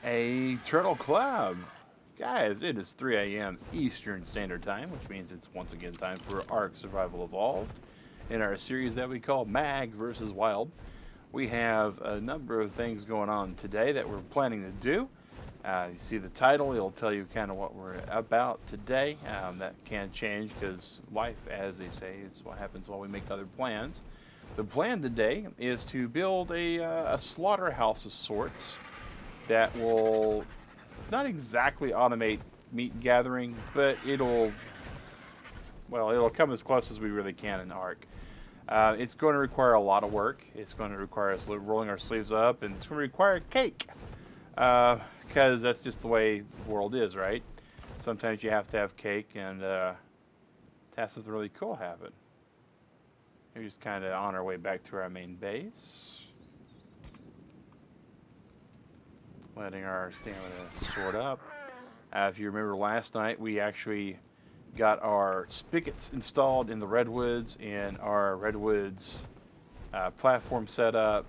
A Turtle Club! Guys, it is 3 a.m. Eastern Standard Time, which means it's once again time for Ark Survival Evolved in our series that we call Mag versus Wild. We have a number of things going on today that we're planning to do. You see the title, it'll tell you kind of what we're about today. That can change because life, as they say, is what happens while we make other plans. The plan today is to build a slaughterhouse of sorts that will not exactly automate meat gathering, but it'll come as close as we really can in Ark. It's going to require a lot of work. It's going to require us rolling our sleeves up, and it's going to require cake, because that's just the way the world is, right? Sometimes you have to have cake, and to have something really cool happen. We're just kind of on our way back to our main base. Letting our stamina sort up. If you remember last night, we actually got our spigots installed in the redwoods and our redwoods platform set up.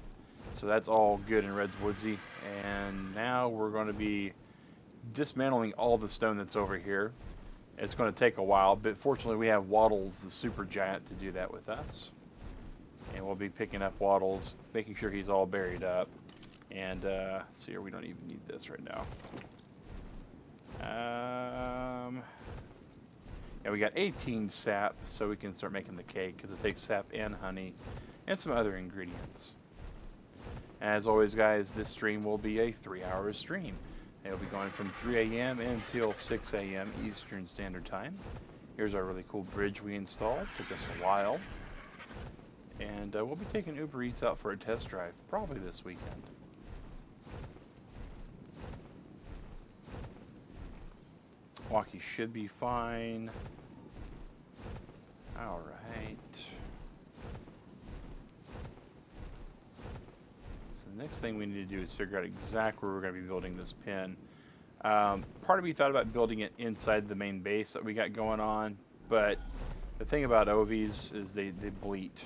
So that's all good and redwoodsy. And now we're going to be dismantling all the stone that's over here. It's going to take a while, but fortunately we have Waddles, the super giant, to do that with us. And we'll be picking up Waddles, making sure he's all buried up. And see here, we don't even need this right now. Yeah, we got 18 sap, so we can start making the cake because it takes sap and honey and some other ingredients. As always, guys, this stream will be a 3-hour stream. It'll be going from 3 a.m. until 6 a.m. Eastern Standard Time. Here's our really cool bridge we installed. Took us a while. And we'll be taking Uber Eats out for a test drive, probably this weekend. Walkie should be fine. Alright. So the next thing we need to do is figure out exactly where we're going to be building this pen. Part of me thought about building it inside the main base that we got going on, but the thing about ovies is they bleat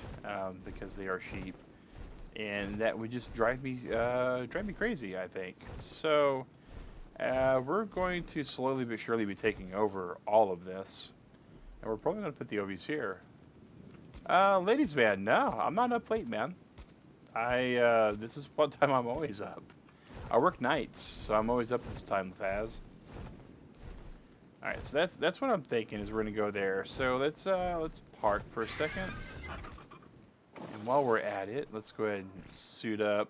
because they are sheep, and that would just drive me crazy, I think. So we're going to slowly but surely be taking over all of this, and we're probably going to put the ovies here. Ladies man, no, I'm not up late, man. This is what time I'm always up. I work nights, so I'm always up this time, Faz. Alright, so that's what I'm thinking, is we're gonna go there. So let's park for a second. And while we're at it, let's go ahead and suit up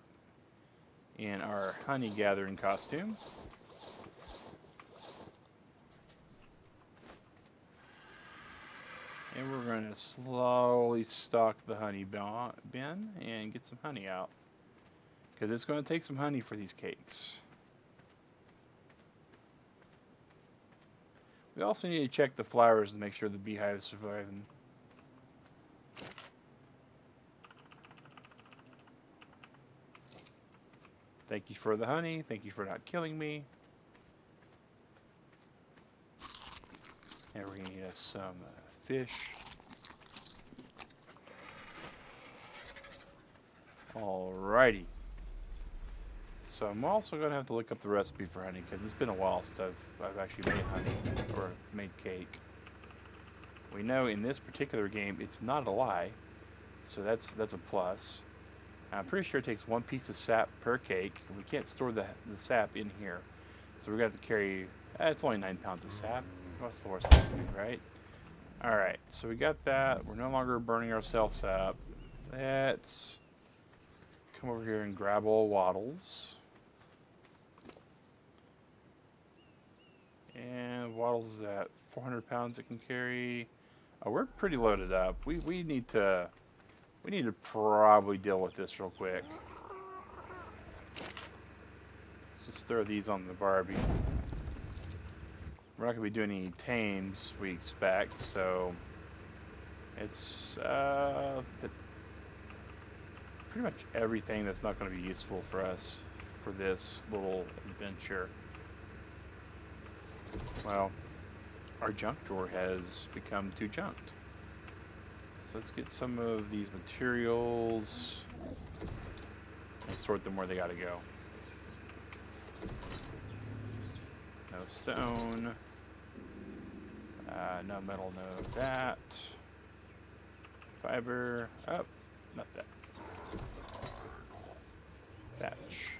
in our honey gathering costume. And we're gonna slowly stock the honey bin and get some honey out. Because it's gonna take some honey for these cakes. We also need to check the flowers and make sure the beehive is surviving. Thank you for the honey. Thank you for not killing me. And we're going to need us some fish. Alrighty. So I'm also going to have to look up the recipe for honey because it's been a while since I've actually made honey or made cake. We know in this particular game it's not a lie, so that's a plus. I'm pretty sure it takes 1 piece of sap per cake. We can't store the sap in here, so we're going to have to carry. It's only 9 pounds of sap. What's the worst that can be, right? All right, so we got that. We're no longer burning ourselves up. Let's come over here and grab all Waddles. And Waddles is at 400 pounds it can carry. We're pretty loaded up. We need to probably deal with this real quick. Let's just throw these on the Barbie. We're not gonna be doing any tames, we expect, so it's pretty much everything that's not gonna be useful for us for this little adventure. Well, our junk drawer has become too junked. So let's get some of these materials and sort them where they gotta go. No stone. No metal, no that. Fiber. Oh, not that. Thatch.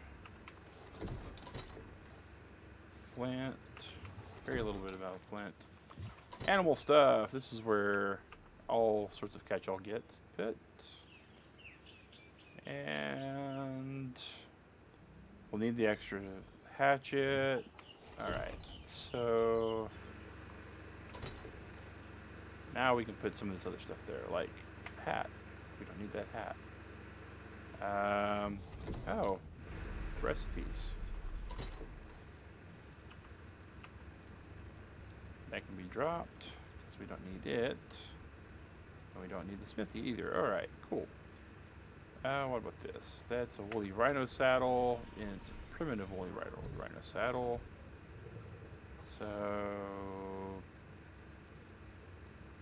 Flint. Very little bit about flint. Animal stuff. This is where all sorts of catch-all gets fit. And we'll need the extra hatchet. Alright, so now we can put some of this other stuff there, like hat. We don't need that hat. Oh, recipes. That can be dropped because we don't need it. And we don't need the smithy either. Alright, cool. What about this? That's a woolly rhino saddle, and it's a primitive woolly rhino saddle. So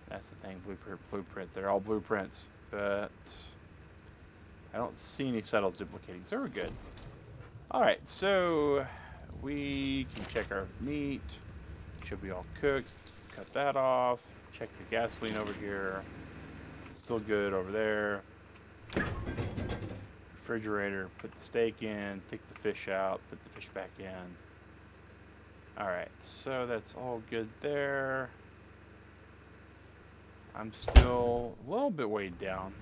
that's the thing, blueprint. They're all blueprints, but I don't see any saddles duplicating, so we're good. Alright, so we can check our meat. Should be all cooked. Cut that off. Check the gasoline over here. Still good over there. Refrigerator, put the steak in, take the fish out, put the fish back in. Alright, so that's all good there. I'm still a little bit weighed down.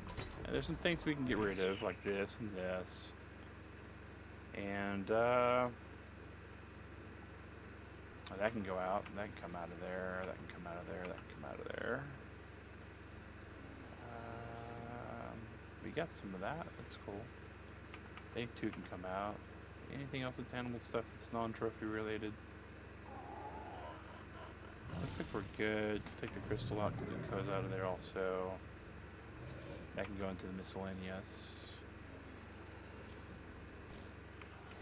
And there's some things we can get rid of, like this and this. And, that can go out, that can come out of there, that can come out of there, that can come out of there. We got some of that, that's cool. They too can come out. Anything else that's animal stuff that's non-trophy related? Looks like we're good. Take the crystal out because it goes out of there also. That can go into the miscellaneous.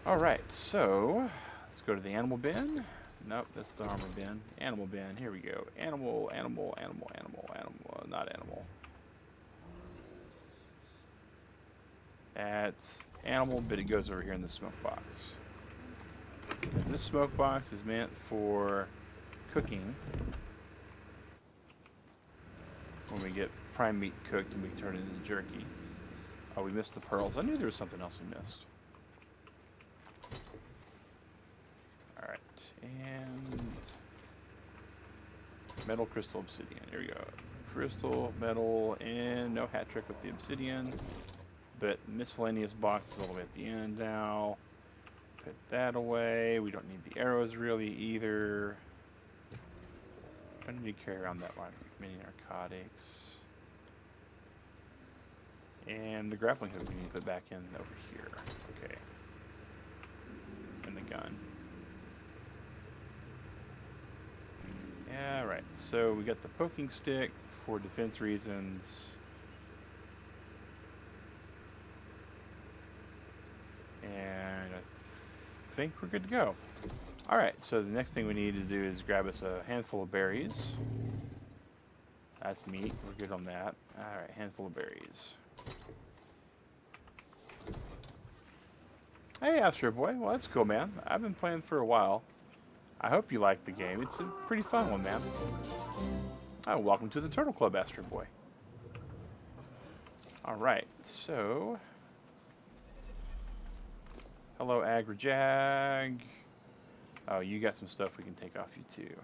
Alright, so let's go to the animal bin. Nope, that's the armor bin. Animal bin, here we go. Animal, not animal. That's animal, but it goes over here in the smoke box. Because this smoke box is meant for cooking. When we get prime meat cooked and we turn it into jerky. Oh, we missed the pearls. I knew there was something else we missed. Alright, and metal, crystal, obsidian. Here we go. Crystal, metal, and no hat trick with the obsidian. But miscellaneous box is all the way at the end now. Put that away. We don't need the arrows really either. Don't need to carry around that many narcotics. And the grappling hook we need to put back in over here. Okay. And the gun. Yeah, right. So we got the poking stick for defense reasons. And I think we're good to go. Alright, so the next thing we need to do is grab us a handful of berries. That's meat, we're good on that. Alright, handful of berries. Hey Astro Boy, well that's cool man. I've been playing for a while. I hope you like the game, it's a pretty fun one man. Oh, welcome to the Turtle Club Astro Boy. Alright, so... Hello, Agrajag. Oh, you got some stuff we can take off you too.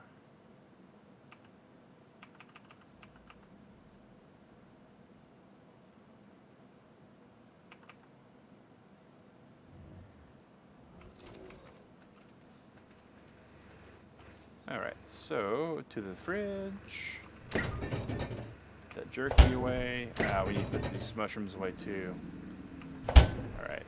Alright, so to the fridge. Put that jerky away. We need to put these mushrooms away too. Alright.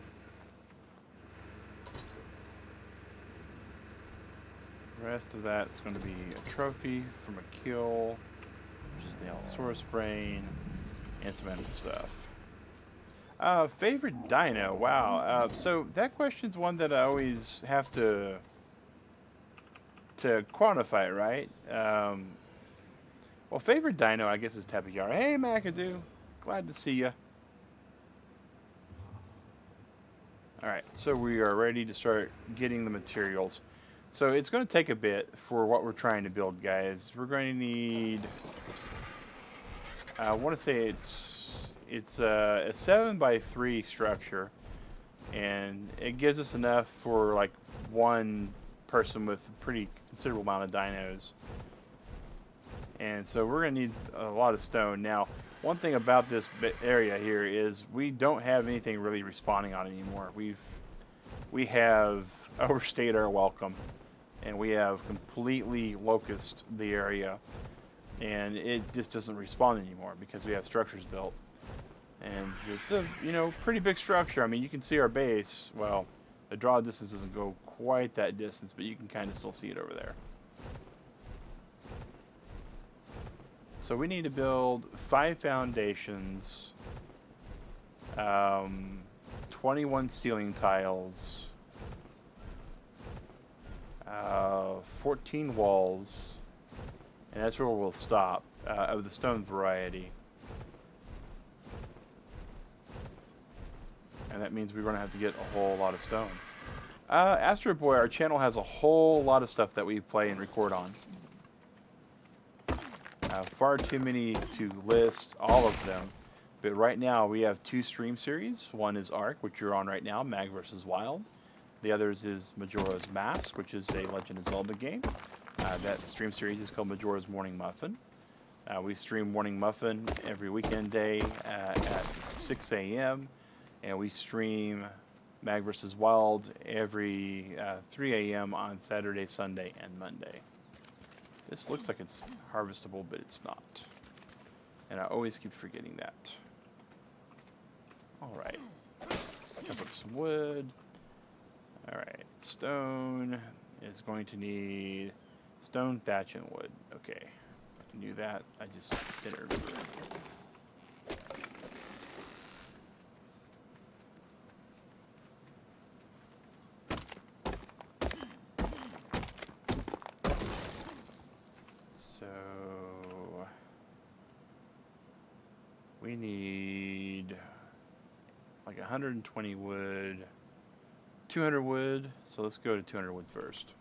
The rest of that's going to be a trophy from a kill, which is the Allosaurus brain, and some animal stuff. Favorite dino? Wow. So that question's one that I always have to quantify, right? Well, favorite dino, I guess, is Tapajara. Hey, McAdoo. Glad to see you. Alright, so we are ready to start getting the materials. So it's going to take a bit for what we're trying to build, guys. We're going to need, I want to say it's a 7x3 structure, and it gives us enough for like one person with a pretty considerable amount of dinos. And so we're going to need a lot of stone. Now, one thing about this area here is we don't have anything really respawning on anymore. We have overstayed our welcome, and we have completely locusted the area, and it just doesn't respawn anymore because we have structures built. And it's a, you know, pretty big structure. I mean, you can see our base. Well, the draw distance doesn't go quite that distance, but you can kind of still see it over there. So we need to build 5 foundations, 21 ceiling tiles, 14 walls, and that's where we'll stop, of the stone variety. And that means we're going to have to get a whole lot of stone. Astro Boy, our channel has a whole lot of stuff that we play and record on. Far too many to list all of them, but right now we have 2 stream series. One is Ark, which you're on right now, Mag vs. Wild. The others is Majora's Mask, which is a Legend of Zelda game. That stream series is called Majora's Morning Muffin. We stream Morning Muffin every weekend day at 6 a.m. and we stream Mag vs. Wild every 3 a.m. on Saturday, Sunday, and Monday. This looks like it's harvestable, but it's not. And I always keep forgetting that. Alright. Chop up some wood. Alright. Stone is going to need stone, thatch, and wood. Okay. I knew that. I just didn't remember. We need like 120 wood, 200 wood, so let's go to 200 wood first.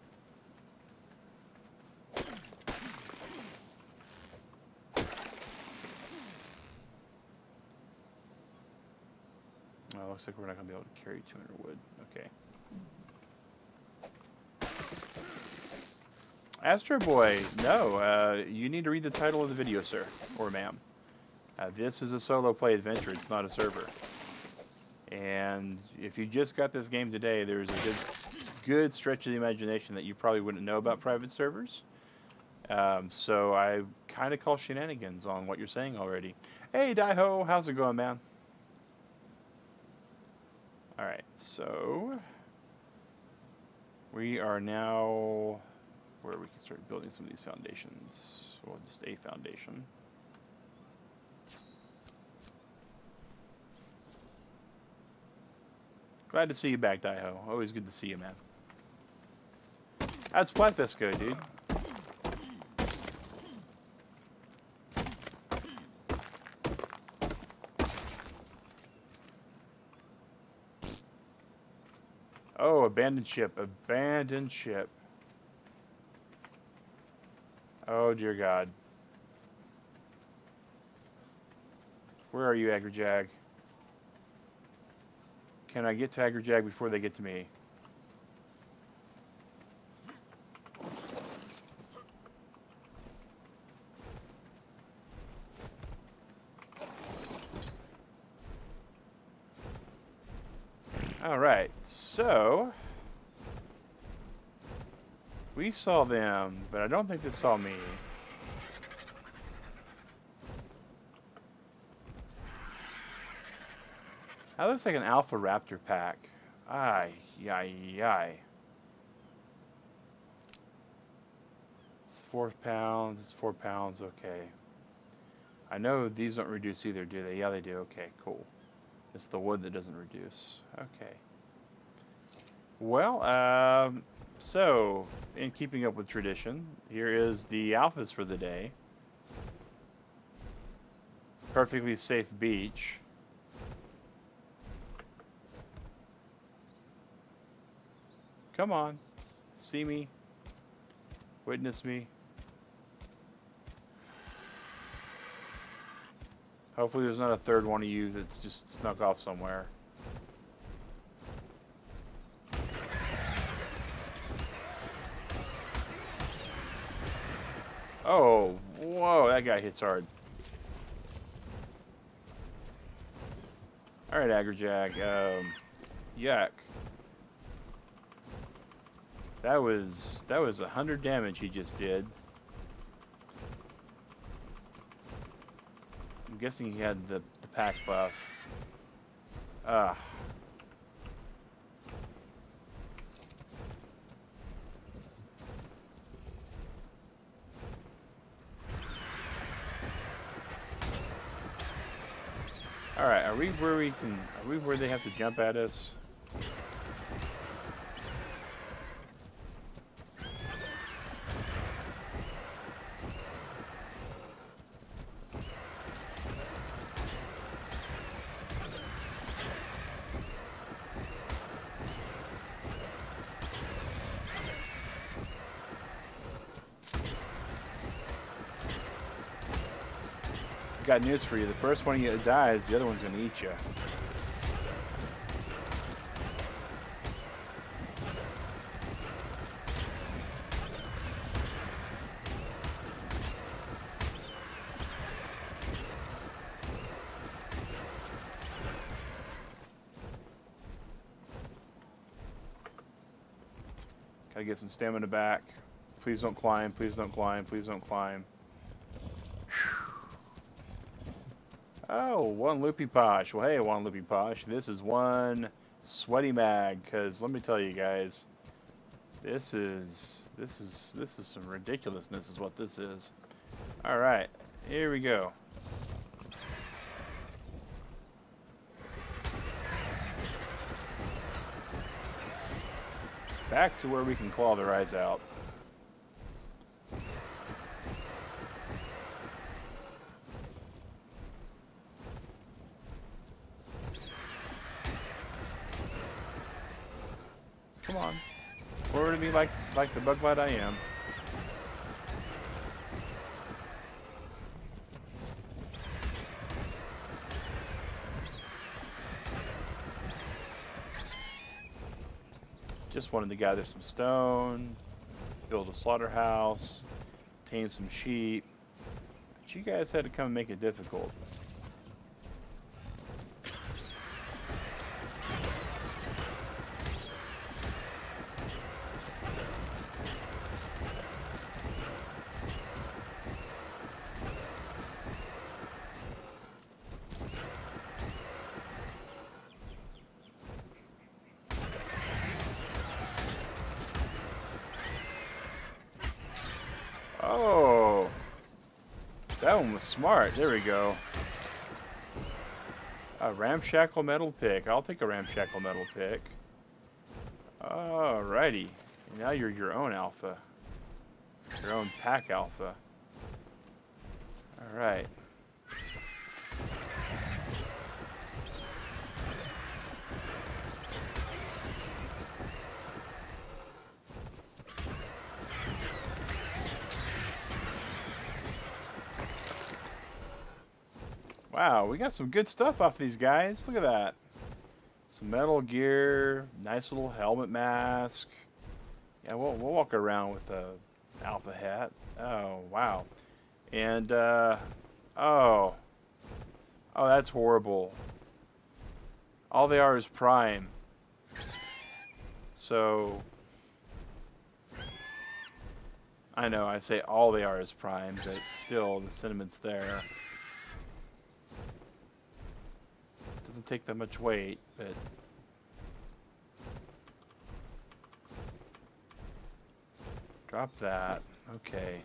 Oh, looks like we're not going to be able to carry 200 wood. Okay. Astro Boy, no, you need to read the title of the video, sir, or ma'am. This is a solo play adventure, it's not a server. And if you just got this game today, there's a good stretch of the imagination that you probably wouldn't know about private servers. So I kind of call shenanigans on what you're saying already. Hey Daiho, how's it going, man? Alright, so we are now where we can start building some of these foundations. Well, just a foundation. Glad to see you back, Daiho. Always good to see you, man. How'd Splatfest go, dude? Oh, abandoned ship. Abandoned ship. Oh, dear God. Where are you, Agrajag? Can I get to Agrajag before they get to me? Alright, so we saw them, but I don't think they saw me. That looks like an Alpha Raptor pack. Ay, yay, yay. It's 4 pounds, it's 4 pounds, okay. I know these don't reduce either, do they? Yeah, they do, okay, cool. It's the wood that doesn't reduce. Okay. Well, so, in keeping up with tradition, here is the alphas for the day. Perfectly safe beach. Come on. See me. Witness me. Hopefully there's not a third one of you that's just snuck off somewhere. Oh, whoa, that guy hits hard. Alright, Agrijack. Yuck. That was 100 damage he just did. I'm guessing he had the pack buff. Ah. Alright, are we where they have to jump at us? Got news for you. The first one that dies, the other one's gonna eat you. Gotta get some stamina back. Please don't climb. Please don't climb. Please don't climb. Oh, one loopy posh. Well, hey, one loopy posh. This is one sweaty mag. Cause let me tell you guys, this is some ridiculousness. Is what this is. All right, here we go. Back to where we can claw their eyes out. Come on. Forward to me like the bug bite I am. Just wanted to gather some stone, build a slaughterhouse, tame some sheep. But you guys had to come and make it difficult. Oh, that one was smart. There we go. A ramshackle metal pick. I'll take a ramshackle metal pick. Alrighty. Now you're your own alpha. Your own pack alpha. Alright. Wow, we got some good stuff off these guys. Look at that. Some metal gear, nice little helmet mask. Yeah, we'll walk around with a alpha hat. Oh, wow. And, oh, that's horrible. All they are is prime. So, I know I say all they are is prime, but still, the sentiment's there. Doesn't take that much weight, but drop that. Okay.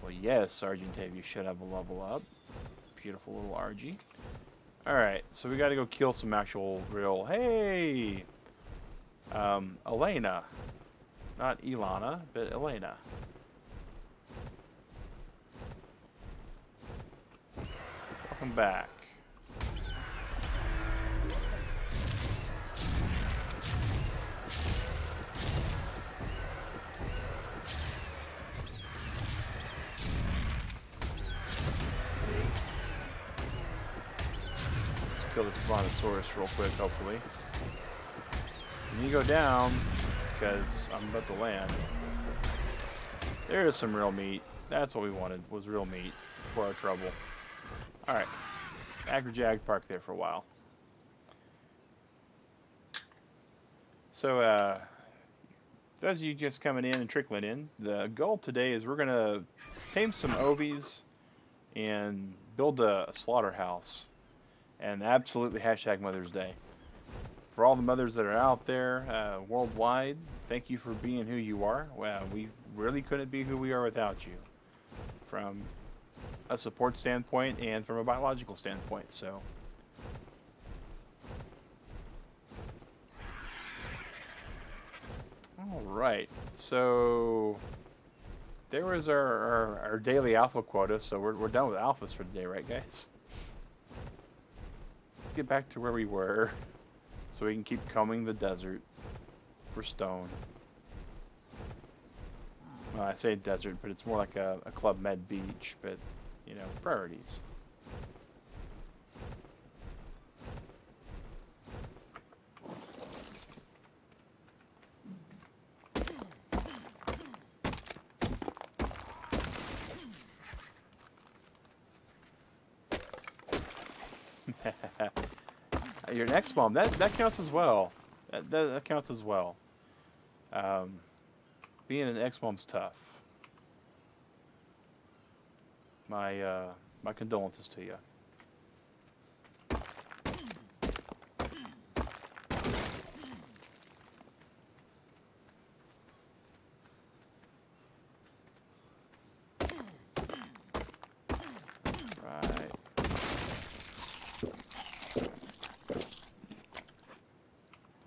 Well, yes, Sergeant Ave, you should have a level up. Beautiful little RG. Alright, so we gotta go kill some actual real... Hey! Elena. Not Ilana, but Elena. Welcome back. kill this brontosaurus real quick, hopefully. And you go down, because I'm about to land. There is some real meat. That's what we wanted, was real meat for our trouble. Alright. Agrajag parked there for a while. So, those of you just coming in and trickling in, the goal today is we're going to tame some ovies and build a slaughterhouse. And absolutely hashtag Mother's Day. For all the mothers that are out there worldwide, thank you for being who you are. Well, we really couldn't be who we are without you. From a support standpoint and from a biological standpoint, so. Alright, so there was our daily alpha quota, so we're done with alphas for the day, right guys? Let's get back to where we were, so we can keep combing the desert for stone. Well, I say desert, but it's more like a Club Med beach, but, you know, priorities. Your next bomb, that counts as well. That counts as well. Being an X-Mom's tough. My condolences to you. Right.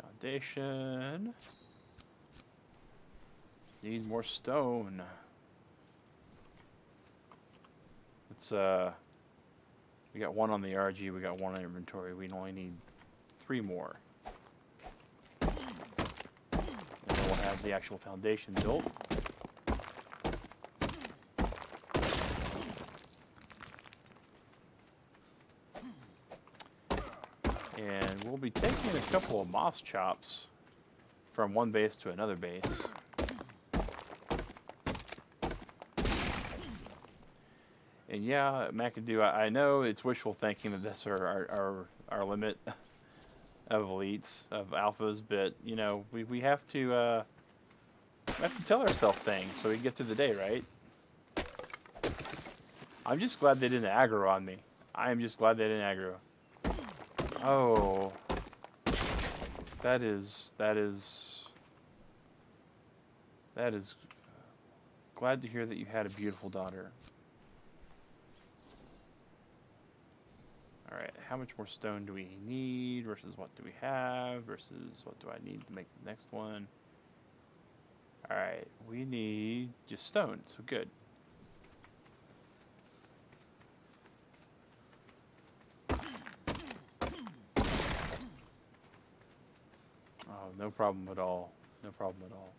Foundation. Need more stone. It's we got one on the RG, we got one on inventory. We only need 3 more. And then we'll have the actual foundation built. And we'll be taking a couple of moss chops from one base to another base. And yeah, McAdoo, I know it's wishful thinking that that's our limit of elites, of alphas, but you know, we have to tell ourselves things so we can get through the day, right? I'm just glad they didn't aggro on me. I am just glad they didn't aggro. Oh, that is glad to hear that you had a beautiful daughter. Alright, how much more stone do we need versus what do we have versus what do I need to make the next one? Alright, we need just stone, so good. Oh, no problem at all. No problem at all.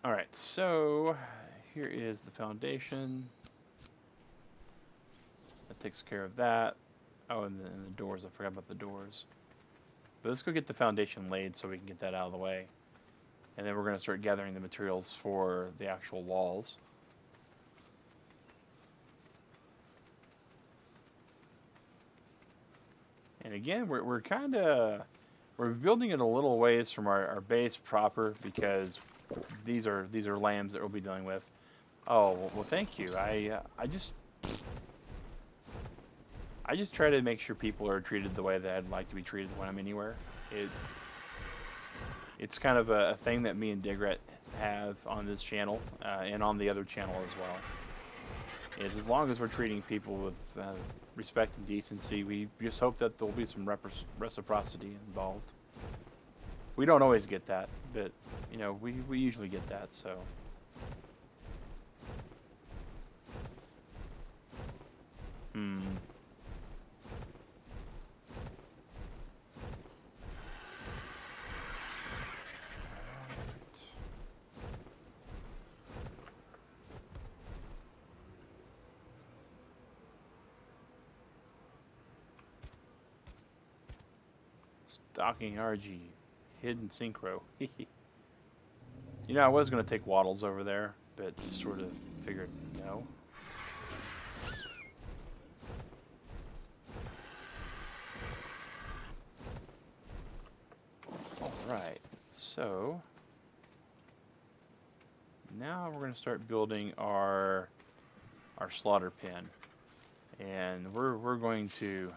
Alright, so here is the foundation. That takes care of that. Oh, and the doors. I forgot about the doors. But let's go get the foundation laid so we can get that out of the way. And then we're going to start gathering the materials for the actual walls. And again, we're building it a little ways from our base proper because these are lambs that we'll be dealing with. Oh well, thank you. I just try to make sure people are treated the way that I'd like to be treated when I'm anywhere. It's kind of a thing that me and Digret have on this channel and on the other channel as well. Is as long as we're treating people with respect and decency, we just hope that there'll be some reciprocity involved. We don't always get that, but you know, we usually get that, so. Stalking RG. Hidden synchro. You know, I was going to take waddles over there, but just sort of figured no. Alright, so now we're going to start building our slaughter pen. And we're going to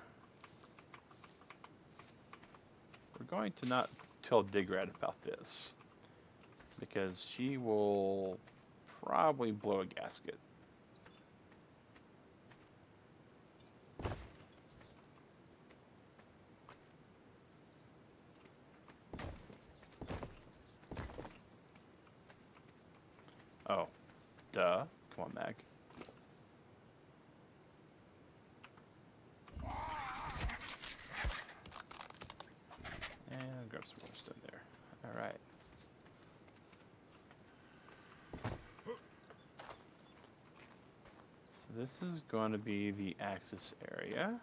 not tell Digrat about this, because she will probably blow a gasket. Oh, duh. Come on, Mag. And grab some more stone there. Alright. So this is going to be the axis area.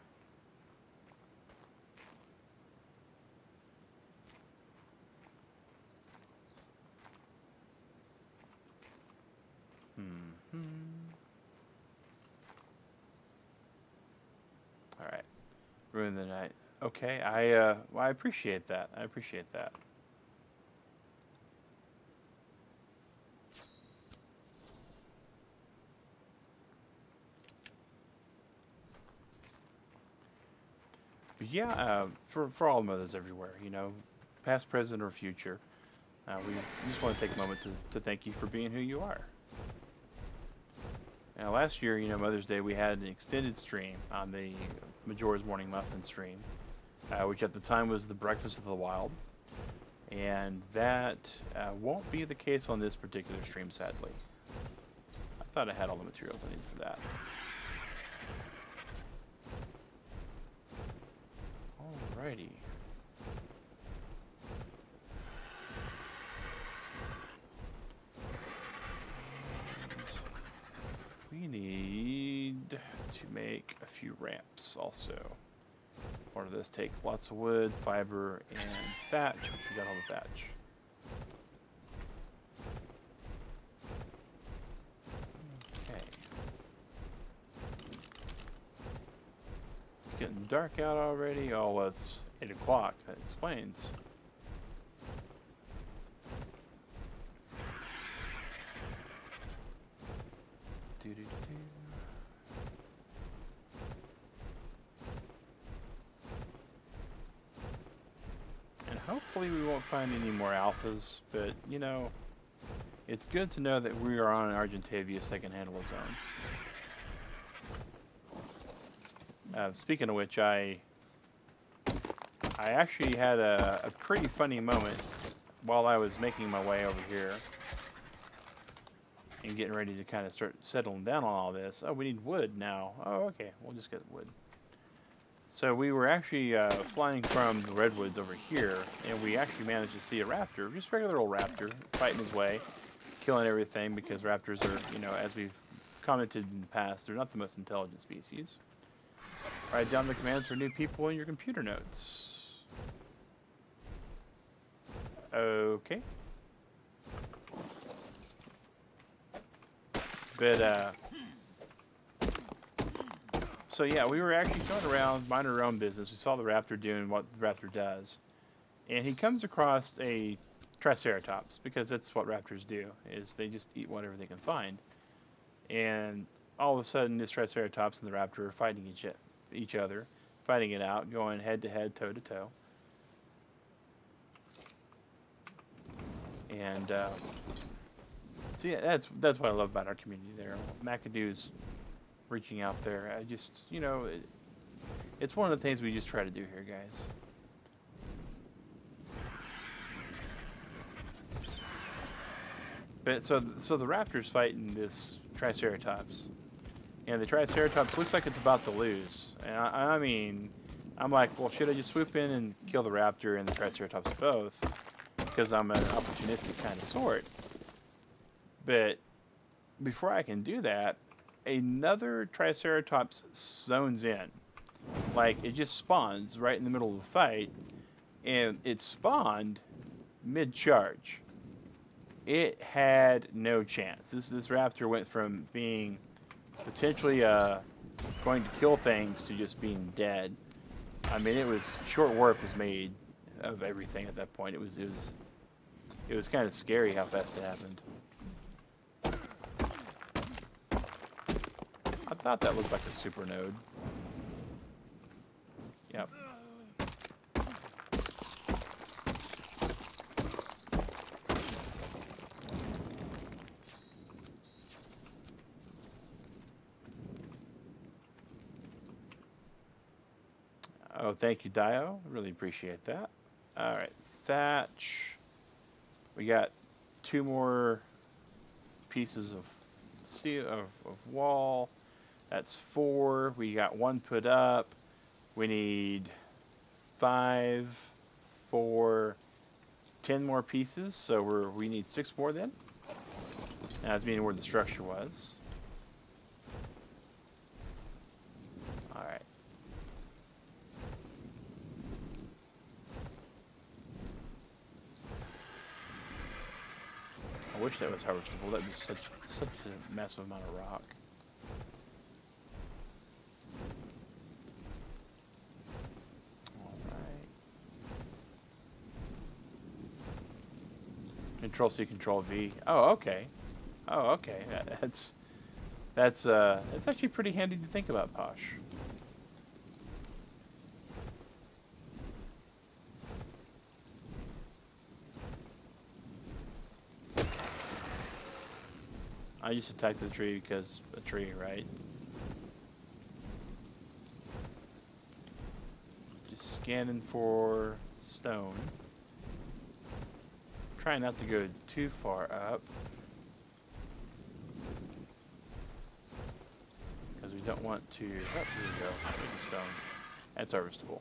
Alright. Ruin the night. Okay, well, I appreciate that. I appreciate that. But yeah, for all mothers everywhere, you know, past, present, or future, we just want to take a moment to thank you for being who you are. Now, last year, you know, Mother's Day, we had an extended stream on the Majora's Morning Muffin stream, which at the time was the Breakfast of the Wild. And that won't be the case on this particular stream, sadly. I thought I had all the materials I needed for that. Alrighty. We need to make a few ramps also. Part of this take lots of wood, fiber, and thatch, which we got all the thatch. Okay. It's getting dark out already. Oh, well, it's 8 o'clock. That explains. And hopefully we won't find any more alphas, but you know, it's good to know that we are on an Argentavius that can handle its own. Speaking of which, I actually had a pretty funny moment while I was making my way over here and getting ready to kind of start settling down on all this. Oh, we need wood now. Oh, okay. We'll just get wood. So we were actually flying from the redwoods over here, and we actually managed to see a raptor, just a regular old raptor, fighting his way, killing everything, because raptors are, you know, as we've commented in the past, they're not the most intelligent species. Write down the commands for new people in your computer notes. Okay. But, so yeah, we were actually going around, minding our own business. We saw the raptor doing what the raptor does. And he comes across a triceratops, because that's what raptors do, is they just eat whatever they can find. And all of a sudden, this triceratops and the raptor are fighting each other, fighting it out, going head to head, toe to toe. And, so yeah, that's what I love about our community there. McAdoo's reaching out there. I just, you know, it's one of the things we just try to do here, guys. But so the raptor's fighting this triceratops, and the triceratops looks like it's about to lose. And I mean, I'm like, well, should I just swoop in and kill the raptor and the triceratops both? Because I'm an opportunistic kind of sort. But before I can do that, another triceratops zones in. Like, it just spawns right in the middle of the fight and it spawned mid-charge. It had no chance. This raptor went from being potentially going to kill things to just being dead. I mean, it was short work was made of everything at that point. It was kind of scary how fast it happened. I thought that looked like a super node. Yep. Oh, thank you, Dio. Really appreciate that. All right, thatch. We got 2 more pieces of wall. That's 4. We got 1 put up. We need 5, 4, 10 more pieces. So we need 6 more then. That's meaning where the structure was. All right. I wish that was harvestable. That would be such a massive amount of rock. Alright. Control C, Control V. Oh, okay. Oh, okay. That's actually pretty handy to think about, Posh. I just attacked the tree because a tree, right? Just scanning for stone. Trying not to go too far up. Because we don't want to... Oh, here we go. There's a stone. That's harvestable.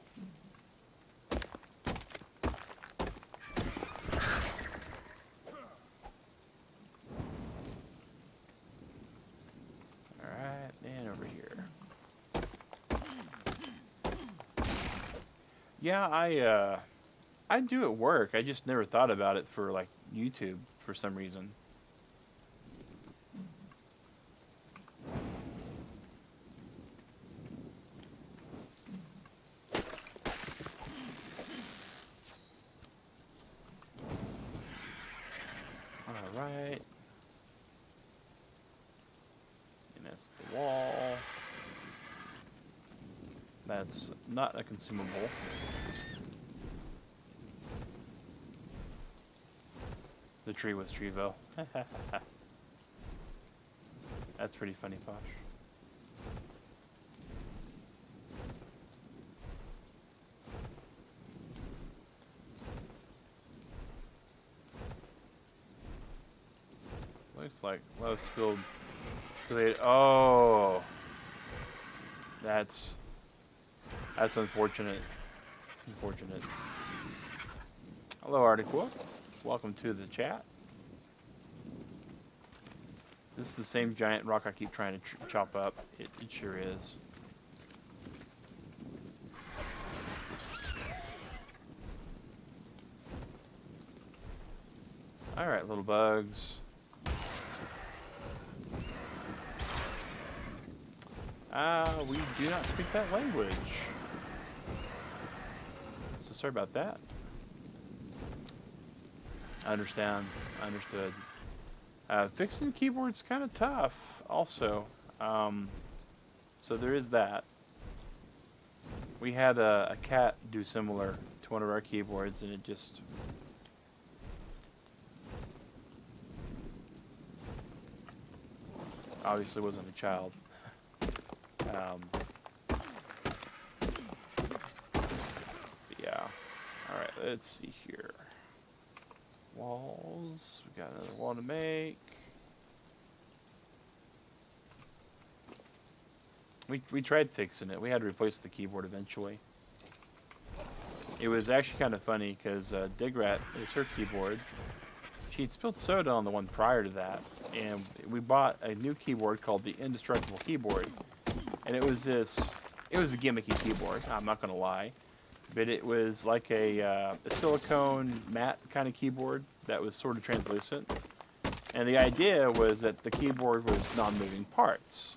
Yeah, I do at work. I just never thought about it for like YouTube for some reason. All right. And that's the wall. That's not a consumable. The tree was Trevo. That's pretty funny, Posh. Looks like low skilled. Oh, that's unfortunate. Unfortunate. Hello, Article. Welcome to the chat. This is the same giant rock I keep trying to chop up. It sure is. Alright, little bugs. We do not speak that language. So sorry about that. I understand. I understood. Fixing the keyboard's kind of tough, also. So there is that. We had a cat do similar to one of our keyboards, and it just... obviously wasn't a child. Yeah. Alright, let's see here. Walls. We got another wall to make. We tried fixing it. We had to replace the keyboard eventually. It was actually kind of funny because Digrat is her keyboard. She'd spilled soda on the one prior to that, and we bought a new keyboard called the Indestructible Keyboard. And it was a gimmicky keyboard, I'm not gonna lie. but it was like a silicone matte kind of keyboard that was sort of translucent. And the idea was that the keyboard was non-moving parts,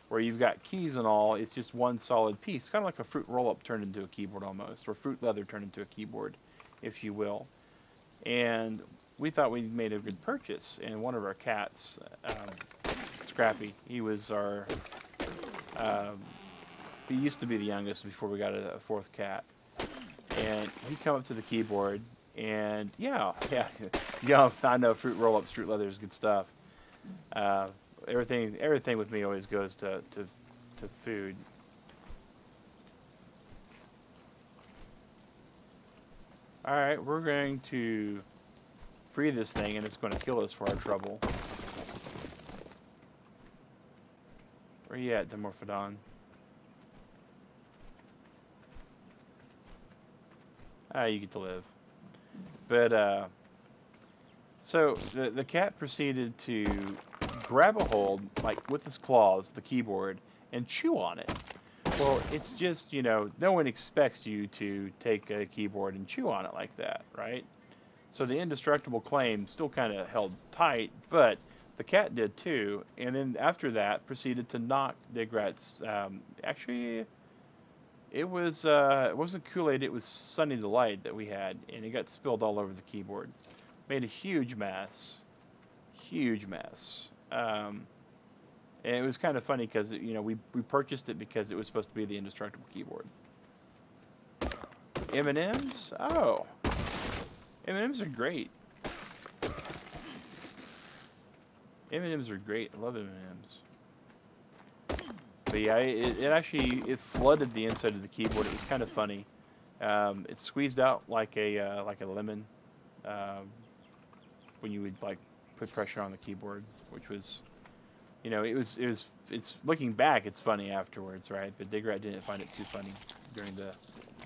where you've got keys and all. It's just one solid piece, kind of like a fruit roll-up turned into a keyboard almost, or fruit leather turned into a keyboard, if you will. And we thought we made a good purchase. And one of our cats, Scrappy, he was our, he used to be the youngest before we got a fourth cat. And he come up to the keyboard, and yeah, I know fruit roll-ups, fruit leather is good stuff. Everything with me always goes to food. All right, we're going to free this thing, and it's going to kill us for our trouble. Where you at, Dimorphodon? You get to live. But, so the cat proceeded to grab a hold, like with his claws, the keyboard, and chew on it. Well, it's just, you know, no one expects you to take a keyboard and chew on it like that, right? So the indestructible claim still kind of held tight, but the cat did too. And then after that, proceeded to knock Digrat's, actually, it wasn't Kool-Aid, it was Sunny Delight that we had, and it got spilled all over the keyboard. Made a huge mess. Huge mess. And it was kind of funny because, you know, we purchased it because it was supposed to be the indestructible keyboard. M&Ms? Oh. M&Ms are great. M&Ms are great. I love M&Ms. But yeah, it flooded the inside of the keyboard. It was kind of funny. It squeezed out like a lemon when you would like put pressure on the keyboard, which was, you know, it's looking back, it's funny afterwards, right? But Digrat didn't find it too funny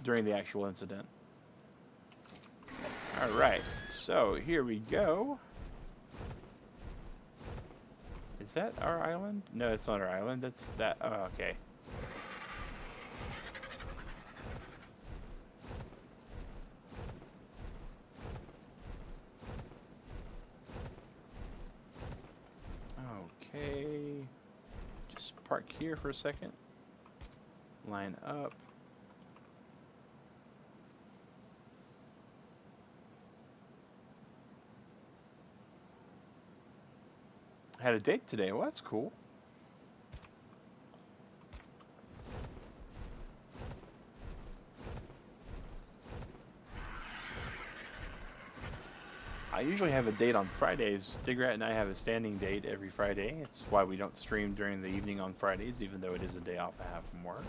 during the actual incident. All right, so here we go. Is that our island? No, it's not our island. That's that. Oh, okay. Okay. Just park here for a second. Line up. Had a date today. Well, that's cool. I usually have a date on Fridays. Digrat and I have a standing date every Friday. It's why we don't stream during the evening on Fridays, even though it is a day off I have from work.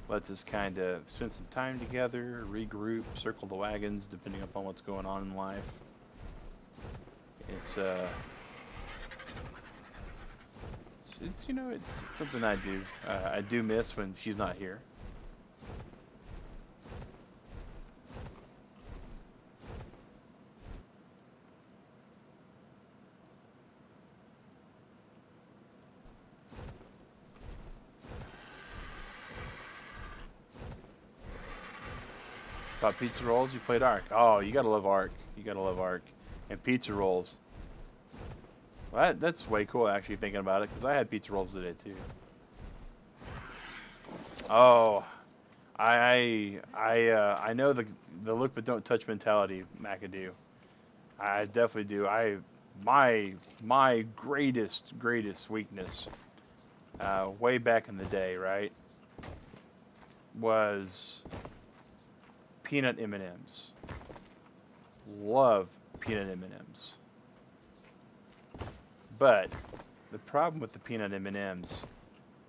Lets us kind of spend some time together, regroup, circle the wagons, depending upon what's going on in life. It's you know, it's something I do. I do miss when she's not here. About pizza rolls, you played Ark. Oh, you gotta love Ark. You gotta love Ark. And pizza rolls. Well, that's way cool actually thinking about it, because I had pizza rolls today too. Oh, I know the look but don't touch mentality, McAdoo. I definitely do. My greatest weakness, way back in the day, right, was peanut M&Ms. Love peanut M&Ms. But the problem with the peanut M&Ms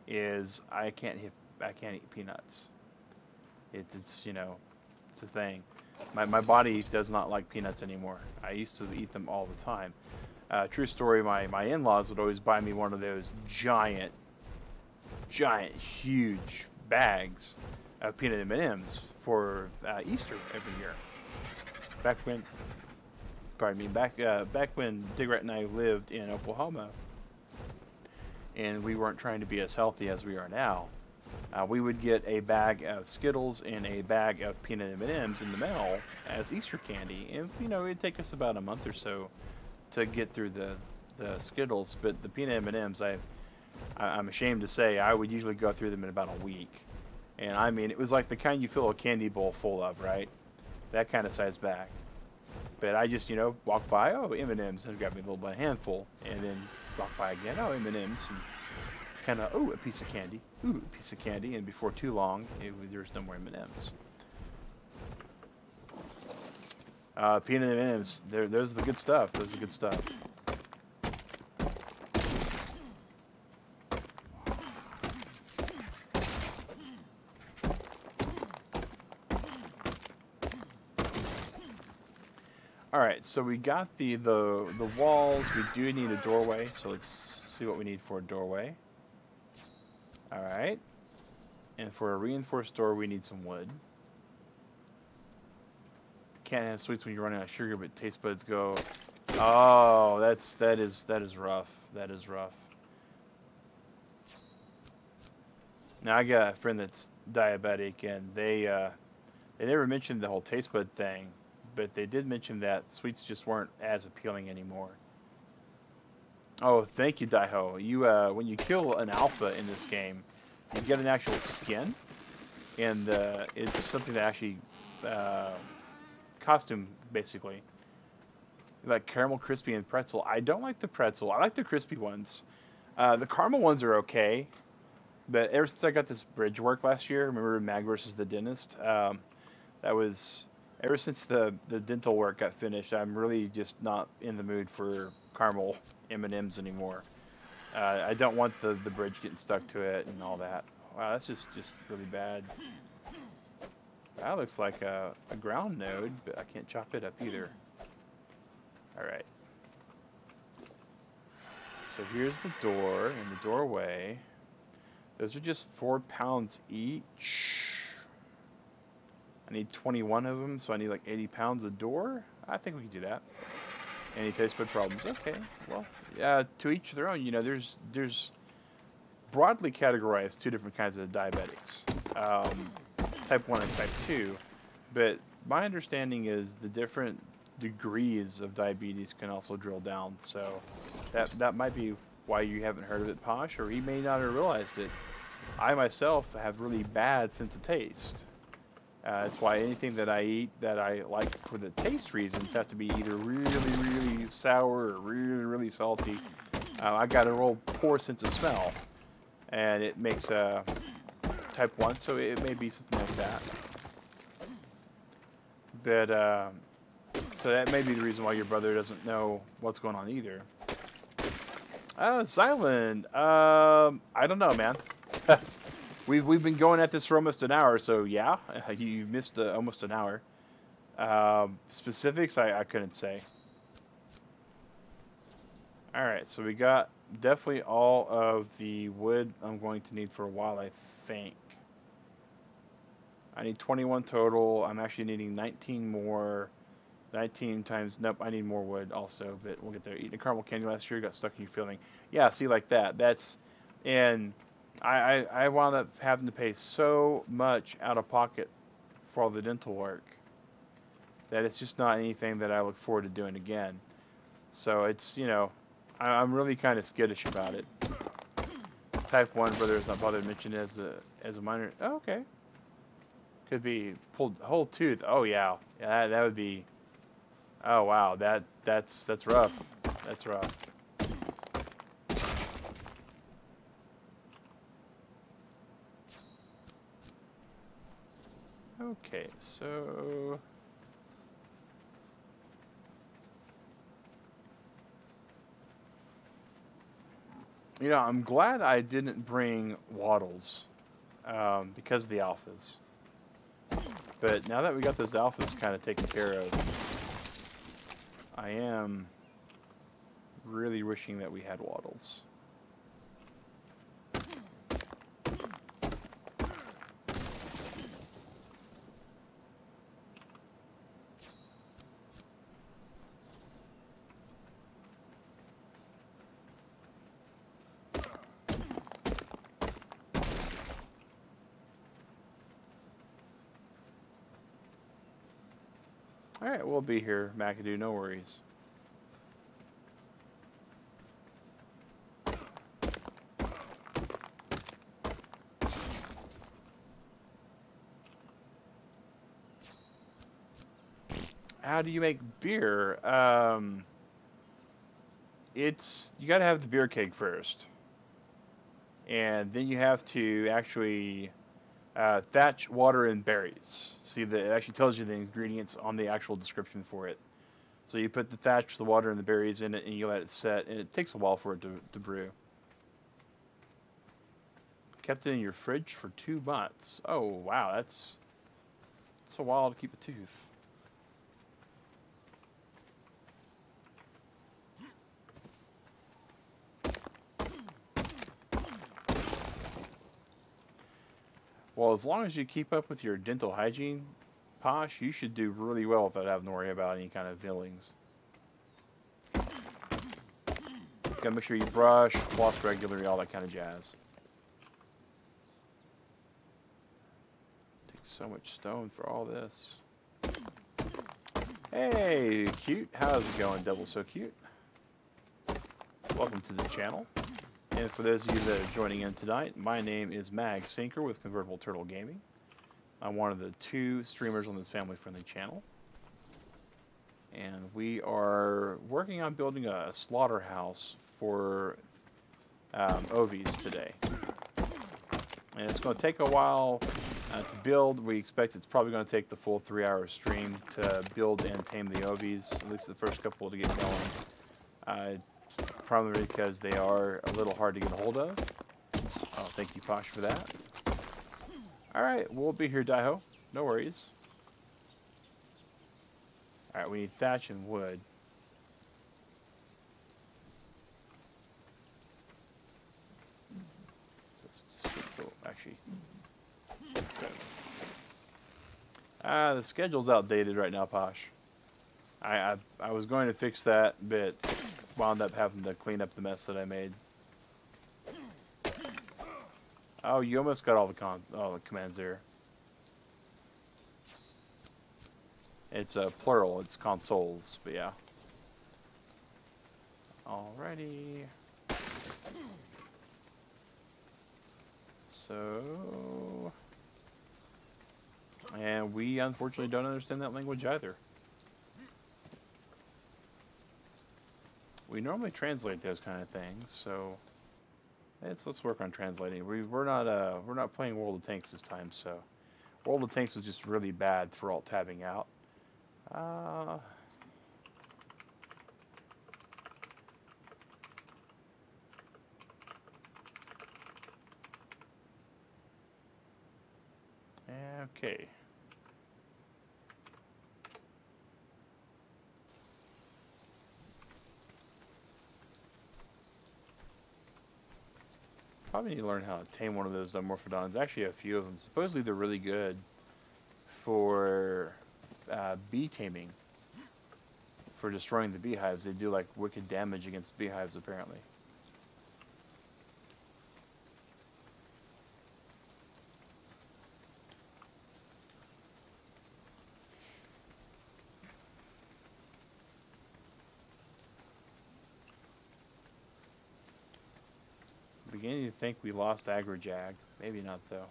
is I can't eat peanuts. It's you know, it's a thing. My body does not like peanuts anymore. I used to eat them all the time. True story. My in-laws would always buy me one of those giant, huge bags of peanut M&Ms for Easter every year. Back when. Pardon me, back when Digrat and I lived in Oklahoma, and we weren't trying to be as healthy as we are now, we would get a bag of Skittles and a bag of peanut M&Ms in the mail as Easter candy. And, you know, it'd take us about a month or so to get through the Skittles, but the peanut M&Ms, I'm ashamed to say, I would usually go through them in about a week. And I mean, it was like the kind you fill a candy bowl full of, right? That kind of size bag. But I just, you know, walk by, oh, M&Ms, and grab me a little bit, a handful, and then walk by again, oh, M&Ms, and kind of, oh, a piece of candy, ooh, a piece of candy, and before too long, there's no more M&Ms. Peanut M&Ms, those are the good stuff. Those are the good stuff. All right, so we got the walls. We do need a doorway, so let's see what we need for a doorway. All right, and for a reinforced door, we need some wood. Can't have sweets when you're running out of sugar, but taste buds go. Oh, that is rough. That is rough. Now I got a friend that's diabetic, and they never mentioned the whole taste bud thing, but they did mention that sweets just weren't as appealing anymore. Oh, thank you, Daiho. You when you kill an alpha in this game, you get an actual skin, and it's something that actually costume basically. Like caramel, crispy, and pretzel. I don't like the pretzel. I like the crispy ones. The caramel ones are okay, but ever since I got this bridge work last year, remember Mag versus the dentist? That was ever since the dental work got finished. I'm really just not in the mood for caramel M&Ms anymore. I don't want the bridge getting stuck to it and all that. Wow, that's just really bad. That looks like a ground node, but I can't chop it up either. Alright. So here's the door and the doorway. Those are just 4 pounds each. I need 21 of them, so I need like 80 pounds a door. I think we can do that. Any taste bud problems? Okay, well, to each their own. You know, there's broadly categorized 2 different kinds of diabetics. Type 1 and type 2. But my understanding is the different degrees of diabetes can also drill down. So that might be why you haven't heard of it, Posh, or he may not have realized it. I myself have really bad sense of taste. That's why anything that I eat that I like for the taste reasons have to be either really sour or really salty. I got a real poor sense of smell, and it makes type 1, so it may be something like that. But so that may be the reason why your brother doesn't know what's going on either. Silent. I don't know, man. We've been going at this for almost an hour, so yeah, you missed almost an hour. Specifics, I couldn't say. All right, so we got definitely all of the wood I'm going to need for a while, I think. I need 21 total. I'm actually needing 19 more. 19 times, nope, I need more wood also, but we'll get there. Eating a caramel candy last year, got stuck in your filling. Yeah, see, like that. That's, and I wound up having to pay so much out of pocket for all the dental work that it's just not anything that I look forward to doing again. So it's, you know, I'm really kind of skittish about it. Type 1 brother is not bothered to mention as a minor. Oh, okay. Could be pulled whole tooth. Oh yeah, that would be. Oh wow, that's rough. That's rough. Okay, so you know, I'm glad I didn't bring waddles because of the alphas. But now that we got those alphas kind of taken care of, I am really wishing that we had waddles. Alright, we'll be here, McAdoo, no worries. How do you make beer? You gotta have the beer keg first. And then you have to actually thatch, water, and berries. See, it actually tells you the ingredients on the actual description for it. So you put the thatch, the water, and the berries in it, and you let it set, and it takes a while for it to brew. Kept it in your fridge for 2 months. Oh, wow, that's a while to keep a tooth. Well, as long as you keep up with your dental hygiene, Posh, you should do really well without having to worry about any kind of fillings. Gotta make sure you brush, floss regularly, all that kind of jazz. Takes so much stone for all this. Hey, cute. How's it going, Devil So Cute? Welcome to the channel. And for those of you that are joining in tonight, my name is Mag Sinker with Convertible Turtle Gaming. I'm one of the 2 streamers on this family-friendly channel. And we are working on building a slaughterhouse for ovies today. And it's going to take a while to build. We expect it's probably going to take the full 3-hour stream to build and tame the ovies, at least the first couple to get going. Probably because they are a little hard to get a hold of. Oh, thank you, Posh, for that. Alright, we'll be here, Daiho. No worries. Alright, we need thatch and wood. So actually, the schedule's outdated right now, Posh. I was going to fix that, but wound up having to clean up the mess that I made. Oh, you almost got all the commands there. It's a plural. It's consoles, but yeah. Alrighty. So, and we unfortunately don't understand that language either. We normally translate those kind of things, so let's work on translating. We're not playing World of Tanks this time, so World of Tanks was just really bad for alt tabbing out. Okay. Probably need to learn how to tame one of those Dimorphodons. Actually, a few of them. Supposedly they're really good for bee taming. For destroying the beehives. They do like wicked damage against beehives apparently. Beginning to think we lost Agrojag. Maybe not though.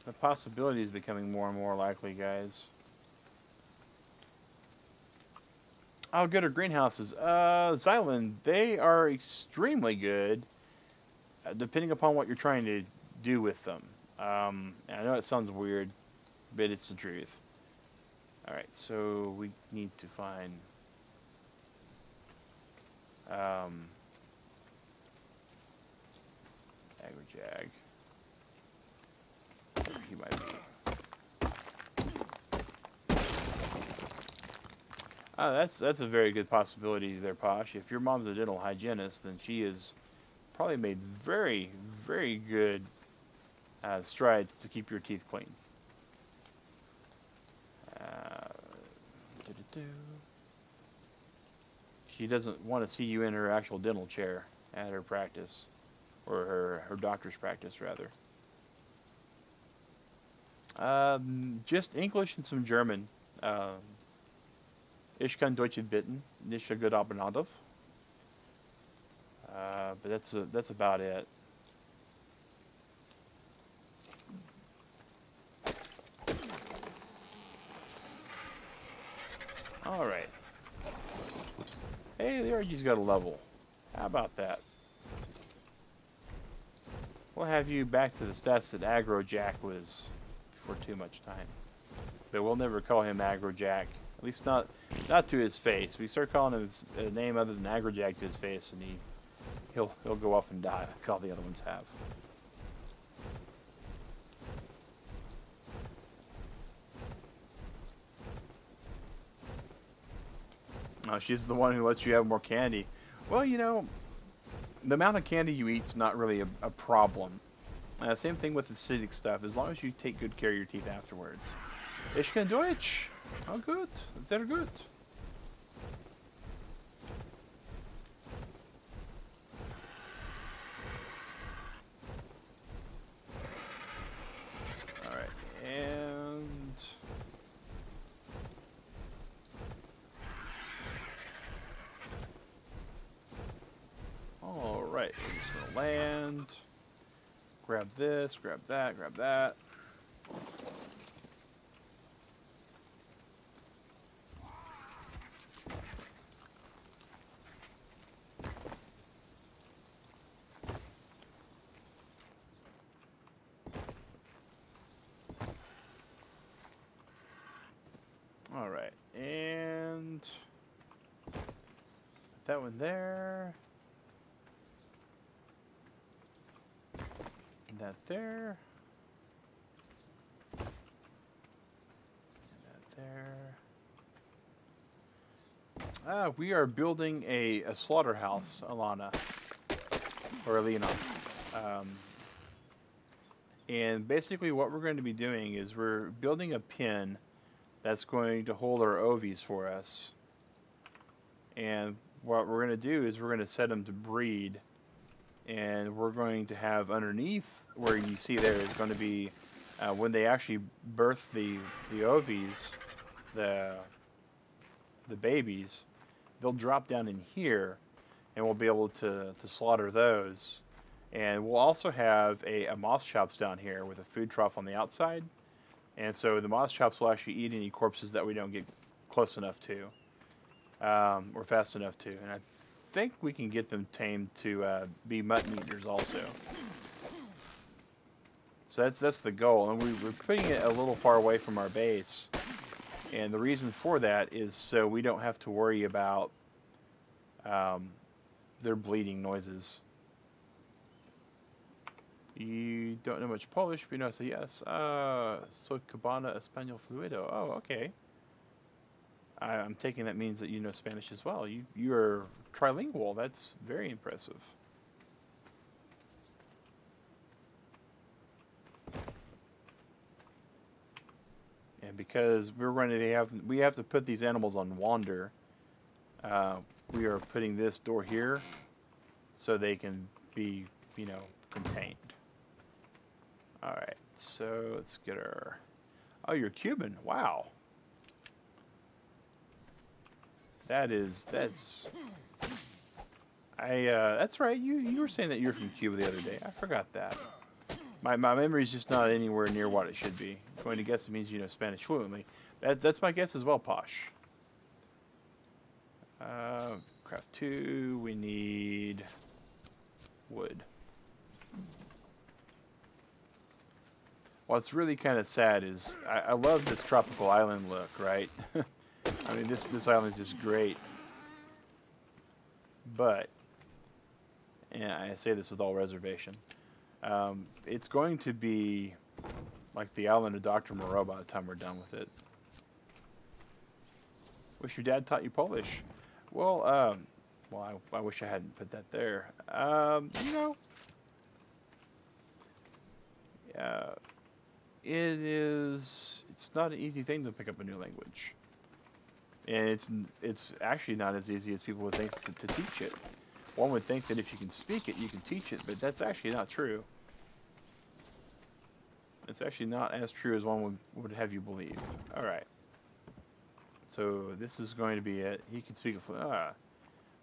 The possibility is becoming more and more likely, guys. Oh, good are greenhouses. Xylan, they are extremely good, depending upon what you're trying to do with them. I know it sounds weird, but it's the truth. Alright, so we need to find Agrojag. He might be. That's a very good possibility there, Posh. If your mom's a dental hygienist, then she has probably made very, very good strides to keep your teeth clean. She doesn't want to see you in her actual dental chair at her practice, or her doctor's practice rather. Just English and some German. Ich kann Deutsch bitten, nicht so gut abgenadet. But that's about it. All right. Hey, the RG's got a level. How about that? We'll have you back to the stats that Aggro Jack was before too much time. But we'll never call him Aggro Jack. At least not to his face. We start calling him a name other than Aggro Jack to his face, and he'll go off and die like all the other ones have. Oh, she's the one who lets you have more candy. Well, you know, the amount of candy you eat's not really a problem. Same thing with acidic stuff, as long as you take good care of your teeth afterwards. Ich kann Deutsch. Oh, good. Sehr gut. Alright, and... Alright, we're just gonna land. Grab this, grab that, grab that. Alright, and put that one there. And that there. And that there. We are building a slaughterhouse, Alana. Or Alina. And basically what we're going to be doing is we're building a pen that's going to hold our ovies for us. And what we're going to do is we're going to set them to breed. And we're going to have underneath where you see there is going to be when they actually birth the ovies, the babies, they'll drop down in here, and we'll be able to slaughter those. And we'll also have a moth chops down here with a food trough on the outside. And so the moth chops will actually eat any corpses that we don't get close enough to, or fast enough to. And I think we can get them tamed to be mutton eaters also. So that's the goal, and we're putting it a little far away from our base. And the reason for that is so we don't have to worry about their bleeding noises. You don't know much Polish, but you know, so yes. Soy cubana español fluido. Oh, okay. I'm taking that means that you know Spanish as well. You're trilingual. That's very impressive. And because we have to put these animals on wander, we are putting this door here so they can be, you know, contained. All right, so let's get our. Oh, you're Cuban. Wow. That's right. You were saying that you're from Cuba the other day. I forgot that. My memory's just not anywhere near what it should be. I'm going to guess it means you know Spanish fluently. That's my guess as well, Posh. Craft 2. We need wood. What's really kind of sad is I love this tropical island look, right? I mean, this island is just great. But, and I say this with all reservation, it's going to be like the island of Dr. Moreau by the time we're done with it. Wish your dad taught you Polish. Well, I wish I hadn't put that there. You know, it's not an easy thing to pick up a new language. and it's actually not as easy as people would think to teach it. One would think that if you can speak it, you can teach it, but that's actually not true. It's actually not as true as one would have you believe. All right. So this is going to be it. He can speak a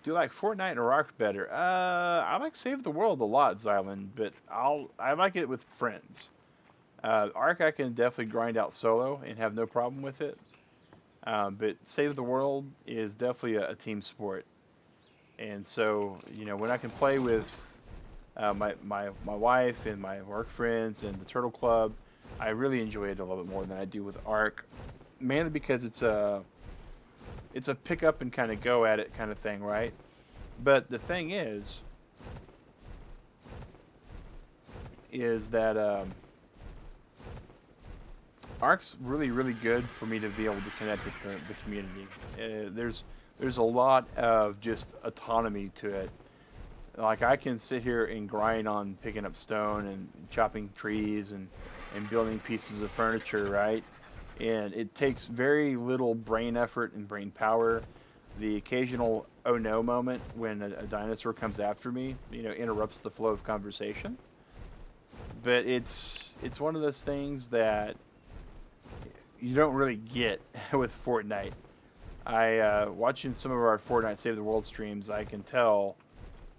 do you like Fortnite or Ark better? I like Save the World a lot, Xylan, but I like it with friends. Ark I can definitely grind out solo and have no problem with it. But Save the World is definitely a team sport. And so, you know, when I can play with my wife and my work friends and the Turtle Club, I really enjoy it a little bit more than I do with Ark, mainly because it's a pick up and kind of go at it kind of thing, right? But the thing is that Ark's really good for me to be able to connect with the community. There's a lot of just autonomy to it. Like I can sit here and grind on picking up stone and chopping trees and building pieces of furniture, right? And it takes very little brain effort and brain power. The occasional oh no moment when a dinosaur comes after me, you know, interrupts the flow of conversation. But it's one of those things that you don't really get with Fortnite. Watching some of our Fortnite Save the World streams, I can tell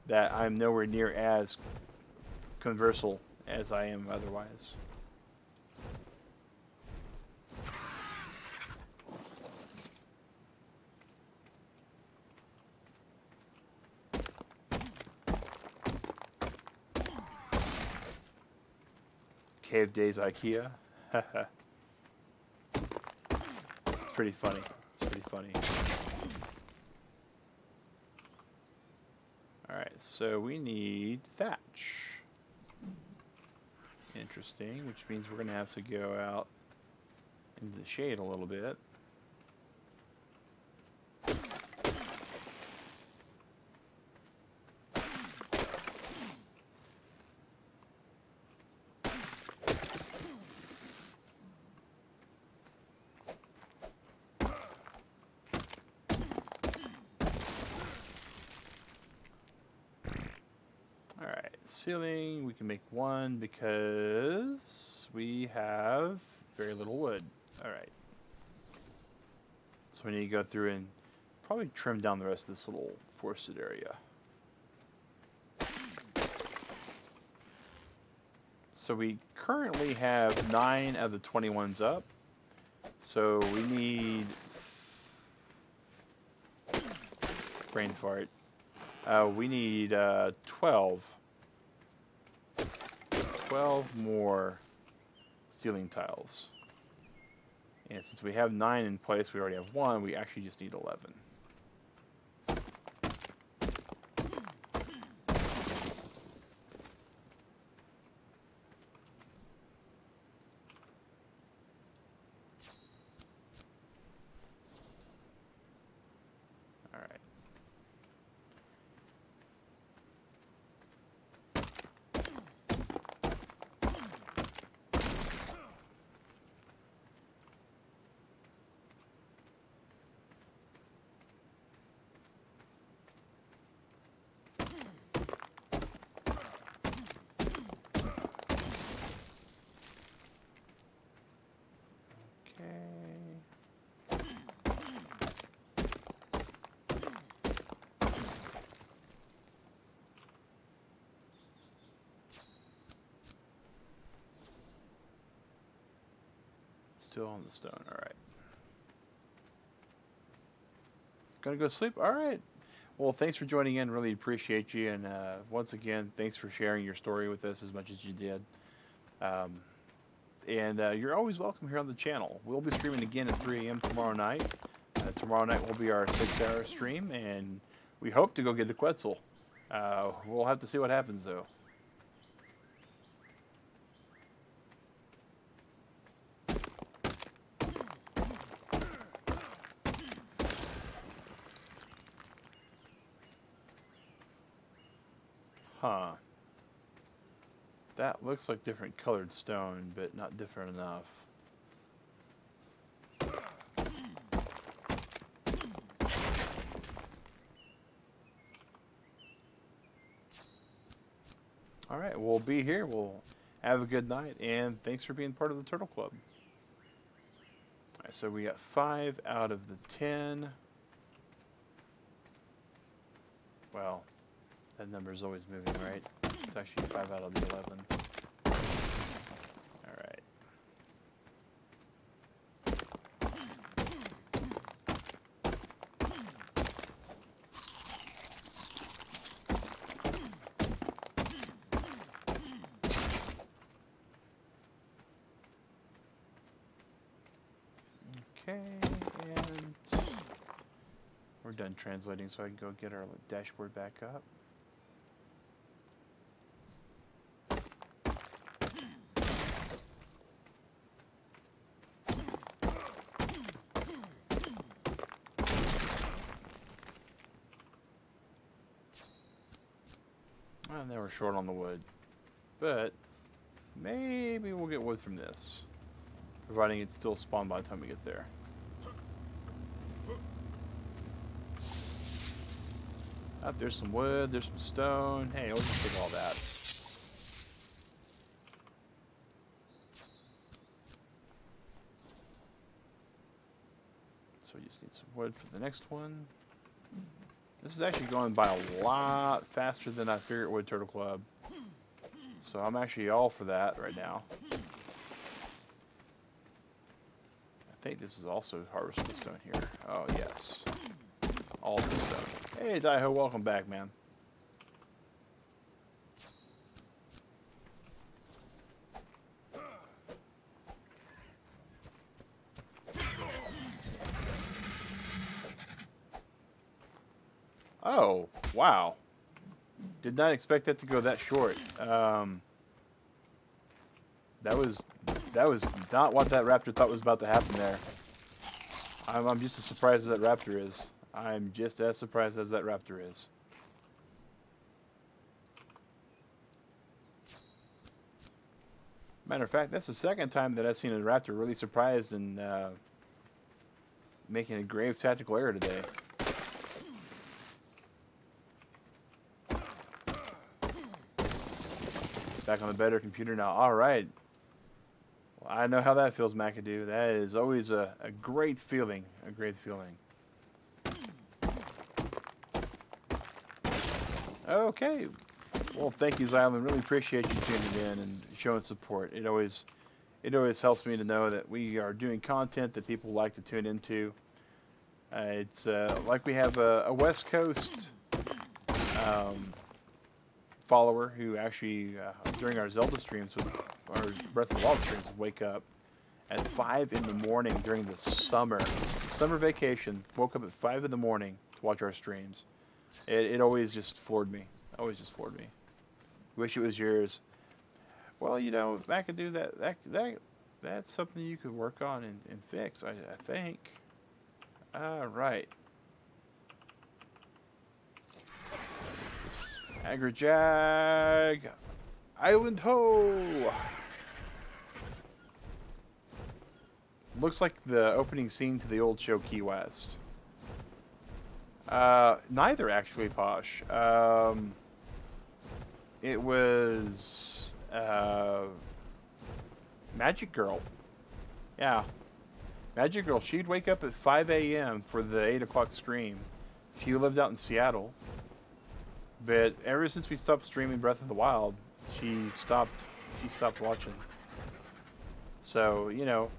that I'm nowhere near as conversal as I am otherwise. Cave Days IKEA. It's pretty funny. It's pretty funny. Alright, so we need thatch. Interesting, which means we're going to have to go out into the shade a little bit. Ceiling, we can make one because we have very little wood. Alright. So we need to go through and probably trim down the rest of this little forested area. So we currently have 9 of the 21s up. So we need... brain fart. We need 12 more ceiling tiles. And since we have 9 in place, we already have 1, we actually just need 11. Still on the stone, alright. Gonna go sleep? Alright. Well, thanks for joining in. Really appreciate you. And once again, thanks for sharing your story with us as much as you did. You're always welcome here on the channel. We'll be streaming again at 3 a.m. tomorrow night. Tomorrow night will be our 6-hour stream, and we hope to go get the Quetzal. We'll have to see what happens, though. Huh. That looks like different colored stone, but not different enough. we'll be here. We'll have a good night, and thanks for being part of the Turtle Club. Alright, so we got 5 out of the 10. Well, that number's always moving, right? It's actually 5 out of the 11. Alright. Okay, and we're done translating, so I can go get our dashboard back up. And now we're short on the wood, but maybe we'll get wood from this, providing it's still spawned by the time we get there. Oh, there's some wood, there's some stone. Hey, we'll just take all that. So we just need some wood for the next one. This is actually going by a lot faster than I figured it would, Turtle Club. So I'm actually all for that right now. I think this is also harvestable stone here. Oh, yes. All this stone. Hey, Daiho, welcome back, man. Oh, wow. Did not expect that to go that short. That was not what that raptor thought was about to happen there. I'm just as surprised as that raptor is. I'm just as surprised as that raptor is. Matter of fact, that's the second time that I've seen a raptor really surprised and making a grave tactical error today. Back on the better computer now. Alright. Well, I know how that feels, McAdoo. That is always a great feeling. A great feeling. Okay. Well, thank you, Xylem. Really appreciate you tuning in and showing support. It always helps me to know that we are doing content that people like to tune into. It's like we have a West Coast follower who actually, during our Zelda streams, our Breath of the Wild streams, would wake up at 5 in the morning during the summer vacation. Woke up at 5 in the morning to watch our streams. It always just floored me. Always just floored me. Wish it was yours. Well, you know, McAdoo, that's something you could work on and fix, I think. Alright. Agrajag! Island ho! Looks like the opening scene to the old show Key West. Neither, actually, Posh. It was Magic Girl. Yeah. Magic Girl. She'd wake up at 5 a.m. for the 8 o'clock stream. She lived out in Seattle. But ever since we stopped streaming Breath of the Wild, she stopped watching. So, you know,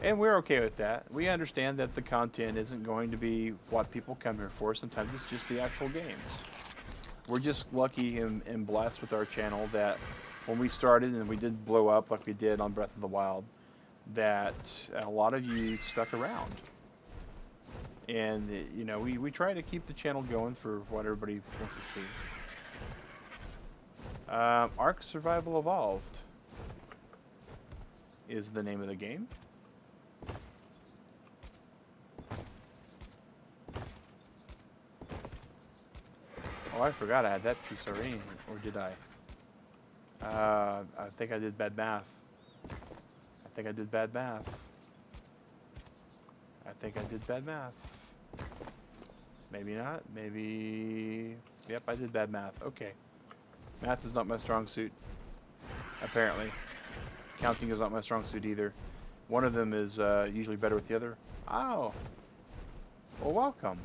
and we're okay with that. We understand that the content isn't going to be what people come here for. Sometimes it's just the actual game. We're just lucky and blessed with our channel that when we started and we did blow up like we did on Breath of the Wild, that a lot of you stuck around. And, you know, we try to keep the channel going for what everybody wants to see. Ark Survival Evolved is the name of the game. Oh, I forgot I had that piece already, or did I? I think I did bad math. I think I did bad math. Maybe not. Maybe... Yep, I did bad math. Okay. Math is not my strong suit. apparently. Counting is not my strong suit either. One of them is usually better with the other. Oh. Well, welcome.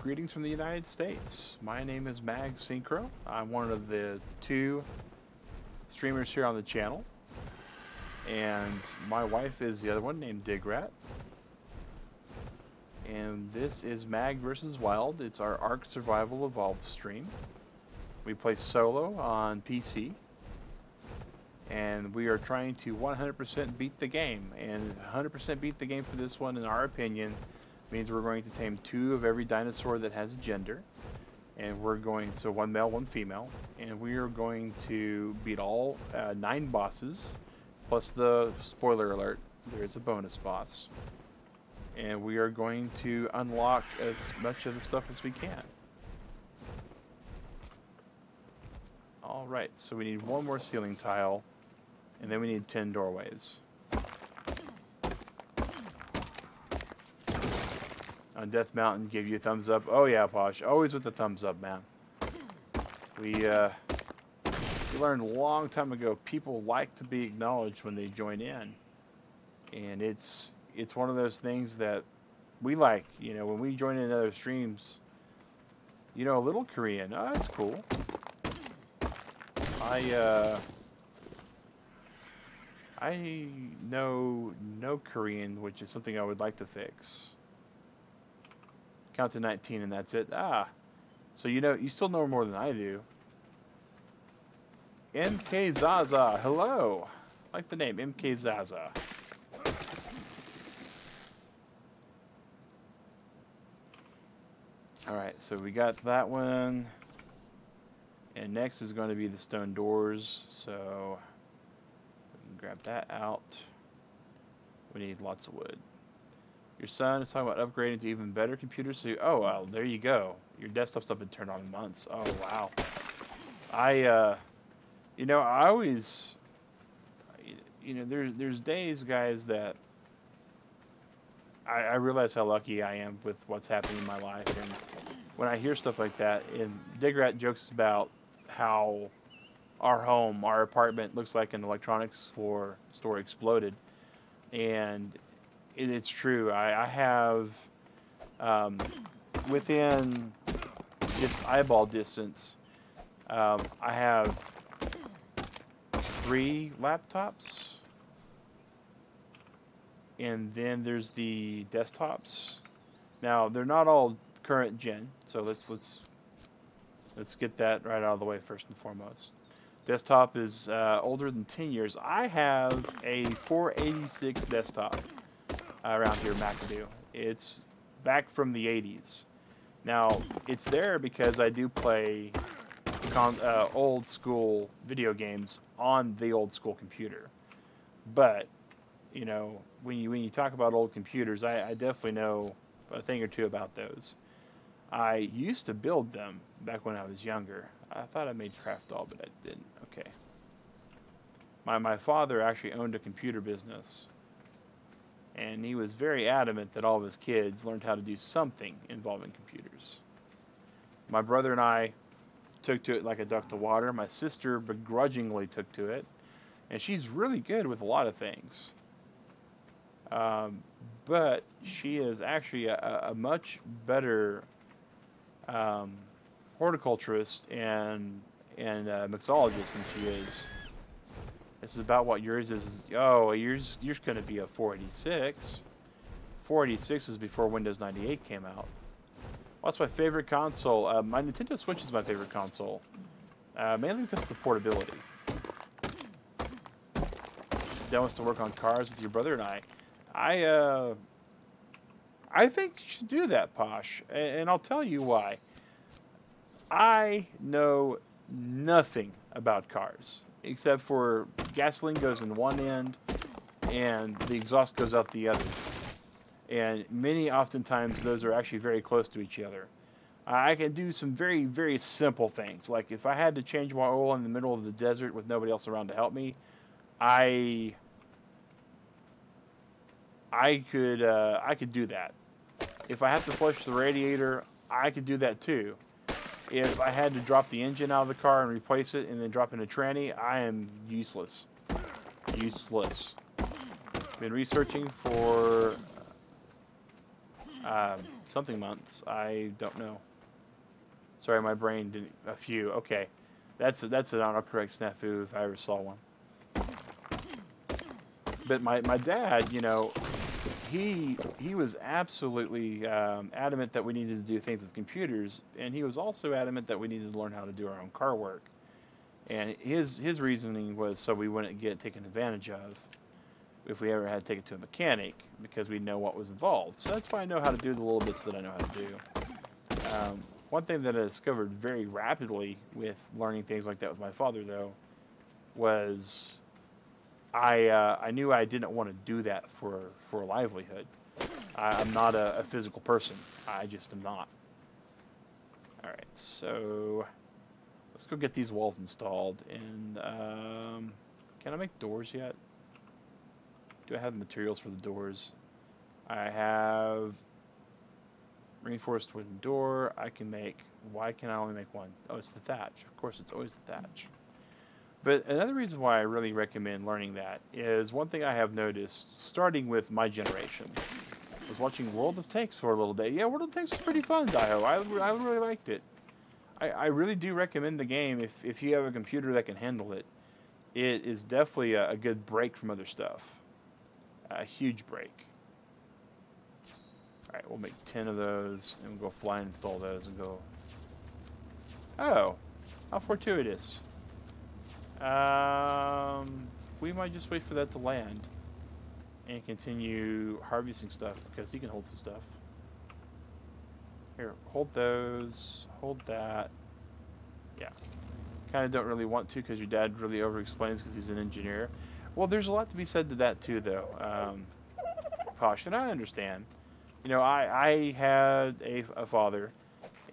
Greetings from the United States. My name is Mag Synchro. I'm one of the 2 streamers here on the channel. And my wife is the other one, named Digrat. And this is Mag vs. Wild. It's our Ark Survival Evolved stream. We play solo on PC. And we are trying to 100% beat the game. And 100% beat the game for this one, in our opinion, means we're going to tame 2 of every dinosaur that has a gender. And we're going, so 1 male, 1 female. And we are going to beat all 9 bosses. Plus the, spoiler alert, there is a bonus boss. And we are going to unlock as much of the stuff as we can. Alright, so we need 1 more ceiling tile. And then we need 10 doorways. On Death Mountain, give you a thumbs up. Oh yeah, Posh, always with the thumbs up, man. We learned a long time ago, people like to be acknowledged when they join in. And it's one of those things that we like, you know, when we join in other streams. You know, a little Korean, oh, that's cool. I know no Korean, which is something I would like to fix. Count to 19 and that's it. Ah, so you know, you still know more than I do. MK Zaza, hello. I like the name, MK Zaza. Alright, so we got that one. And next is going to be the stone doors, so we can grab that out. We need lots of wood. Your son is talking about upgrading to even better computers, so oh, well, there you go. Your desktop's not been turned on in months. Oh, wow. You know, I always, you know, there's days, guys, that I realize how lucky I am with what's happening in my life, and when I hear stuff like that, and Digrat jokes about how our home, our apartment, looks like an electronics store exploded, and it's true. I have, within just eyeball distance, I have 3 laptops, and then there's the desktops. Now they're not all current gen, so let's get that right out of the way first and foremost. Desktop is older than 10 years. I have a 486 desktop around here, McAdoo. It's back from the 80s. Now it's there because I do play old school video games on the old school computer. But you know, when you talk about old computers, I definitely know a thing or two about those. I used to build them back when I was younger. I thought I made craft doll, but I didn't. Okay. My father actually owned a computer business, and he was very adamant that all of his kids learned how to do something involving computers. My brother and I took to it like a duck to water. My sister begrudgingly took to it, and she's really good with a lot of things. But she is actually a much better horticulturist and mixologist than she is. This is about what yours is. Oh, yours going to be a 486. 486 is before Windows 98 came out. What's my favorite console? My Nintendo Switch is my favorite console, mainly because of the portability. That wants to work on cars with your brother and I. I think you should do that, Posh, and I'll tell you why. I know nothing about cars, except for gasoline goes in one end and the exhaust goes out the other. And oftentimes those are actually very close to each other. I can do some very, very simple things, like if I had to change my oil in the middle of the desert with nobody else around to help me, I could do that. If I have to flush the radiator, I could do that too. if I had to drop the engine out of the car and replace it and then drop in a tranny, I am useless. Useless. Been researching for something months. I don't know. Sorry, my brain didn't. A few. Okay, that's an autocorrect snafu if I ever saw one. But my dad, you know, he was absolutely adamant that we needed to do things with computers, and he was also adamant that we needed to learn how to do our own car work. And his reasoning was so we wouldn't get taken advantage of if we ever had to take it to a mechanic, because we know what was involved. So that's why I know how to do the little bits that I know how to do. One thing that I discovered very rapidly with learning things like that with my father, though, was I knew I didn't want to do that for a livelihood. I'm not a physical person. I just am not. Alright, so let's go get these walls installed. And can I make doors yet? Do I have materials for the doors? I have reinforced wooden door. I can make... Why can I only make one? Oh, it's the thatch. Of course, it's always the thatch. But another reason why I really recommend learning that is one thing I have noticed, starting with my generation. I was watching World of Tanks for a little bit. Yeah, World of Tanks was pretty fun, Daiho. I really liked it. I really do recommend the game if you have a computer that can handle it. It is definitely a good break from other stuff. A huge break. Alright, we'll make 10 of those, and we'll go fly and install those and go... Oh, how fortuitous. We might just wait for that to land and continue harvesting stuff, because he can hold some stuff. Here, hold those, hold that. Yeah. Kind of don't really want to, because your dad really over-explains because he's an engineer. Well, there's a lot to be said to that too, though. Posh, and I understand. You know, I had a father,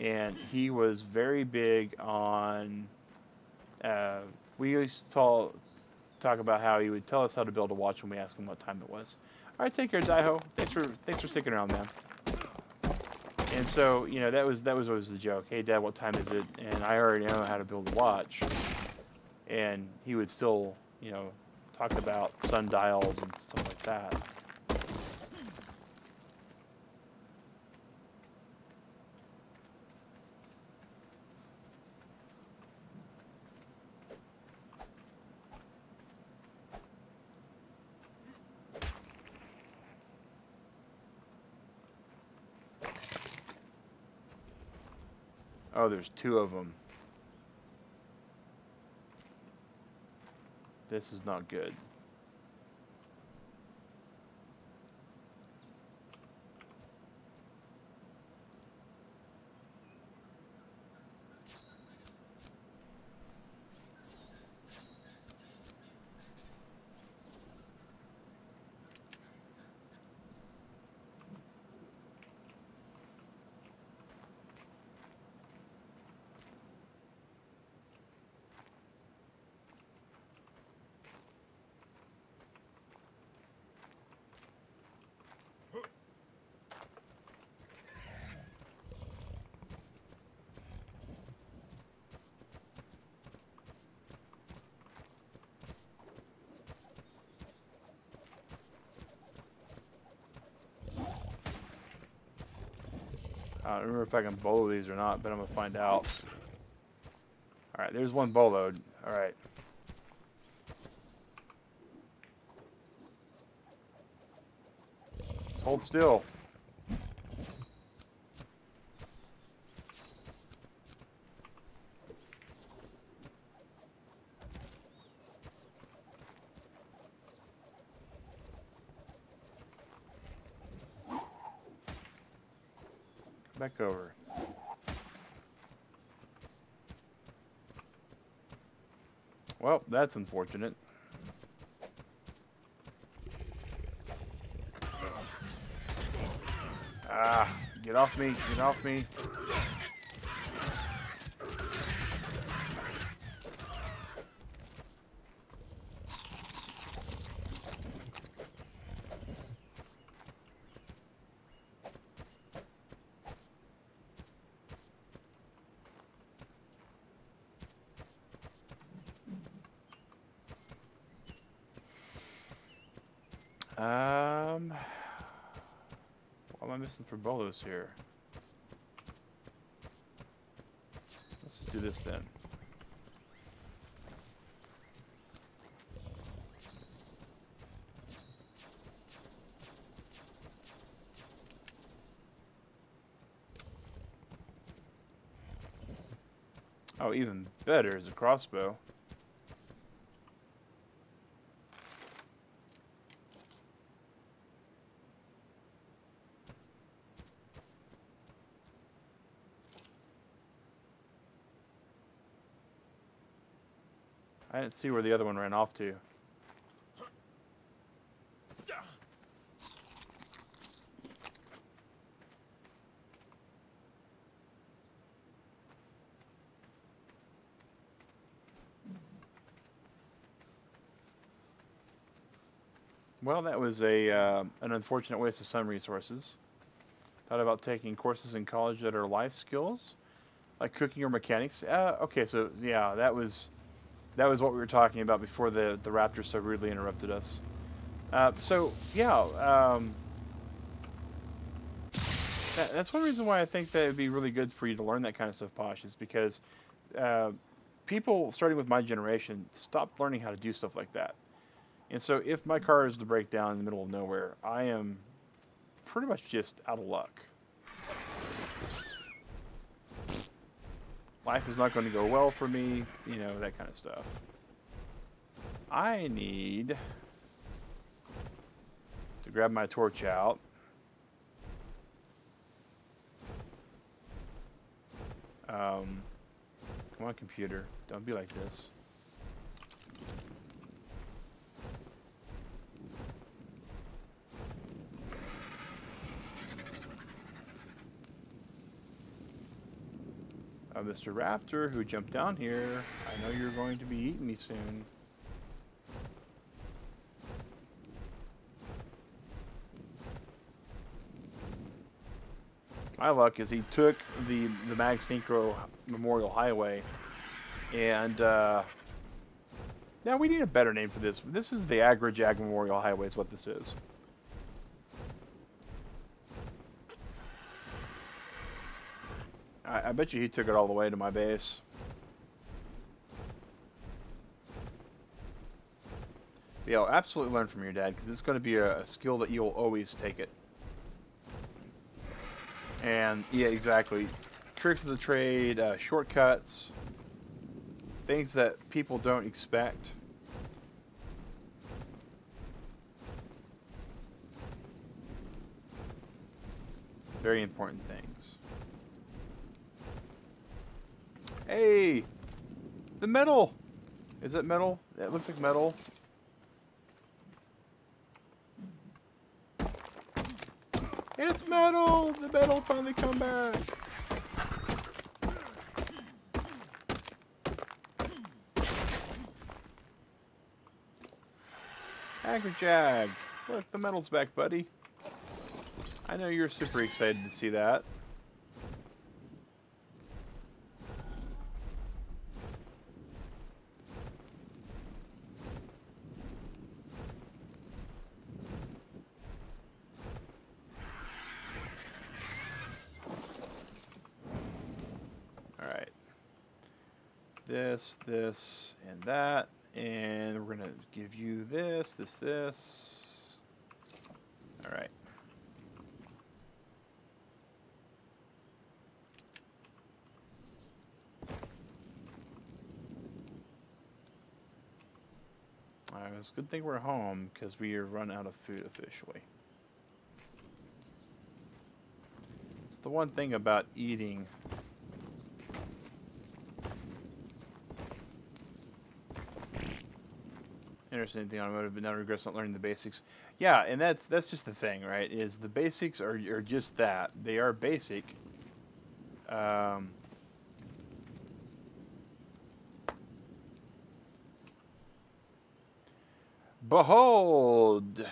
and he was very big on... we used to talk about how he would tell us how to build a watch when we asked him what time it was. All right, take care, Daiho. Thanks for sticking around, man. And so, you know, that was always the joke. Hey, Dad, what time is it? And I already know how to build a watch. And he would still, you know, talk about sundials and stuff like that. Oh, there's two of them. This is not good. I don't remember if I can bolo these or not, but I'm going to find out. Alright, there's one boloed. Alright. Let's hold still. Back over. Well, that's unfortunate. Ah, get off me, get off me. What am I missing for bolos here? Let's just do this then. Oh, even better is a crossbow. I didn't see where the other one ran off to. Well, that was an unfortunate waste of some resources. Thought about taking courses in college that are life skills, like cooking or mechanics. Okay, so yeah, that was what we were talking about before the raptor so rudely interrupted us. So yeah, that's one reason why I think that it'd be really good for you to learn that kind of stuff, Posh, is because people starting with my generation stopped learning how to do stuff like that. And so if my car is to break down in the middle of nowhere, I am pretty much just out of luck. Life is not going to go well for me, you know, that kind of stuff. I need to grab my torch out. Come on, computer. Don't be like this. Mr. Raptor, who jumped down here, I know you're going to be eating me soon. My luck is he took the Mag Synchro Memorial Highway, and yeah, we need a better name for this. This is the Agri-Jag Memorial Highway is what this is. I bet you he took it all the way to my base. Yeah, I'll absolutely learn from your dad, because it's going to be a skill that you'll always take it. And, yeah, exactly. Tricks of the trade, shortcuts, things that people don't expect. Very important things. Hey! The metal! Is it metal? It looks like metal. It's metal! The metal finally come back! Agri-Jag! Look, the metal's back, buddy. I know you're super excited to see that. This, and that, and we're gonna give you this. All right. It's a good thing we're home because we are run out of food officially. It's the one thing about eating. Interesting thing automotive, but now regrets not learning the basics. Yeah, and that's just the thing, right? Is the basics are just that. They are basic. Behold!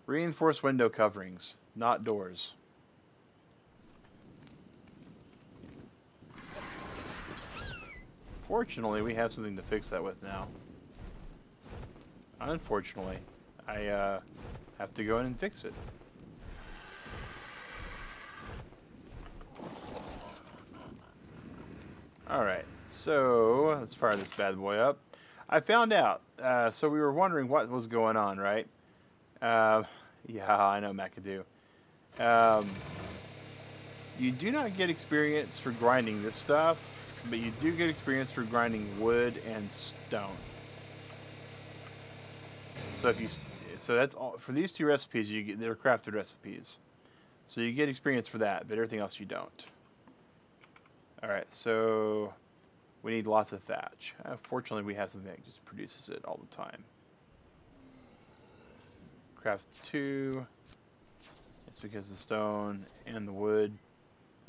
Reinforced window coverings, not doors. Fortunately, we have something to fix that with now. Unfortunately, I have to go in and fix it. Alright, so let's fire this bad boy up. I found out, so we were wondering what was going on, right? Yeah, I know, McAdoo. You do not get experience for grinding this stuff, but you do get experience for grinding wood and stone. So if you, so that's all for these two recipes. You get, they're crafted recipes, so you get experience for that, but everything else you don't. All right, so we need lots of thatch. Fortunately, we have something that just produces it all the time. Craft 2. It's because the stone and the wood.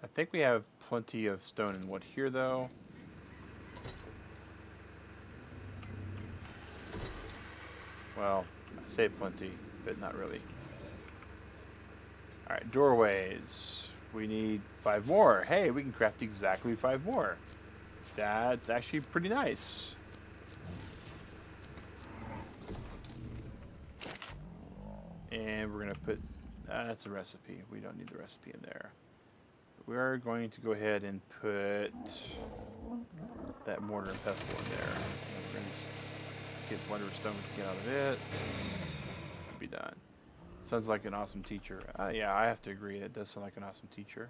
I think we have plenty of stone and wood here, though. Well, I say plenty, but not really. Alright, doorways. We need 5 more. Hey, we can craft exactly 5 more. That's actually pretty nice. And we're going to put... that's a recipe. We don't need the recipe in there. We are going to go ahead and put that mortar and pestle in there. And we're going to get whatever stone we can get out of it. Be done. Sounds like an awesome teacher. Yeah, I have to agree. It does sound like an awesome teacher.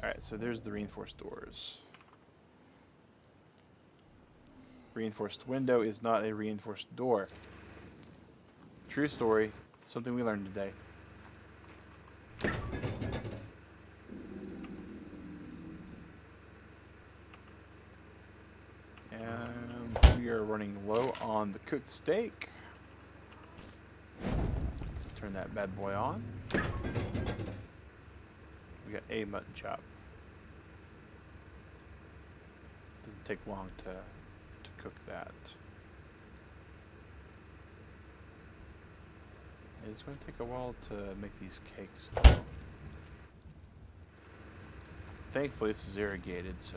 Alright, so there's the reinforced doors. Reinforced window is not a reinforced door. True story. Something we learned today. And we are running low on the cooked steak. Turn that bad boy on. We got a mutton chop. Doesn't take long to cook that. It's going to take a while to make these cakes, though. Thankfully, this is irrigated, so...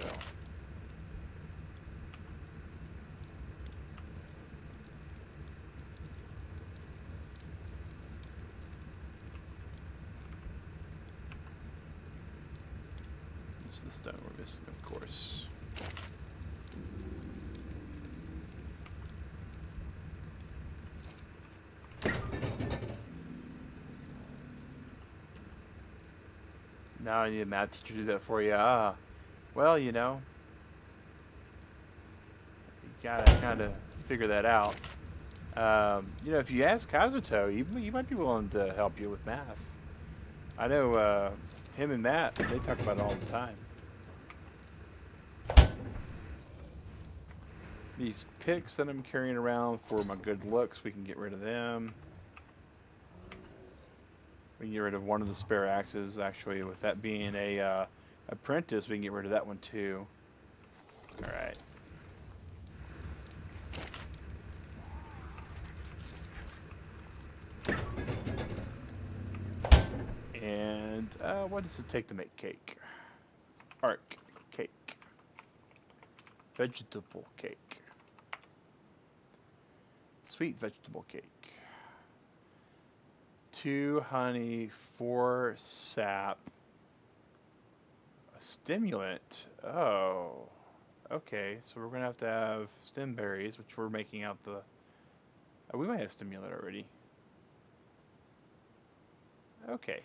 This is the stone we're missing, of course. Now I need a math teacher to do that for you. Well, you know, you gotta kind of figure that out. You know, if you ask Kazuto, you might be willing to help you with math. I know him and Matt, they talk about it all the time. These picks that I'm carrying around for my good looks, we can get rid of them. We can get rid of one of the spare axes. Actually, with that being a apprentice, we can get rid of that one too. All right. And what does it take to make cake? Arc cake. Vegetable cake. Sweet vegetable cake. 2 honey, 4 sap. A stimulant. Oh. Okay, so we're going to have stem berries, which we're making out the... Oh, we might have stimulant already. Okay.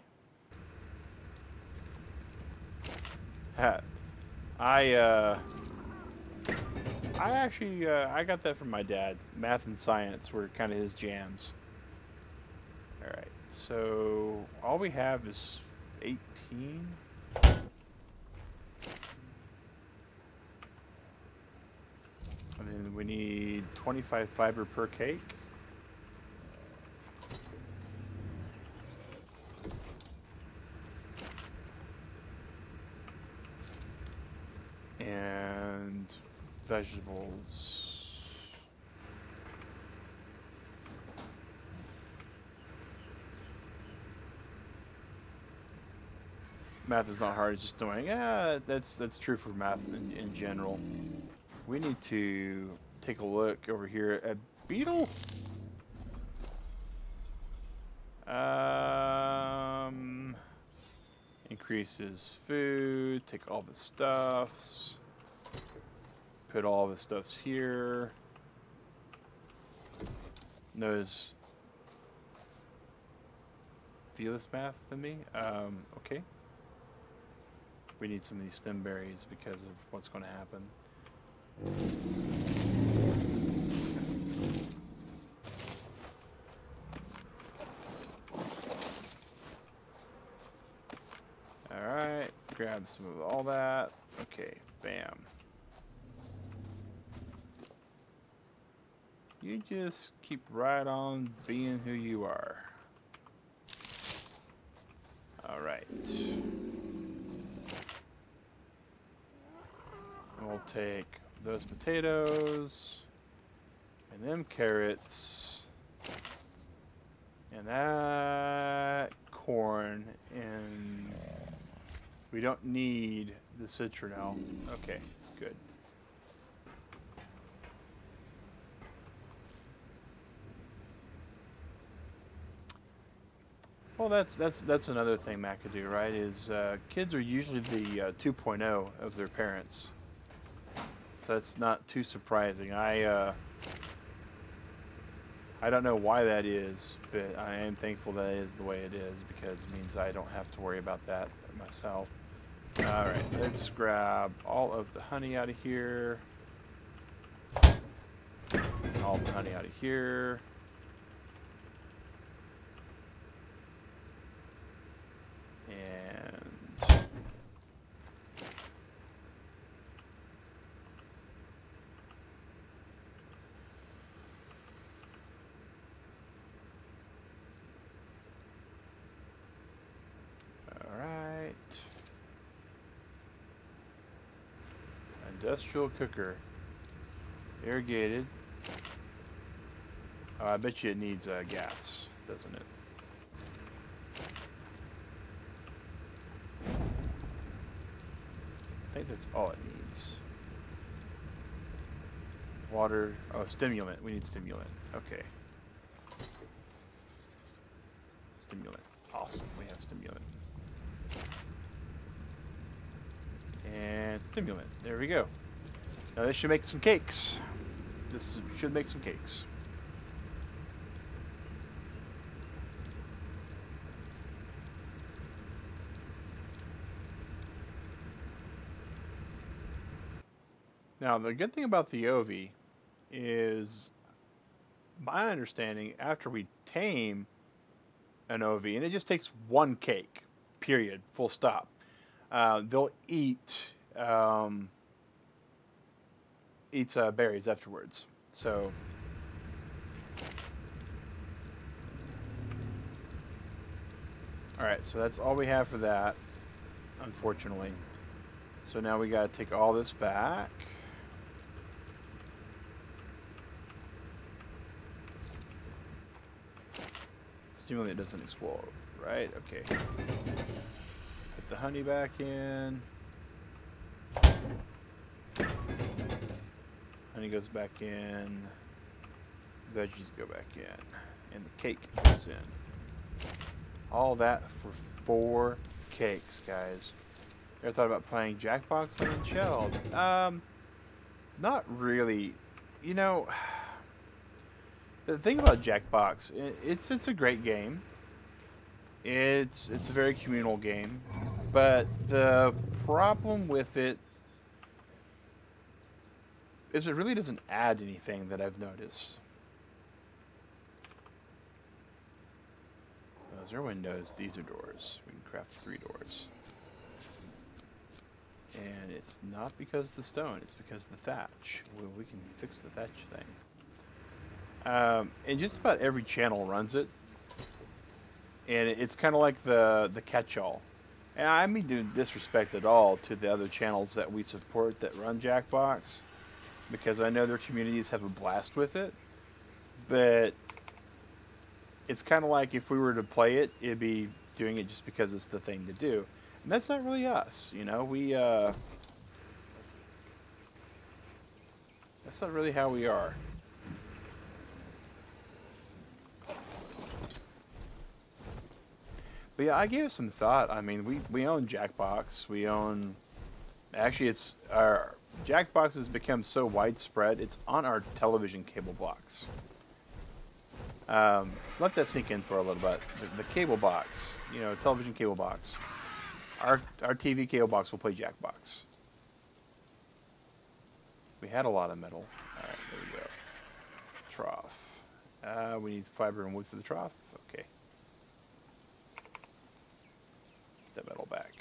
I actually, I got that from my dad. Math and science were kind of his jams. Alright, so all we have is 18. And then we need 25 fiber per cake. And vegetables. Math is not hard, it's just annoying. Yeah, that's true for math in general. We need to take a look over here at Beetle. Increases food. Take all the stuffs. Put all the stuffs here. Knows fearless math than me. Okay. We need some of these stem berries because of what's going to happen. Alright, grab some of all that. Okay, bam. You just keep right on being who you are. Alright. We'll take those potatoes and them carrots and that corn, and we don't need the citronelle. Okay, good. Well, that's another thing Mac could do, right? Is kids are usually the 2.0 of their parents, so that's not too surprising. I don't know why that is, but I am thankful that it is the way it is because it means I don't have to worry about that myself. All right, let's grab all of the honey out of here. All the honey out of here. And all right. Industrial cooker. Irrigated. Oh, I bet you it needs gas, doesn't it? I think that's all it needs. Water. Oh, stimulant. We need stimulant. Okay. Stimulant. Awesome. We have stimulant. And stimulant. There we go. Now this should make some cakes. This should make some cakes. Now, the good thing about the Ovi is, my understanding, after we tame an Ovi, and it just takes one cake, period, full stop, they'll eat berries afterwards. So, alright, so that's all we have for that, unfortunately. So now we gotta take all this back. Stimulant doesn't explode, right? Okay. Put the honey back in. Honey goes back in. Veggies go back in. And the cake goes in. All that for 4 cakes, guys. Ever thought about playing Jackbox on Unshelled? Not really. You know, the thing about Jackbox, it's a great game. It's a very communal game, but the problem with it is it really doesn't add anything that I've noticed. Those are windows, these are doors. We can craft 3 doors. And it's not because of the stone, it's because of the thatch. Well, we can fix the thatch thing. And just about every channel runs it. And it's kind of like the catch-all. And I mean to disrespect at all to the other channels that we support that run Jackbox, because I know their communities have a blast with it. But it's kind of like if we were to play it, it'd be doing it just because it's the thing to do. And that's not really us, you know, that's not really how we are. But yeah, I gave it some thought. I mean, we own Jackbox. We own. Actually, it's our Jackbox has become so widespread. It's on our television cable box. Let that sink in for a little bit. The cable box, you know, television cable box. Our TV cable box will play Jackbox. We had a lot of metal. All right, there we go. Trough. We need fiber and wood for the trough. Okay. Get that metal back.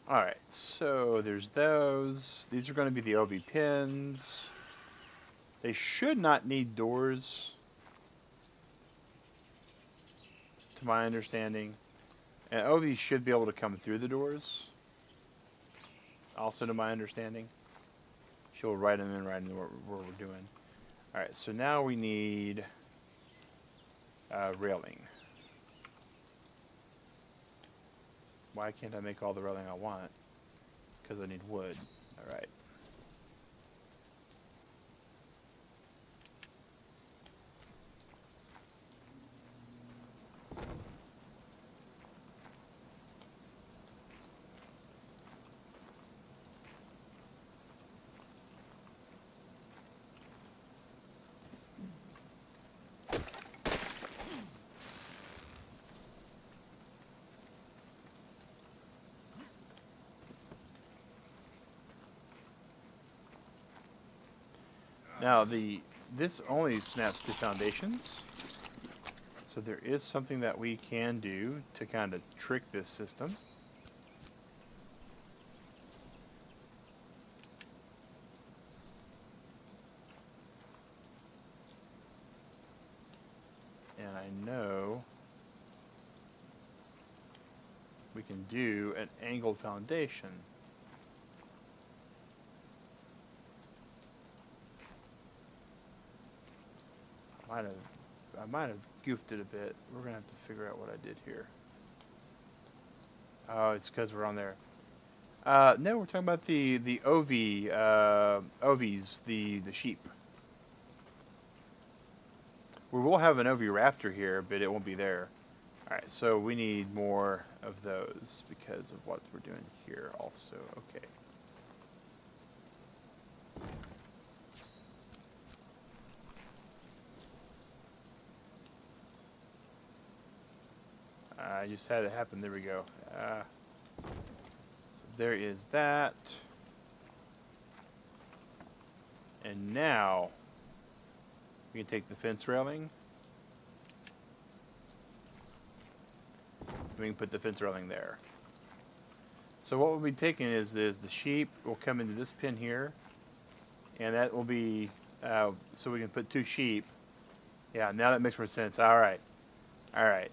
Alright, so there's those. These are going to be the OV pins. They should not need doors, to my understanding. And OVs should be able to come through the doors, also to my understanding. She'll write them in right in what we're doing. Alright, so now we need railing. Why can't I make all the railing I want? Because I need wood. Alright. Now this only snaps to foundations, so there is something that we can do to kind of trick this system. And I know we can do an angled foundation. I might have goofed it a bit. We're gonna have to figure out what I did here. Oh, it's because we're on there. No, we're talking about the OVs, the sheep. We will have an OV raptor here, but it won't be there. All right, so we need more of those because of what we're doing here also. Okay. I just had it happen. There we go. So there is that. And now we can take the fence railing. We can put the fence railing there. So what we'll be taking is the sheep will come into this pin here, and that will be so we can put 2 sheep. Yeah, now that makes more sense. All right, all right.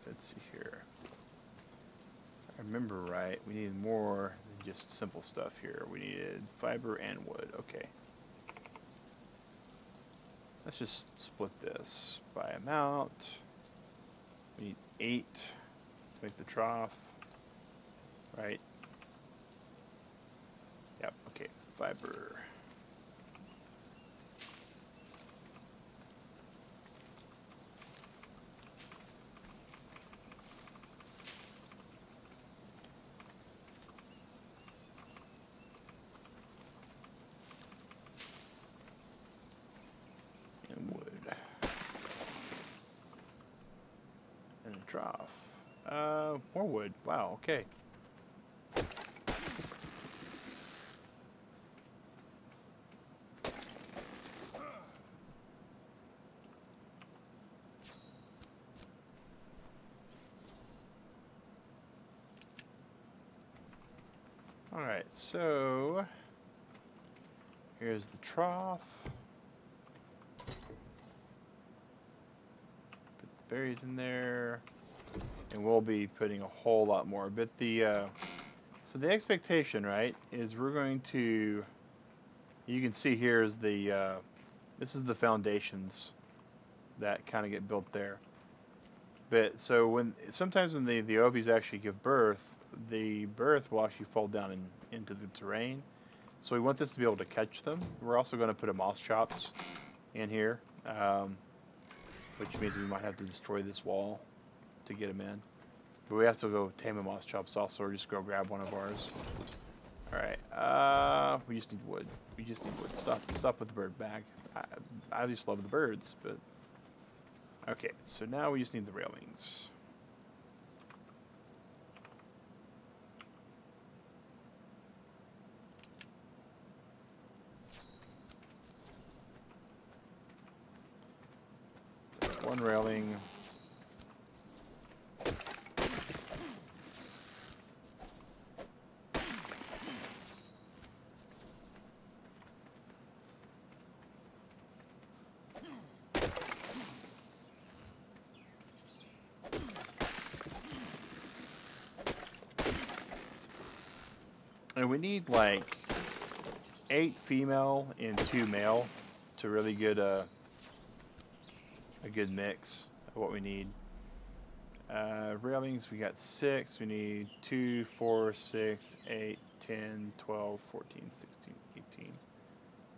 Let's see here. If I remember right, we needed more than just simple stuff here. We needed fiber and wood. Okay. Let's just split this by amount. We need 8 to make the trough. Right? Yep, okay. Fiber. Trough. More wood. Wow, okay. Alright, so here's the trough. berries in there, and we'll be putting a whole lot more. But so the expectation, right, is we're going to. You can see here is this is the foundations that kind of get built there. But so sometimes when the ovies actually give birth, the birth will actually fall down into the terrain. So we want this to be able to catch them. We're also going to put a moss chops in here, which means we might have to destroy this wall to get them in. But we have to go tame a moss chops also, or just go grab one of ours. All right, we just need wood. We just need wood. Stop with the bird bag. I just love the birds, but okay. So now we just need the railings. So that's one railing. And we need like 8 female and 2 male to really get a good mix of what we need. Railings, we got 6. We need 2, 4, 6, 8, 10, 12, 14, 16, 18.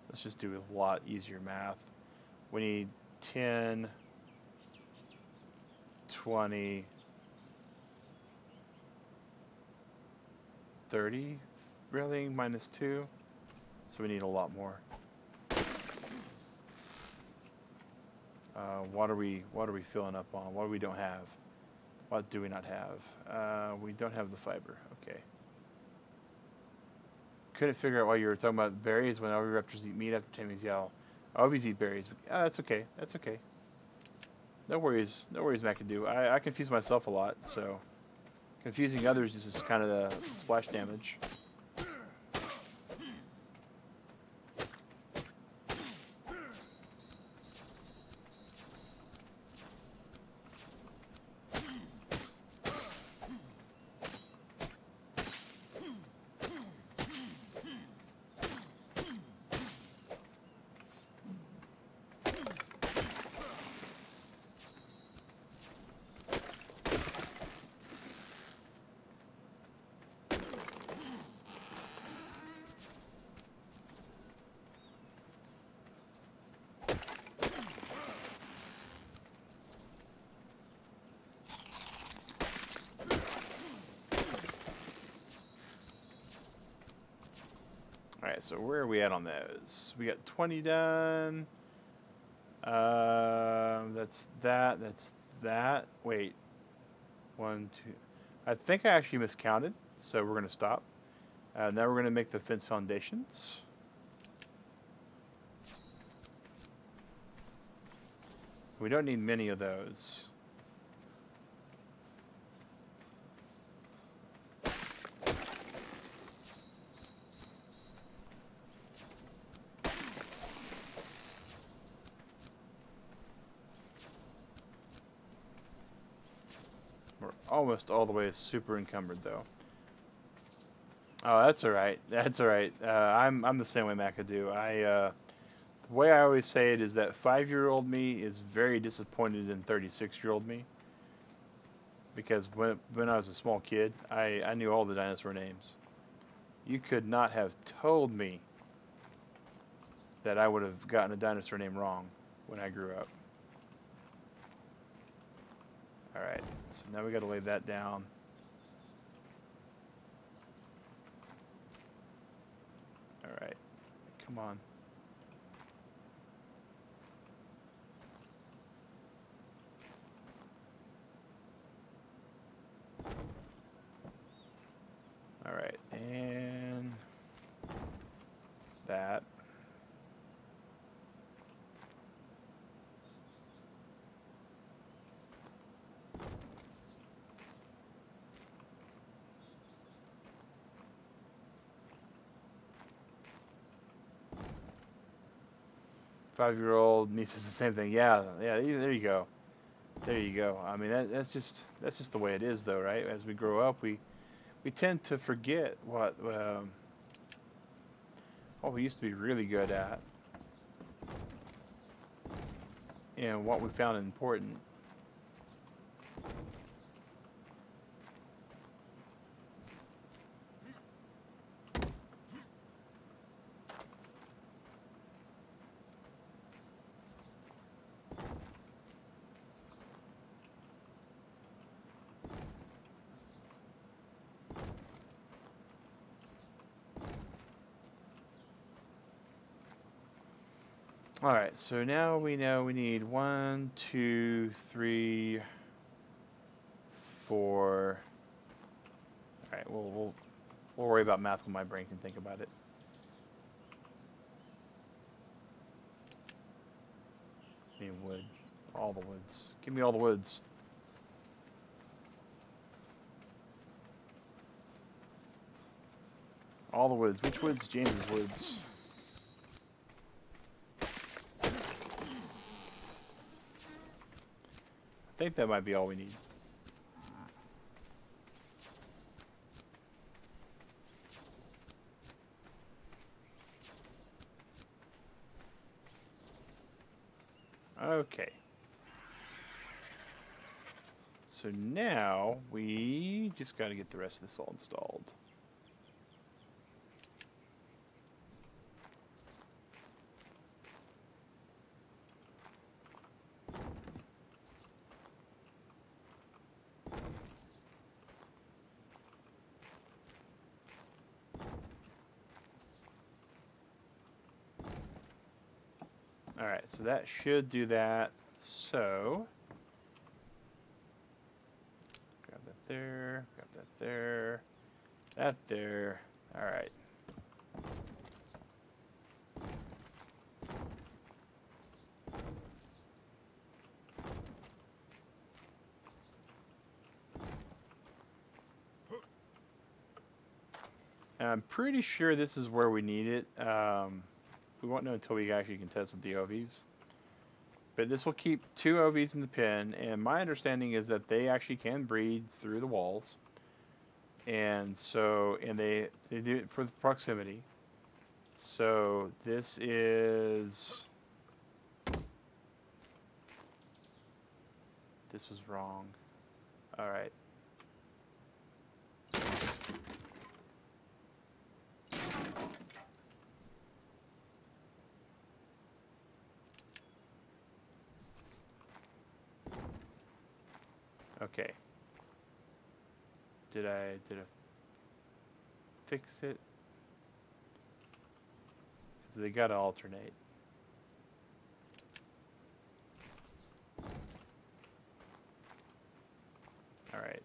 Let's just do a lot easier math. We need 10, 20, 30 railing minus 2. So we need a lot more. What are we filling up on? What do we don't have? What do we not have? We don't have the fiber. Okay. Couldn't figure out why you were talking about berries when oviraptors eat meat after taming's yell. Ovies eat berries. That's okay. That's okay. No worries. No worries, McAdoo. I confuse myself a lot, so confusing others is just kind of the splash damage. Alright, so where are we at on those? We got 20 done. That's that. Wait. 1, 2. I think I actually miscounted, so we're going to stop. Now we're going to make the fence foundations. We don't need many of those. We're almost all the way super encumbered though. Oh, that's alright. That's alright. I'm the same way McAdoo. The way I always say it is that 5-year-old me is very disappointed in 36-year-old me. Because when I was a small kid, I knew all the dinosaur names. You could not have told me that I would have gotten a dinosaur name wrong when I grew up. Alright, so now we gotta lay that down. Alright, come on. Alright, and that. Five-year-old niece is the same thing. Yeah, there you go. There you go. I mean, that's just the way it is, though, right? As we grow up, we tend to forget what we used to be really good at, and what we found important. Alright, so now we know we need 1, 2, 3, 4. Alright, we'll worry about math when my brain can think about it. I mean wood. All the woods. Give me all the woods. All the woods. Which woods? James's woods. I think that might be all we need. Okay. So now we just got to get the rest of this all installed. Alright, so that should do that. So, grab that there, grab that there, that there. Alright. I'm pretty sure this is where we need it. We won't know until we actually can test with the OVs. But this will keep 2 OVs in the pen, and my understanding is that they actually can breed through the walls. And so, and they do it for the proximity. So this is... This was wrong. Alright. Okay. Did I fix it? Because they gotta alternate. Alright.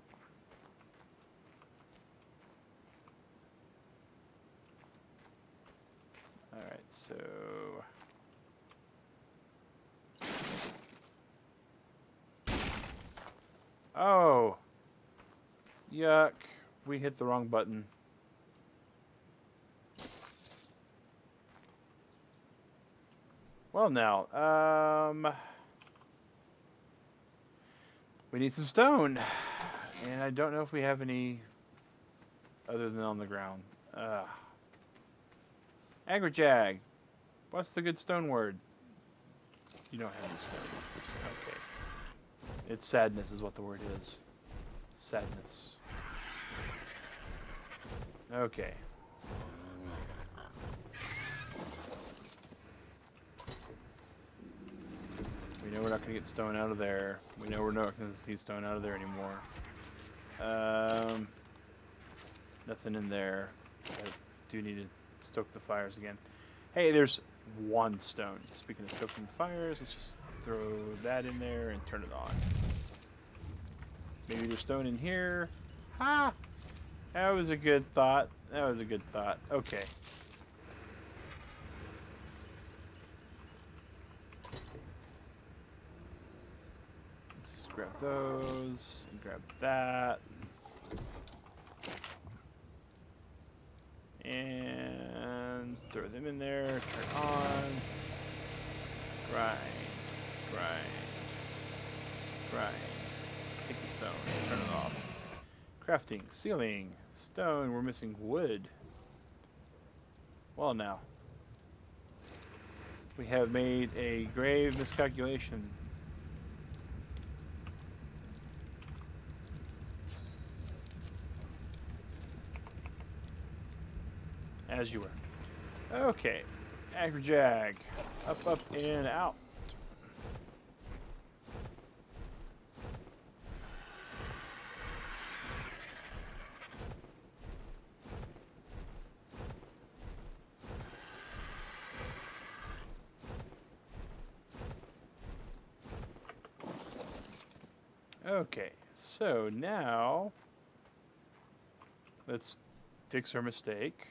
Alright, so... Oh! Yuck. We hit the wrong button. Well now, we need some stone. And I don't know if we have any other than on the ground. Agrajag. What's the good stone word? You don't have any stone. Okay. It's sadness is what the word is. Sadness. Okay. We know we're not going to get stone out of there. We know we're not going to see stone out of there anymore. Nothing in there. I do need to stoke the fires again. Hey, there's 1 stone. Speaking of stoking the fires, let's just throw that in there and turn it on. Maybe there's stone in here. Ha! That was a good thought. That was a good thought. Okay. Let's just grab those and grab that. And throw them in there. Turn on. Grind. Grind. Right. Take the stone. Turn it off. Crafting. Ceiling. Stone. We're missing wood. Well, now. We have made a grave miscalculation. As you were. Okay. Agrajag. Up, up, and out. Okay, so now let's fix our mistake.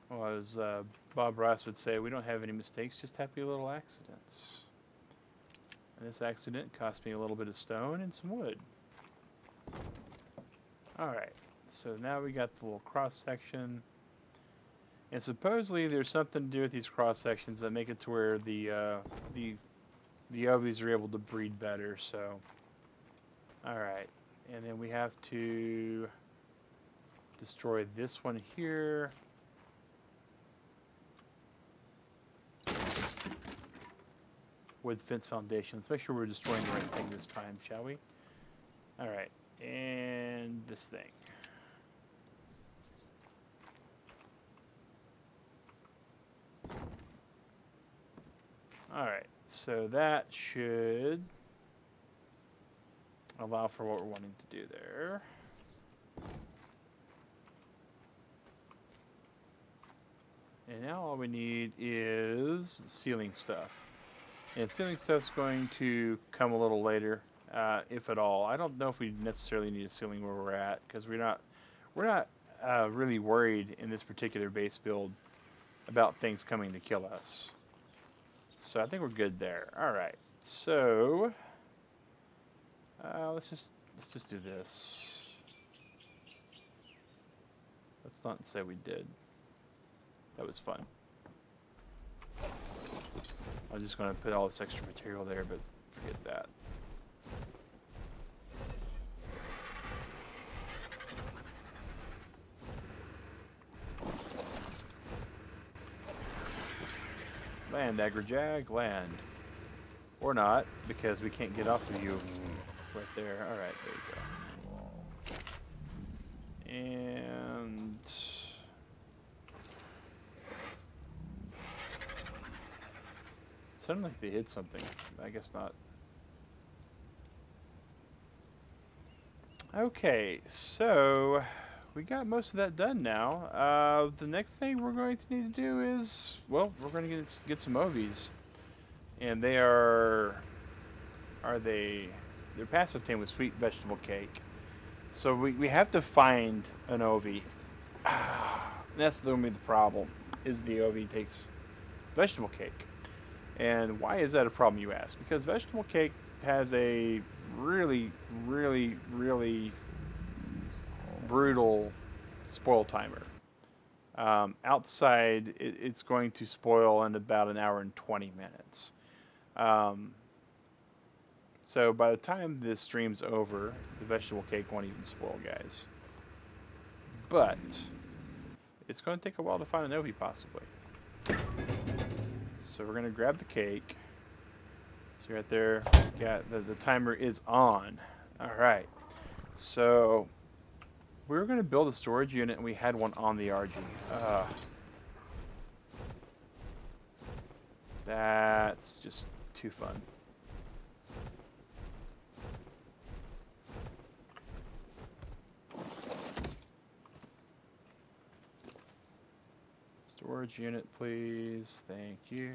Well, as Bob Ross would say, we don't have any mistakes, just happy little accidents. And this accident cost me a little bit of stone and some wood. Alright, so now we got the little cross section. And supposedly there's something to do with these cross sections that make it to where the ovies are able to breed better. So, all right, and then we have to destroy this one here. Wood fence foundation. Let's make sure we're destroying the right thing this time, shall we? All right, and this thing. Alright, so that should allow for what we're wanting to do there. And now all we need is ceiling stuff. And ceiling stuff's going to come a little later, if at all. I don't know if we necessarily need a ceiling where we're at, because we're not really worried in this particular base build about things coming to kill us. So I think we're good there. All right. So let's just do this. Let's not say we did. That was fun. I was just going to put all this extra material there, but forget that. Land, Agrajag, land. Or not, because we can't get off of you right there. Alright, there you go. And... it sounded like they hit something. I guess not. Okay, so... we got most of that done now. The next thing we're going to need to do is, well, we're going to get some ovies, and they're passive tame with sweet vegetable cake. So we have to find an ovie. That's going to be the problem. Is the ovie takes vegetable cake, and why is that a problem, you ask? Because vegetable cake has a really brutal spoil timer. Outside, it's going to spoil in about 1 hour and 20 minutes. So by the time this stream's over, the vegetable cake won't even spoil, guys. But it's going to take a while to find an ovie, possibly. So we're going to grab the cake. See right there, got the timer is on. All right. So we were going to build a storage unit, and we had one on the RG. That's just too fun. Storage unit, please. Thank you.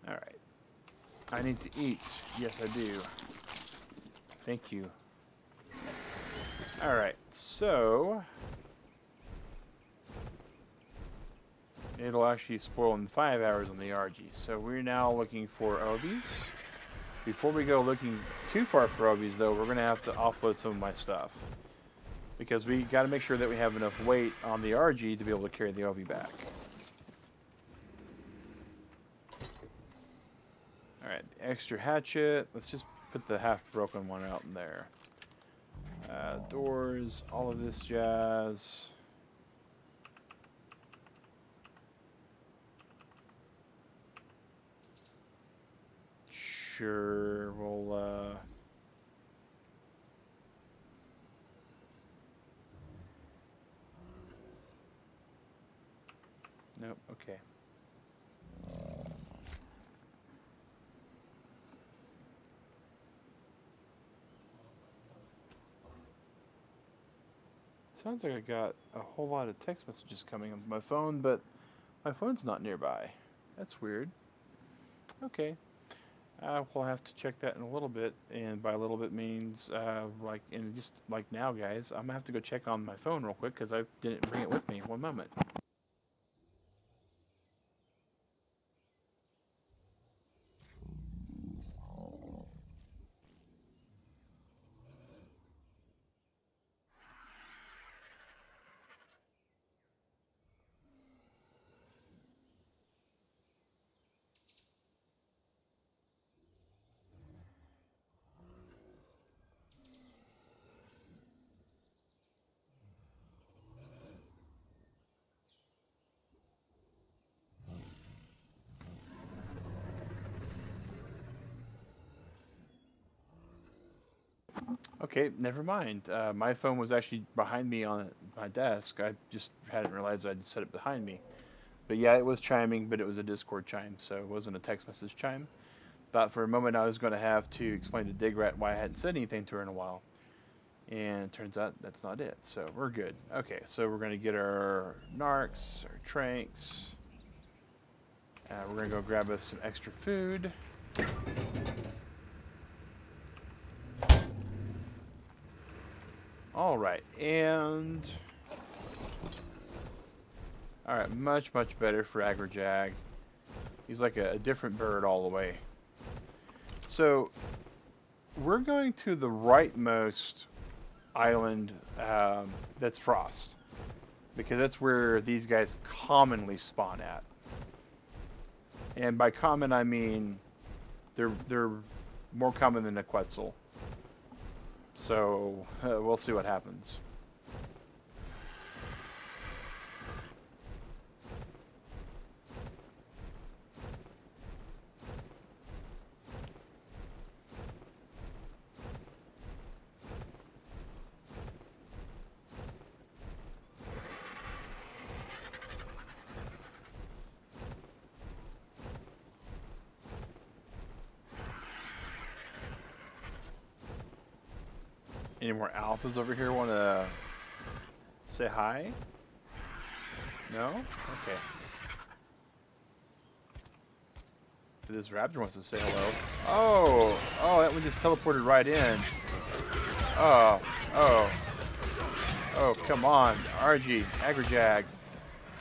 All right. I need to eat. Yes, I do. Thank you. All right. So it'll actually spoil in 5 hours on the RG. So we're now looking for OBs. Before we go looking too far for OBs, though, we're going to have to offload some of my stuff. Because we got to make sure that we have enough weight on the RG to be able to carry the OB back. Alright, extra hatchet. Let's just put the half-broken one out in there. Doors, all of this jazz. Sure, we'll, nope, okay. Sounds like I got a whole lot of text messages coming on my phone, but my phone's not nearby. That's weird. Okay. We'll have to check that in a little bit, and by a little bit means, like, in just like now, guys, I'm gonna have to go check on my phone real quick because I didn't bring it with me. One moment. Okay, never mind. My phone was actually behind me on my desk. I just hadn't realized I'd set it behind me. But yeah, it was chiming, but it was a Discord chime, so it wasn't a text message chime. Thought for a moment I was going to have to explain to Digrat why I hadn't said anything to her in a while. And it turns out that's not it, so we're good. Okay, so we're going to get our narcs, our tranks. We're going to go grab us some extra food. Alright, and... Alright, much better for Agrajag. He's like a different bird all the way. So, we're going to the rightmost island that's Frost. Because that's where these guys commonly spawn at. And by common I mean they're more common than a Quetzal. So, we'll see what happens. Any more alphas over here want to say hi? No? Okay. This raptor wants to say hello. Oh, that one just teleported right in. Oh, come on. RG, Agrajag.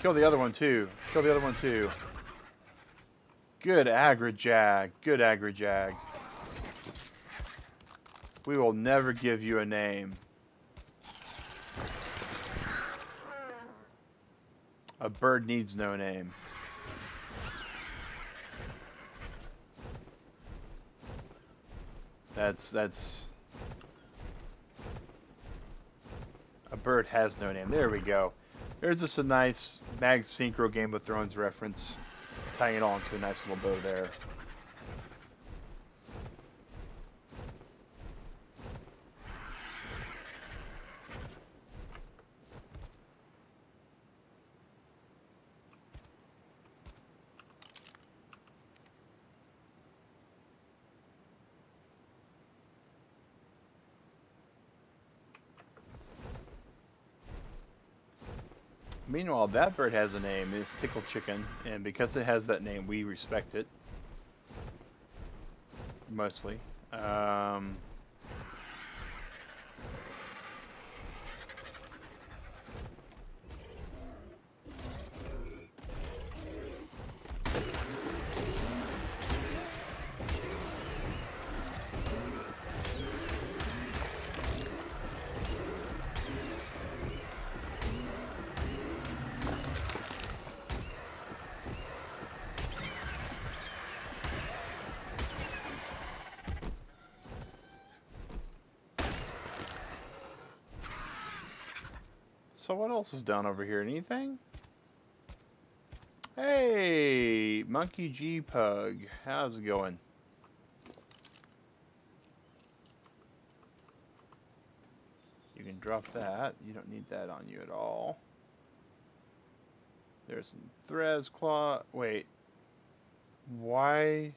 Kill the other one too. Kill the other one too. Good Agrajag. Good Agrajag. We will never give you a name. A bird needs no name. That's a bird has no name. There we go. There's just a nice Mag Synchro Game of Thrones reference, tying it all into a nice little bow there. Meanwhile, that bird has a name. It's Tickle Chicken, and because it has that name, we respect it. Mostly. So what else is down over here? Anything? Hey, Monkey G Pug. How's it going? You can drop that. You don't need that on you at all. There's some Threz Claw. Wait. Why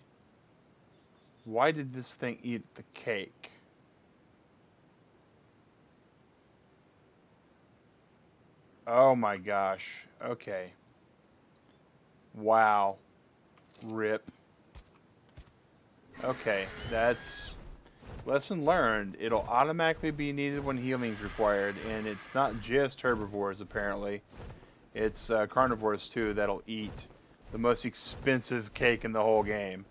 did this thing eat the cake? Oh my gosh. Okay. Wow. Rip. Okay, that's lesson learned. It'll automatically be needed when healing is required, and it's not just herbivores apparently. It's carnivores too that'll eat the most expensive cake in the whole game.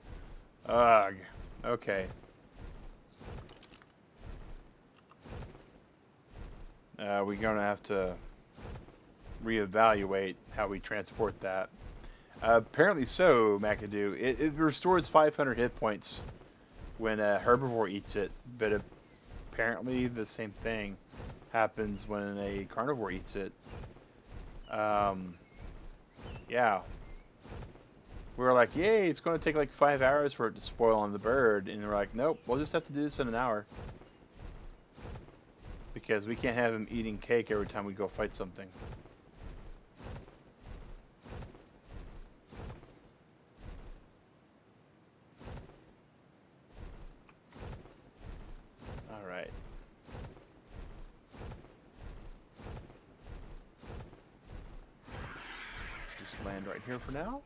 Ugh. Okay. We're gonna have to reevaluate how we transport that. Apparently so, McAdoo. It restores 500 hit points when a herbivore eats it, but apparently the same thing happens when a carnivore eats it. Yeah. We were like, yay, it's going to take like 5 hours for it to spoil on the bird, and we're like, nope, we'll just have to do this in an hour. Because we can't have him eating cake every time we go fight something. Alright. Just land right here for now.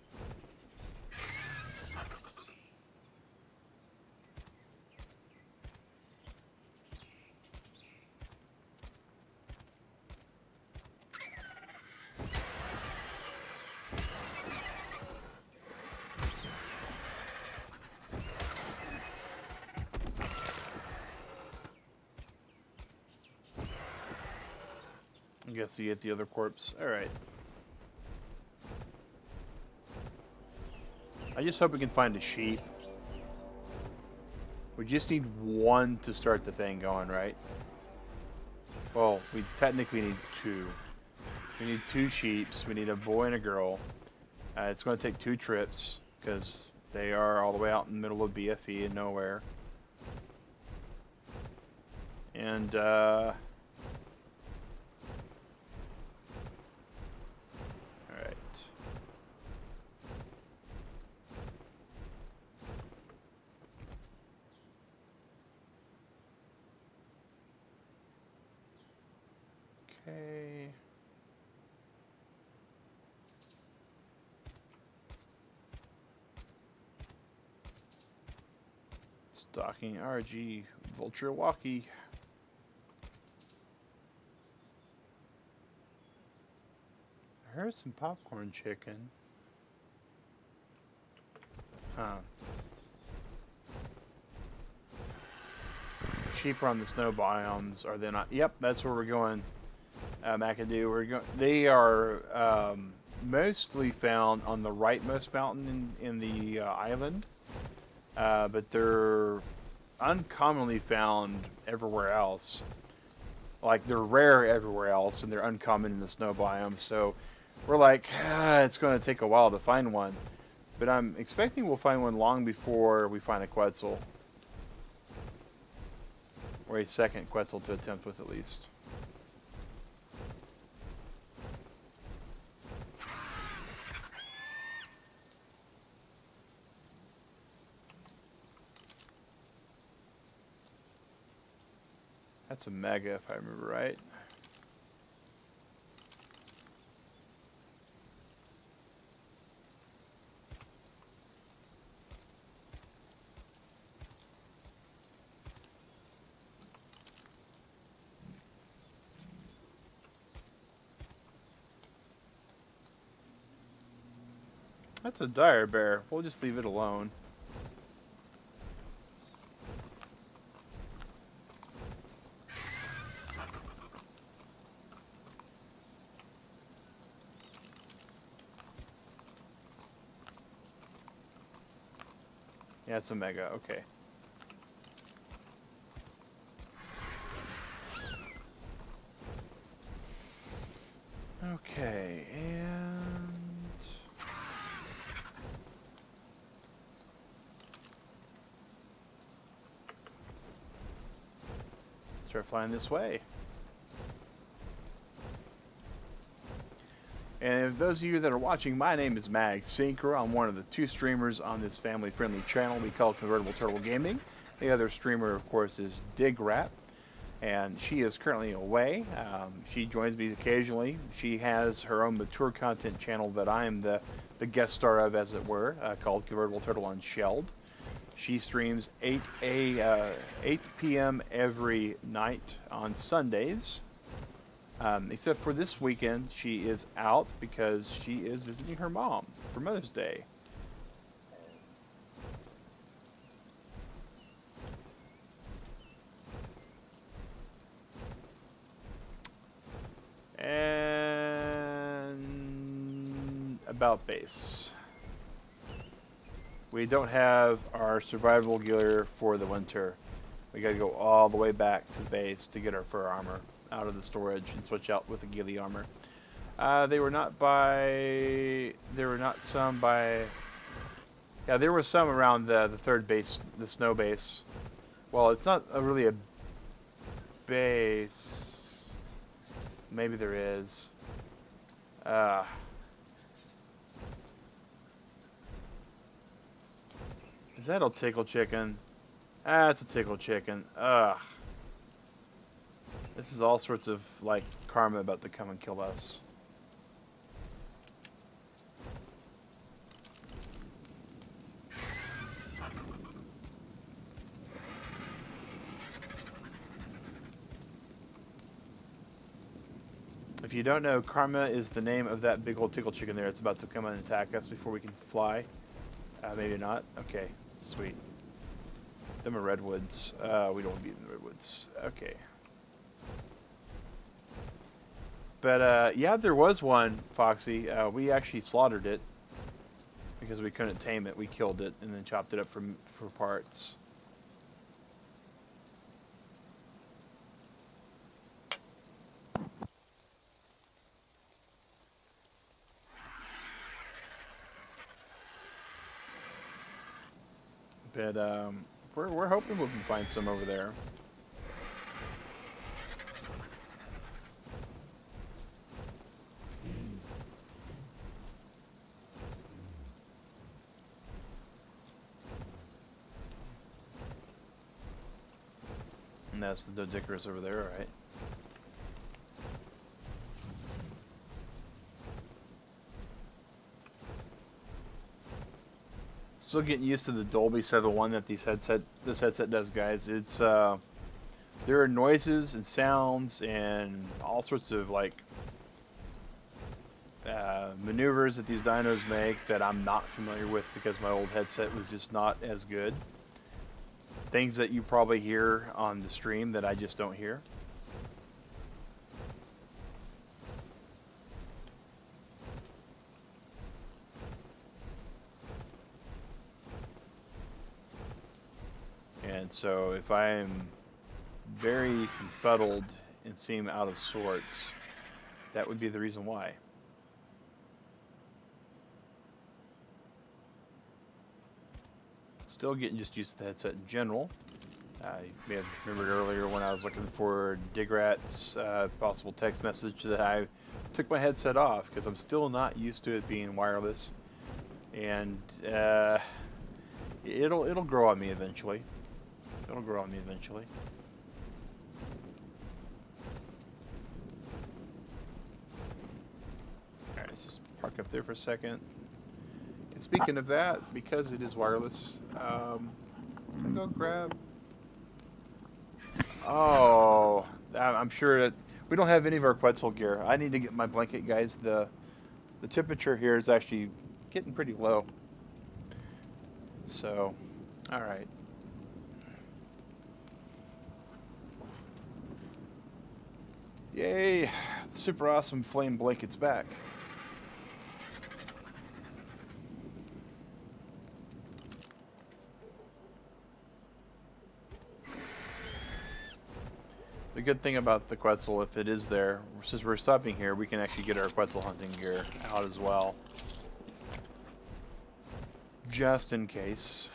I guess you get the other corpse. Alright. I just hope we can find a sheep. We just need one to start the thing going, right? Well, we technically need two. We need 2 sheeps. We need a boy and a girl. It's going to take 2 trips because they are all the way out in the middle of BFE and nowhere. And, alright. Okay. Stalking RG Vulture Walkie. I heard some popcorn chicken. Huh. Sheep are on the snow biomes, are they not? Yep, that's where we're going. McAdoo. They are mostly found on the rightmost mountain in the island, but they're uncommonly found everywhere else. Like they're rare everywhere else, and they're uncommon in the snow biome. So we're like, it's going to take a while to find one, but I'm expecting we'll find one long before we find a Quetzal, or a second Quetzal to attempt with at least. That's a mega, if I remember right. That's a dire bear. We'll just leave it alone. Yeah, it's a mega. Okay. Okay, and start flying this way. And if those of you that are watching, my name is Mag Sinker. I'm one of the 2 streamers on this family-friendly channel we call Convertible Turtle Gaming. The other streamer, of course, is Digrat, and she is currently away. She joins me occasionally. She has her own mature content channel that I am the guest star of, as it were, called Convertible Turtle Unshelled. She streams 8 p.m. every night on Sundays. Except for this weekend, she is out because she is visiting her mom for Mother's Day. And about base. We don't have our survival gear for the winter. We gotta go all the way back to the base to get our fur armor out of the storage and switch out with the ghillie armor. There were not some by... Yeah, there was some around the third base, the snow base. Well, it's not really a base. Maybe there is. Is that a tickle chicken? Ah, it's a tickle chicken. Ugh. This is all sorts of, like, karma about to come and kill us. If you don't know, Karma is the name of that big old tickle chicken there. It's about to come and attack us before we can fly. Maybe not. Okay, sweet. Them are redwoods. We don't want to be in the redwoods. Okay. But, yeah, there was one, Foxy. We actually slaughtered it because we couldn't tame it. We killed it and then chopped it up for parts. But, we're hoping we can find some over there. And that's the Dodicarus over there, right? Still getting used to the Dolby 7.1 that this headset does, guys. It's there are noises and sounds and all sorts of like maneuvers that these dinos make that I'm not familiar with because my old headset was just not as good. Things that you probably hear on the stream that I just don't hear. And so if I am very confuddled and seem out of sorts, that would be the reason why. Still getting just used to the headset in general. You may have remembered earlier when I was looking for Digrat's possible text message that I took my headset off because I'm still not used to it being wireless, and it'll grow on me eventually. It'll grow on me eventually. Alright, let's just park up there for a second. And speaking of that, because it is wireless, I'm gonna go grab... Oh, I'm sure that we don't have any of our Quetzal gear. I need to get my blanket, guys. The temperature here is actually getting pretty low. So, alright. Yay! Super awesome flame blanket's back. The good thing about the Quetzal, if it is there, since we're stopping here, we can actually get our Quetzal hunting gear out as well. Just in case.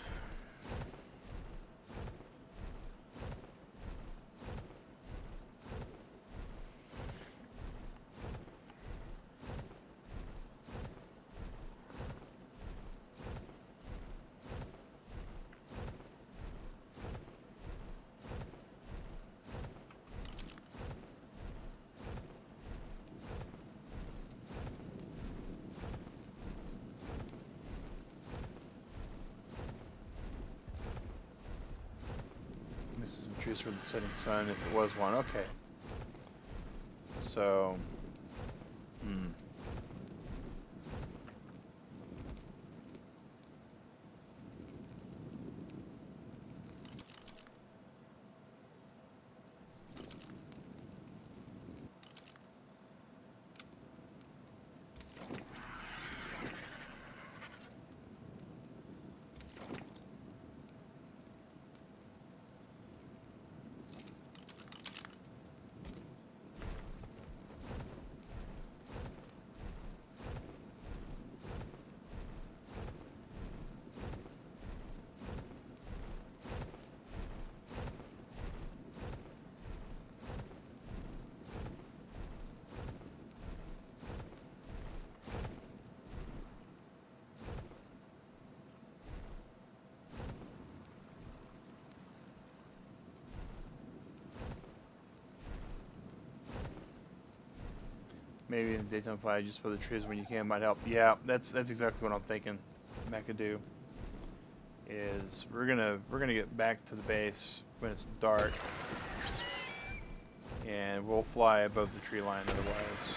Trees for the setting sun, if it was one. Okay. So, maybe in daytime fly just for the trees when you can might help. Yeah, that's exactly what I'm thinking. McAdoo is we're gonna get back to the base when it's dark, and we'll fly above the tree line otherwise.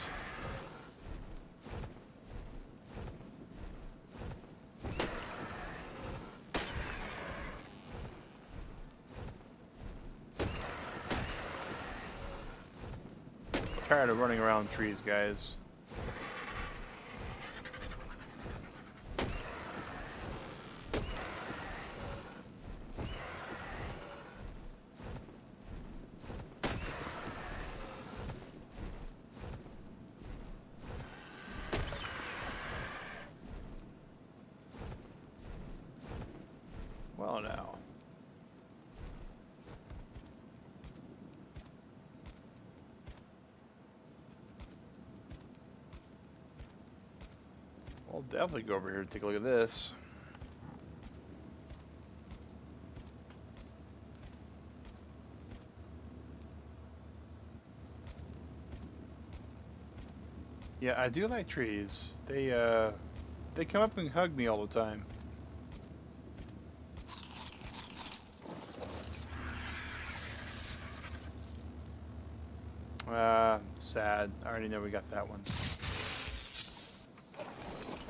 Tired of running around trees, guys. Well, now. I'll definitely go over here and take a look at this. Yeah, I do like trees. They come up and hug me all the time. Sad. I already know we got that one.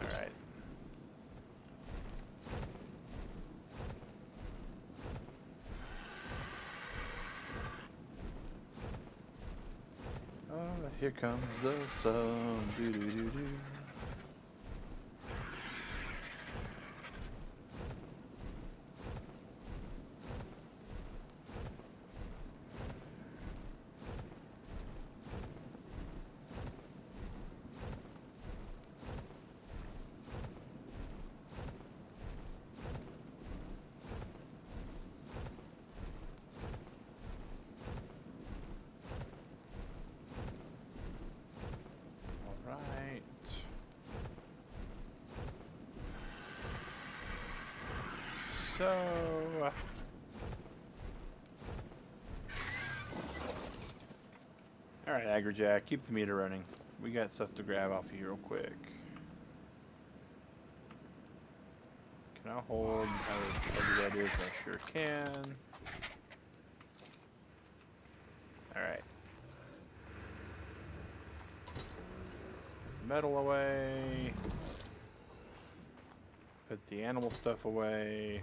Alright. Oh, here comes the sun. Doo doo doo doo. So, alright, Agrijack, keep the meter running. We got stuff to grab off of you real quick. Can I hold how heavy that is? I sure can. Alright. Metal away. Put the animal stuff away.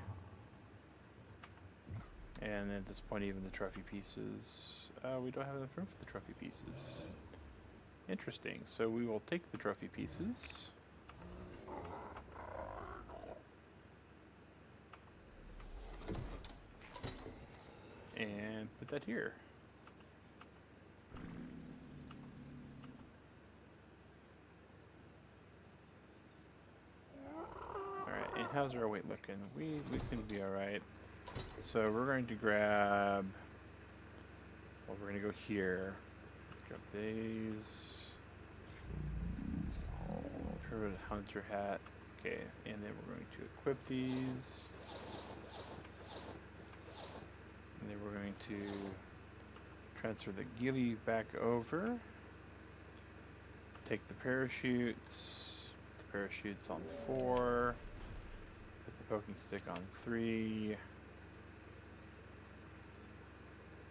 And at this point, even the trophy pieces. We don't have enough room for the trophy pieces. Interesting. So we will take the trophy pieces. And put that here. how's our weight looking? We seem to be alright. So we're going to grab, well, we're going to go here. Grab these. Turbo hunter hat. Okay, and then we're going to equip these. And then we're going to transfer the ghillie back over. Take the parachutes. Put the parachutes on 4. Put the poking stick on 3.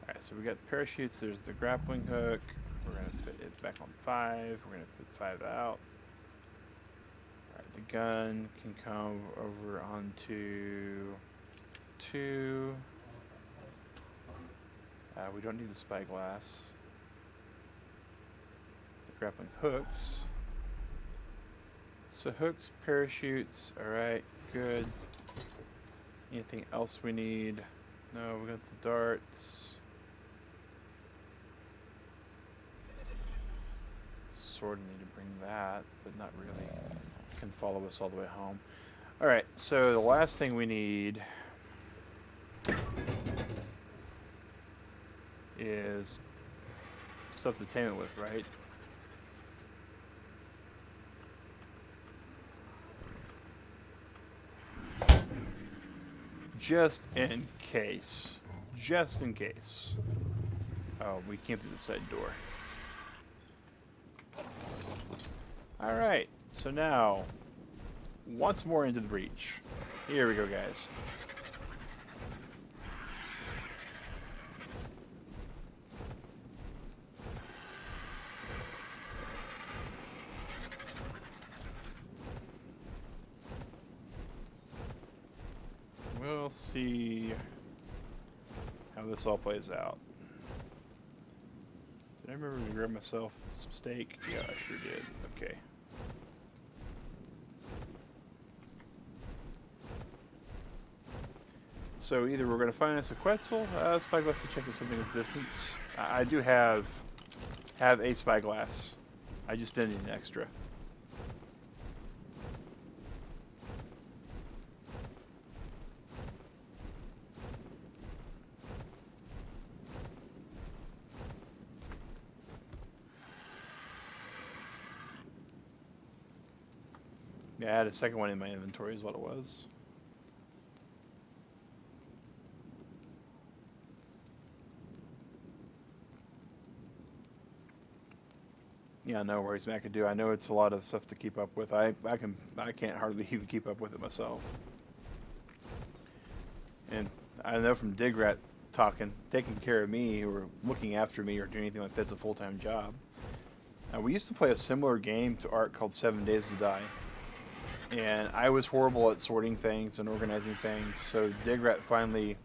Alright, so we got the parachutes. There's the grappling hook. We're going to put it back on 5. We're going to put 5 out. Alright, the gun can come over onto 2. We don't need the spyglass. The grappling hooks. So hooks, parachutes, alright, good. Anything else we need? No, we got the darts. Sort of need to bring that, but not really. Can follow us all the way home. Alright, so the last thing we need is stuff to tame it with, right? Just in case. Just in case. Oh, we came through the side door. Alright, so now, once more into the breach. Here we go, guys. We'll see how this all plays out. Did I remember to grab myself some steak? Yeah, I sure did. Okay. So either we're going to find us a Quetzal, spyglass to check if something is distance. I do have a spyglass. I just didn't need an extra. Yeah, I had a second one in my inventory is what it was. Yeah, no worries, McAdoo. I know it's a lot of stuff to keep up with. I can't hardly even keep up with it myself. And I know from Digrat taking care of me or looking after me or doing anything like that's a full-time job. We used to play a similar game to Ark called 7 Days to Die. And I was horrible at sorting things and organizing things, so Digrat finally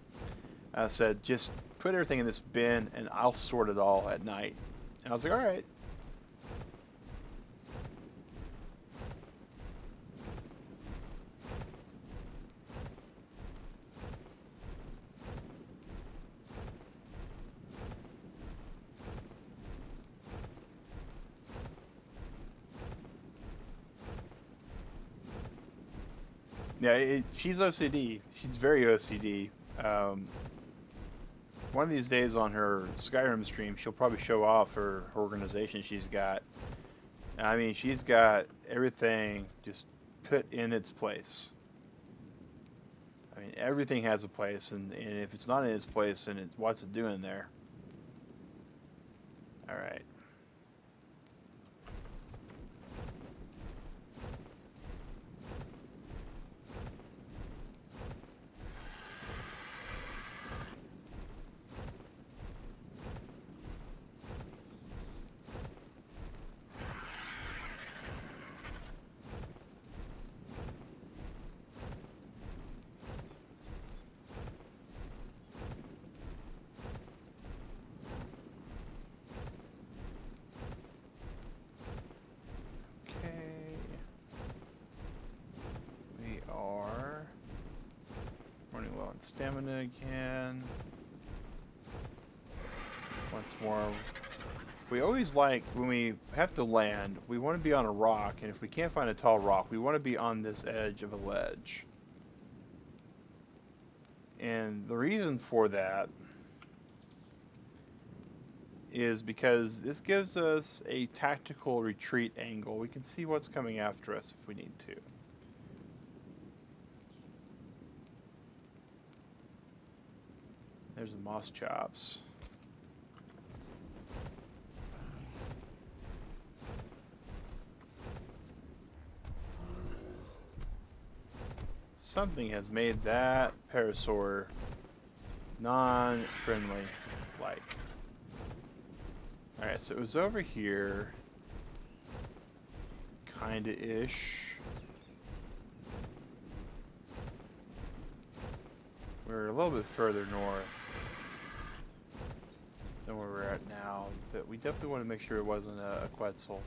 said, just put everything in this bin and I'll sort it all at night. And I was like, alright. Yeah, she's OCD. She's very OCD. One of these days on her Skyrim stream, she'll probably show off her organization she's got. I mean, she's got everything just put in its place. I mean, everything has a place, and if it's not in its place, then what's it doing there? Alright. Stamina again. Once more. We always like, when we have to land, we want to be on a rock, and if we can't find a tall rock, we want to be on this edge of a ledge. And the reason for that is because this gives us a tactical retreat angle. We can see what's coming after us if we need to. There's the moss chops. Something has made that parasaur non-friendly like. Alright, so it was over here. Kinda-ish. We're a little bit further north than where we're at now, but we definitely want to make sure it wasn't a Quetzal.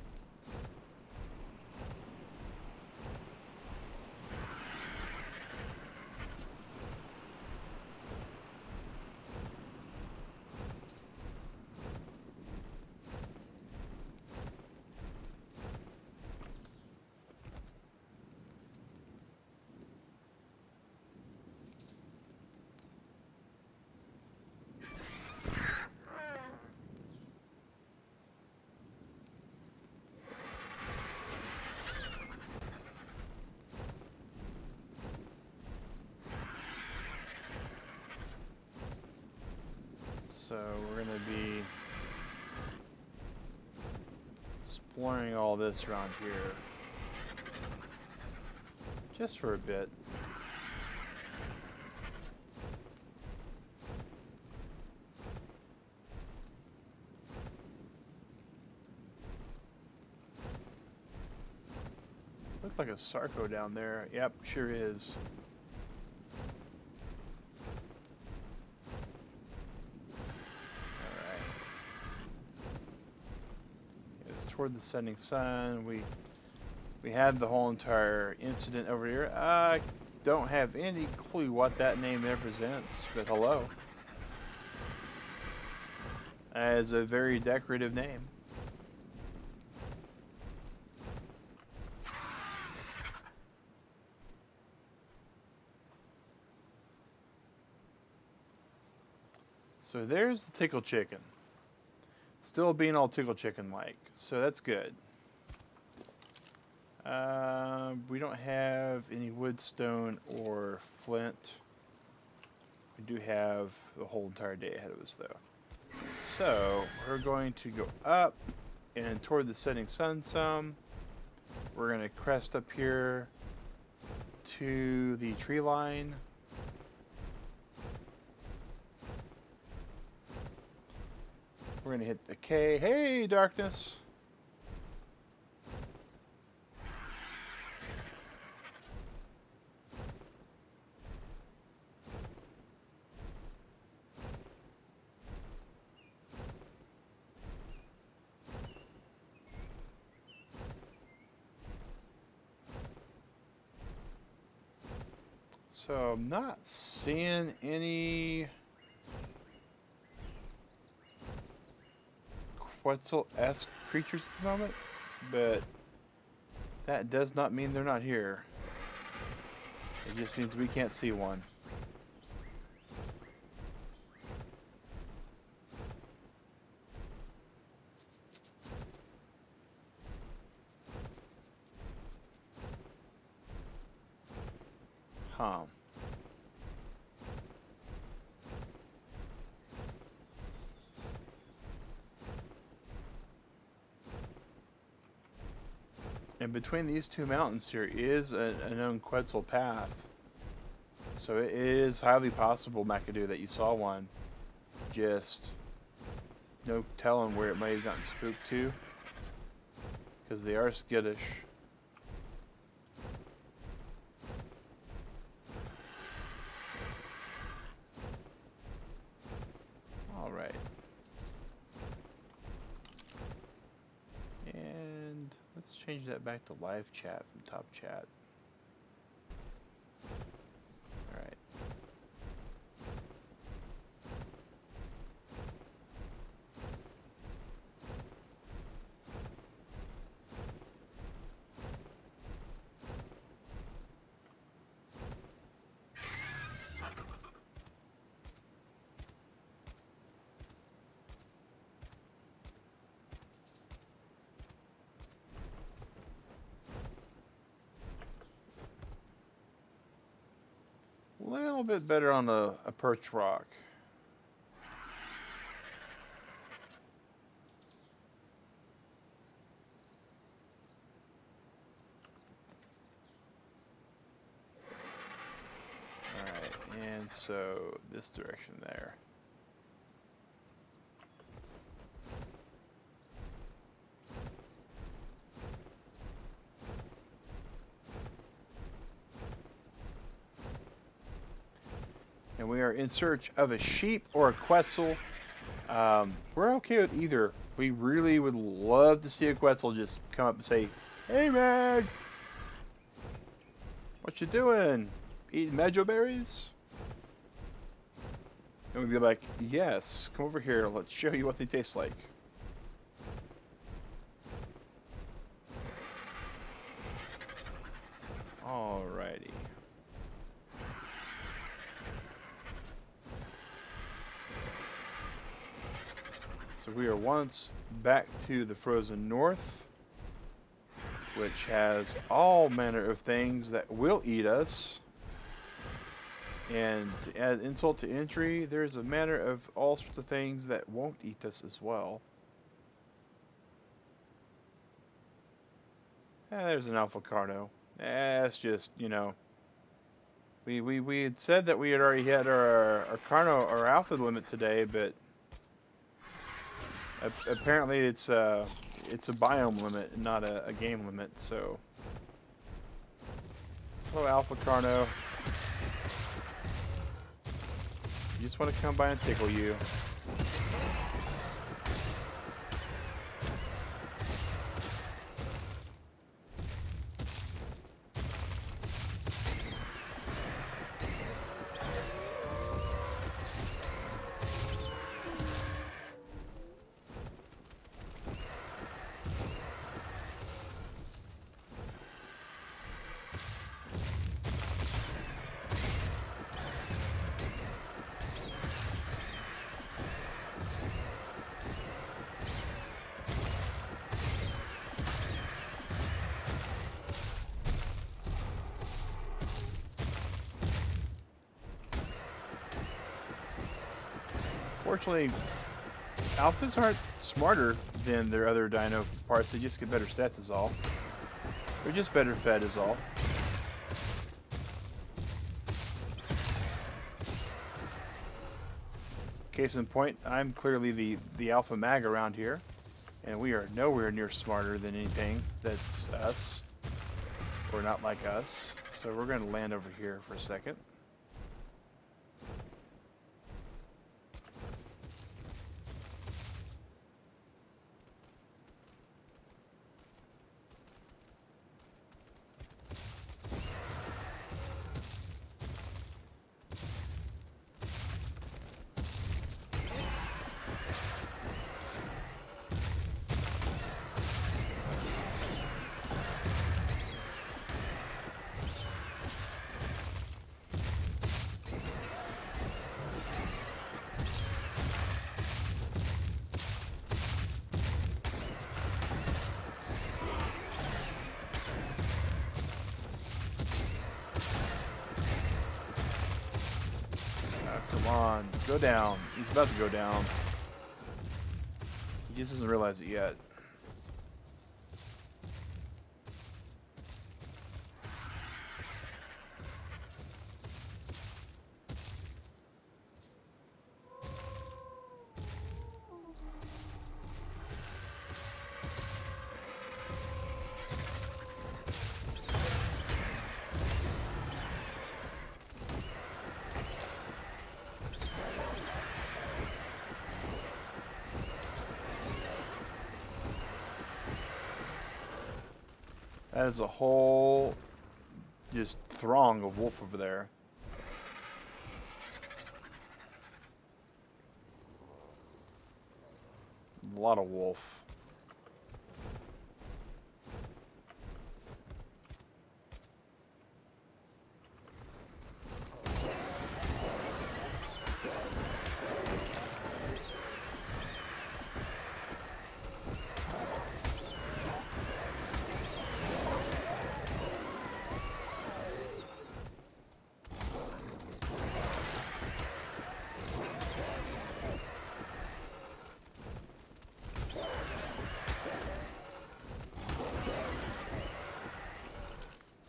So we're going to be exploring all this around here just for a bit. Looks like a Sarco down there. Yep, sure is. Toward the setting sun. We had the whole entire incident over here. I don't have any clue what that name represents, but hello. As a very decorative name. So there's the tickle chicken. Still being all tickle chicken like, so that's good. We don't have any wood, stone, or flint. We do have the whole entire day ahead of us though. So we're going to go up and toward the setting sun some. We're going to crest up here to the tree line. We're going to hit the K. Hey, darkness! So I'm not seeing any Quetzal-esque creatures at the moment, but that does not mean they're not here. It just means we can't see one. Huh. And between these two mountains here is a known Quetzal path. So it is highly possible, McAdoo, that you saw one. Just no telling where it may have gotten spooked to. Because they are skittish. Alright. And let's change that back to live chat from top chat. Alright. little bit better on a perch rock. Alright, and so this direction there. And we are in search of a sheep or a quetzal. We're okay with either. We really would love to see a quetzal just come up and say, "Hey, Mag, what you doing? Eating medjo berries?" And we'd be like, "Yes, come over here. Let's show you what they taste like." Alrighty. So we are once back to the frozen north, which has all manner of things that will eat us. And to add insult to injury, there's a manner of all sorts of things that won't eat us as well. There's an alpha carno. That's just, you know, we had said that we had already hit our carno, our alpha limit today, but apparently it's a biome limit, not a game limit. So, hello, alpha carno. You just want to come by and tickle you. Fortunately, alphas aren't smarter than their other dino parts, they just get better stats is all. They're just better fed is all. Case in point, I'm clearly the alpha mag around here, and we are nowhere near smarter than anything that's us, or not like us. So we're going to land over here for a second. Come on, go down. He's about to go down. He just doesn't realize it yet. That is a whole just throng of wolf over there. A lot of wolf.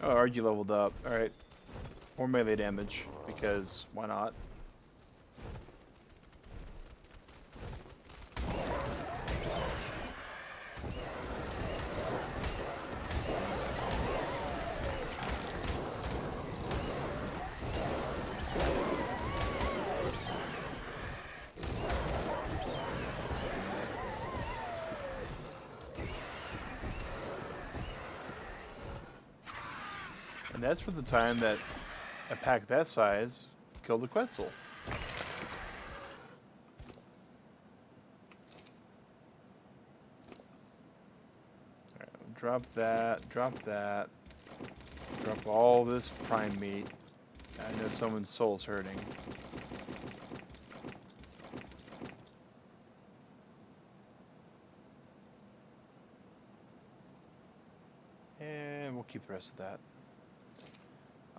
Oh, RG leveled up. Alright. More melee damage, because why not? And that's for the time that a pack that size killed a Quetzal. Alright, drop that, drop that. Drop all this prime meat. I know someone's soul's hurting. And we'll keep the rest of that.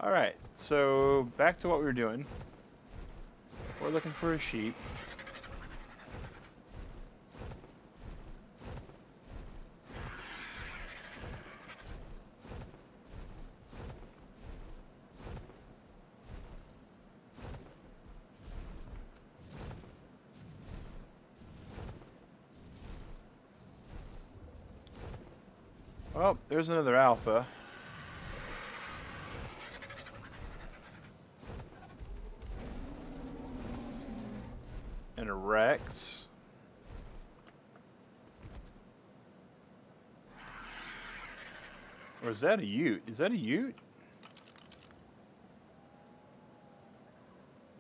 Alright, so back to what we were doing. We're looking for a sheep. Well, there's another alpha. And a Rex. Or is that a Ute? Is that a Ute?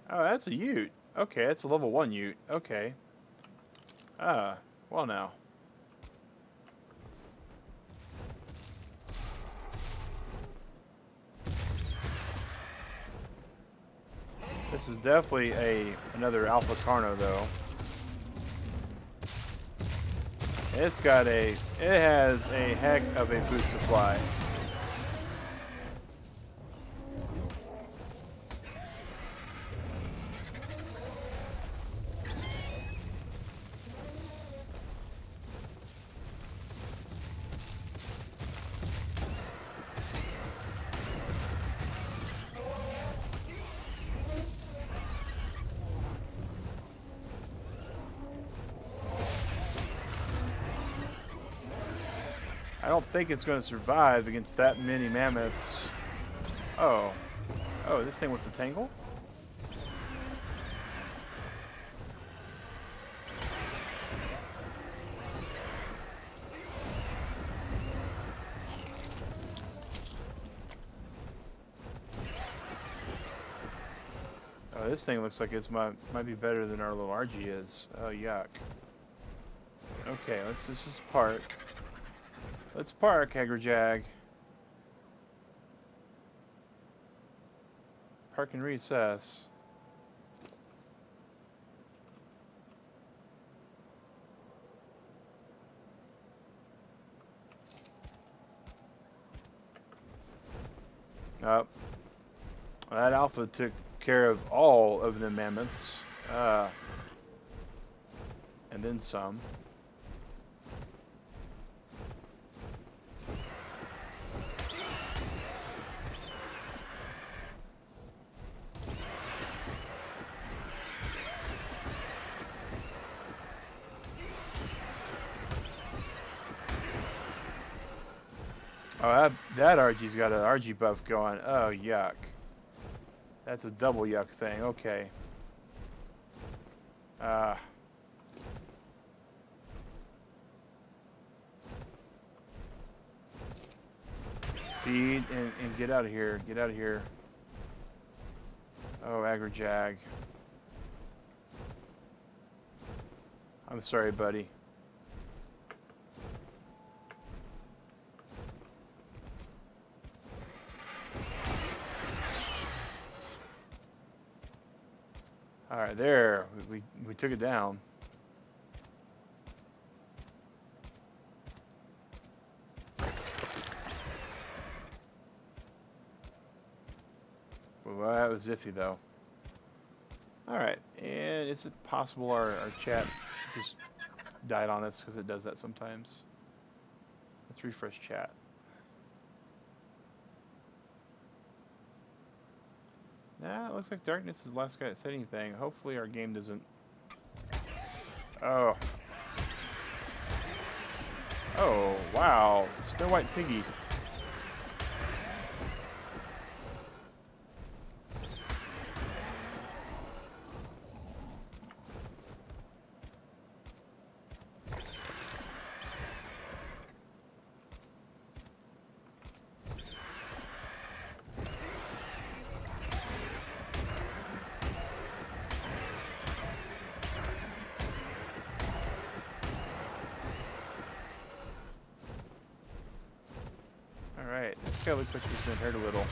Oh, that's a Ute. Okay, that's a level 1 Ute. Okay. Ah, well now. This is definitely another Alpha Carno though. It has a heck of a food supply. I don't think it's going to survive against that many mammoths. Oh. Oh, this thing wants to tangle? Oh, this thing looks like it's might be better than our little RG is. Oh, yuck. Okay, let's just park. Let's park, Hagerjag. Park and recess. Oh. That alpha took care of all of the mammoths. And then some. Oh, that RG's got an RG buff going. Oh, yuck. That's a double yuck thing. Okay. Feed and get out of here. Get out of here. Oh, Agrajag. I'm sorry, buddy. All right, there. We took it down. Well, that was iffy, though. All right, and is it possible our chat just died on us because it does that sometimes? Let's refresh chat. It looks like darkness is the last guy that said anything. Hopefully our game doesn't... Oh. Oh, wow. Snow White Piggy. Alright, this guy looks like he's been hurt a little.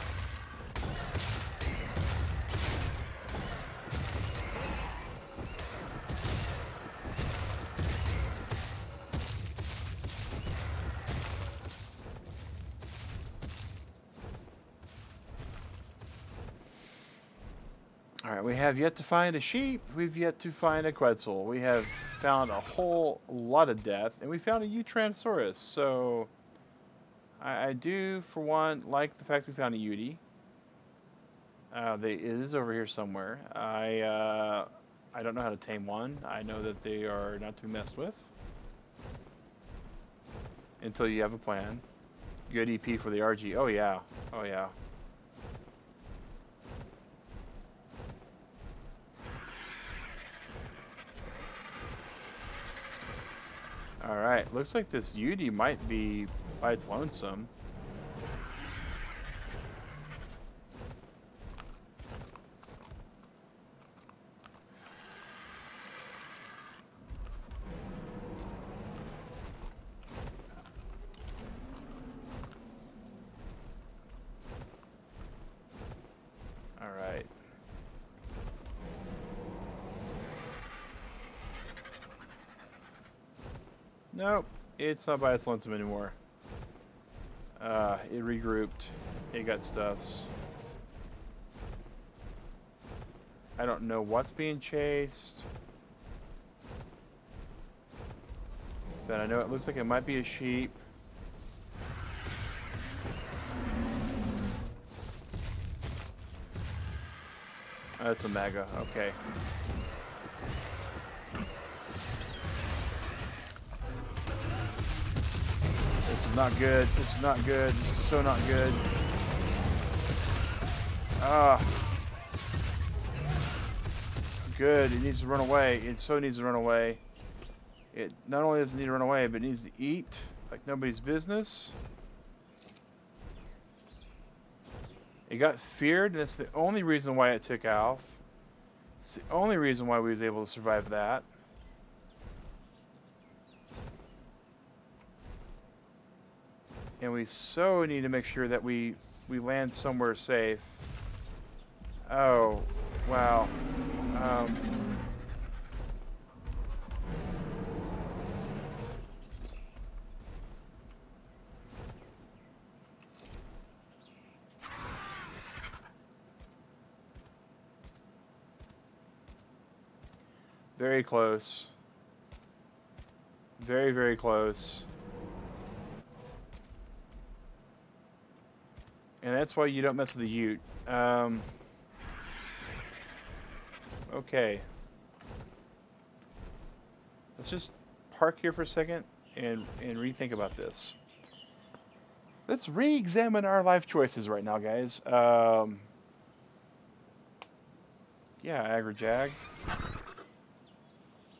Alright, we have yet to find a sheep, we've yet to find a quetzal. We have found a whole lot of death, and we found a Tyrannosaurus, so... I do, for one, like the fact we found a Yeti. It is over here somewhere. I don't know how to tame one. I know that they are not to be messed with. Until you have a plan. Good EP for the RG. Oh yeah. Oh yeah. Alright, looks like this Yeti might be by its lonesome. Alright. Nope, it's not by its lonesome anymore. It regrouped. It got stuffs. I don't know what's being chased. But I know it looks like it might be a sheep. Oh, that's a MAGA, okay. This is not good. This is not good. This is so not good. Ah. Good. It needs to run away. It so needs to run away. It not only does it need to run away, but it needs to eat like nobody's business. It got feared, and it's the only reason why it took off. It's the only reason why we was able to survive that. And we so need to make sure that we land somewhere safe. Oh, wow. Very close. Very, very close. And that's why you don't mess with the Ute. Okay. Let's just park here for a second and rethink about this. Let's re-examine our life choices right now, guys. Yeah, Agri-Jag.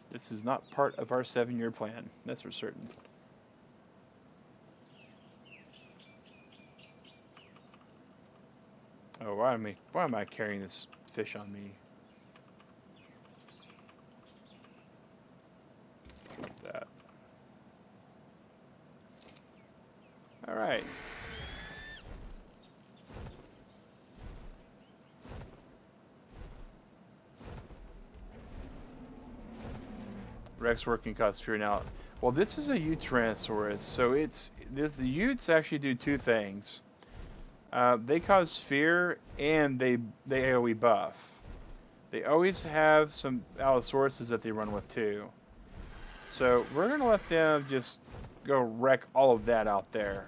This is not part of our 7-year plan. That's for certain. Oh, why am I carrying this fish on me? Like that. All right. Rex working cost fear now. Well, this is a Tyrannosaurus, so the Utes actually do two things. They cause fear and they AoE buff. They always have some Allosauruses that they run with too. So we're gonna let them just go wreck all of that out there.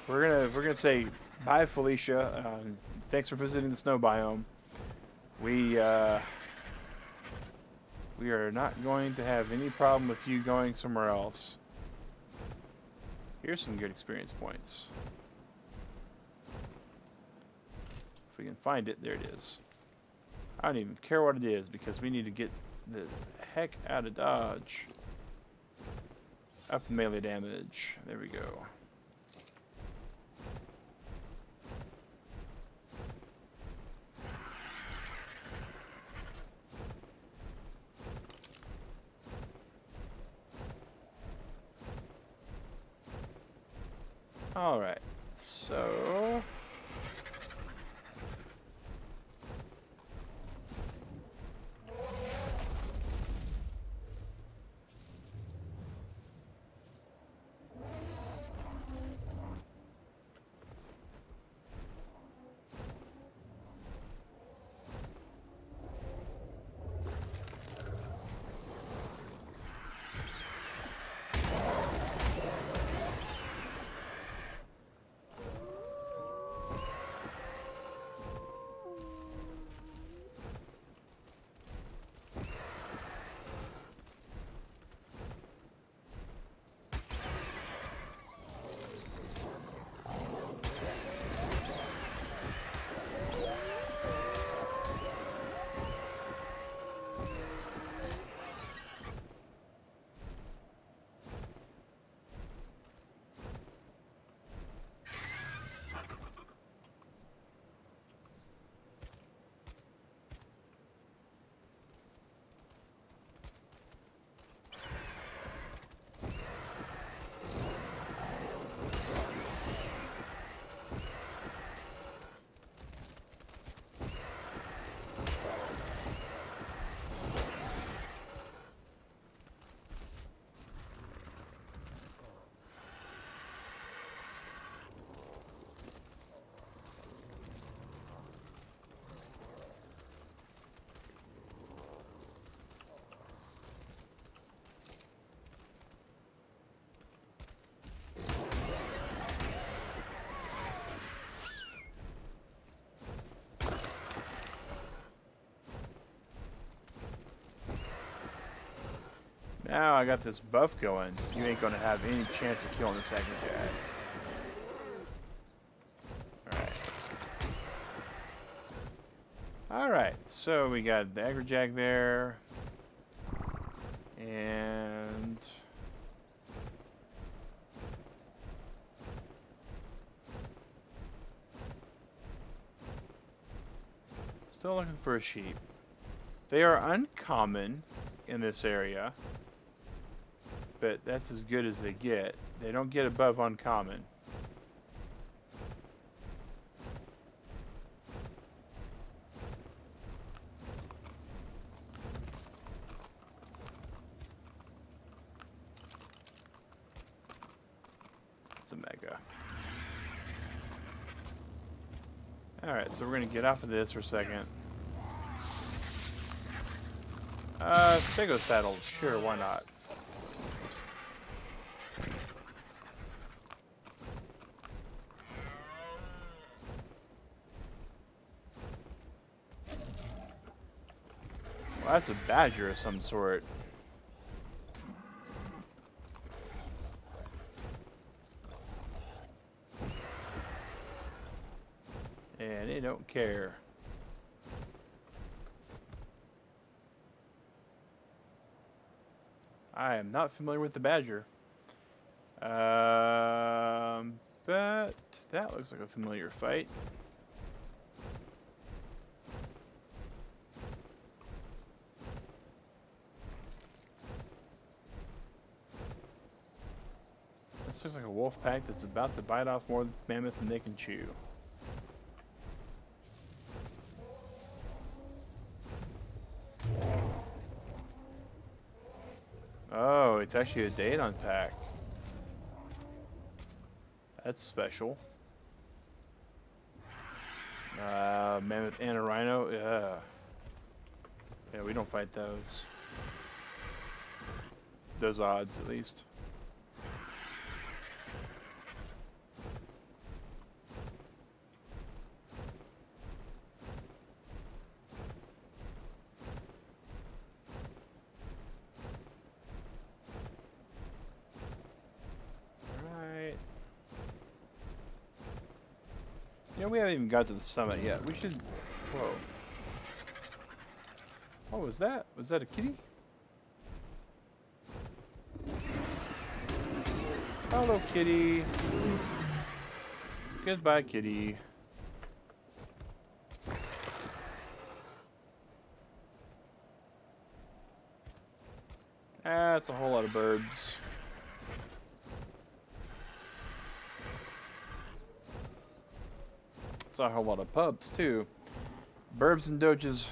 We're gonna say Hi, Felicia. Thanks for visiting the snow biome. We are not going to have any problem with you going somewhere else. Here's some good experience points. If we can find it, there it is. I don't even care what it is because we need to get the heck out of Dodge. Up the melee damage. There we go. Alright, so... Now I got this buff going. You ain't gonna have any chance of killing this Agrijack. Alright. Alright, so we got the Agrijack there. And... still looking for a sheep. They are uncommon in this area, but that's as good as they get. They don't get above uncommon. It's a mega. Alright, so we're gonna get off of this for a second. Stego saddle, sure, why not? Well, that's a badger of some sort. And they don't care. I am not familiar with the badger. But that looks like a familiar fight. This looks like a wolf pack that's about to bite off more mammoth than they can chew. Oh, it's actually a Daedon pack. That's special. Mammoth and a rhino? Yeah. Yeah, we don't fight those. Those odds, at least. You know, we haven't even got to the summit yet. We should... Whoa. What was that? Was that a kitty? Hello, kitty. Goodbye, kitty. That's a whole lot of birds. It's a whole lot of pubs, too. Burbs and doges.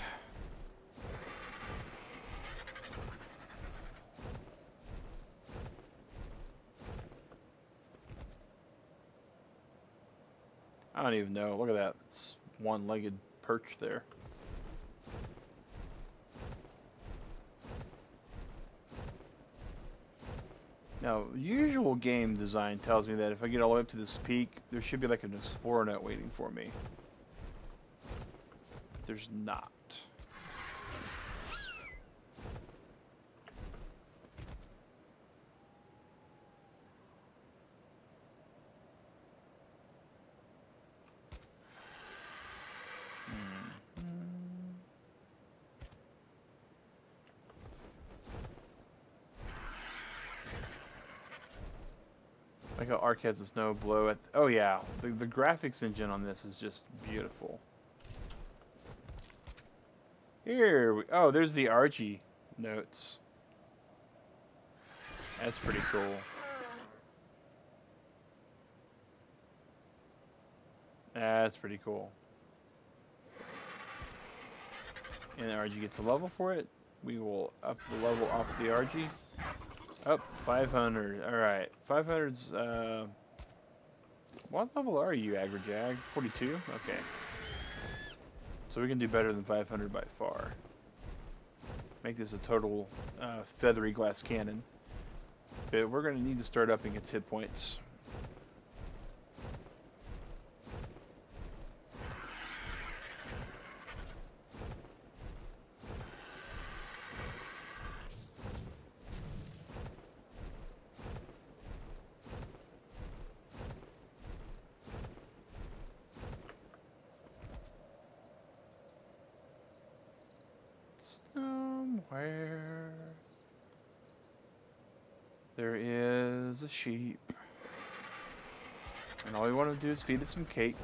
I don't even know. Look at that. It's one-legged perch there. Now, usual game design tells me that if I get all the way up to this peak, there should be like an explorer net waiting for me. But there's not. Like how Ark has the snow blow at... Oh yeah, the graphics engine on this is just beautiful. Here we... Oh, there's the Archie notes. That's pretty cool. That's pretty cool. And RG gets a level for it. We will up the level off the RG. Up 500. Alright. 500's, what level are you, Agrajag? 42? Okay. So we can do better than 500 by far. Make this a total feathery glass cannon. But we're going to need to start upping its hit points. Somewhere there is a sheep, and all we want to do is feed it some cake.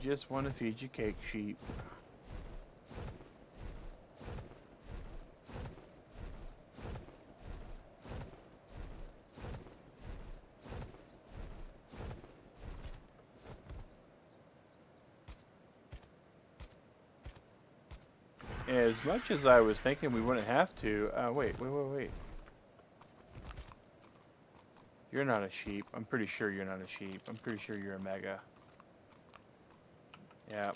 Just want to feed you cake, sheep. As much as I was thinking we wouldn't have to, wait. You're not a sheep. I'm pretty sure you're not a sheep. I'm pretty sure you're a mega. Yeah.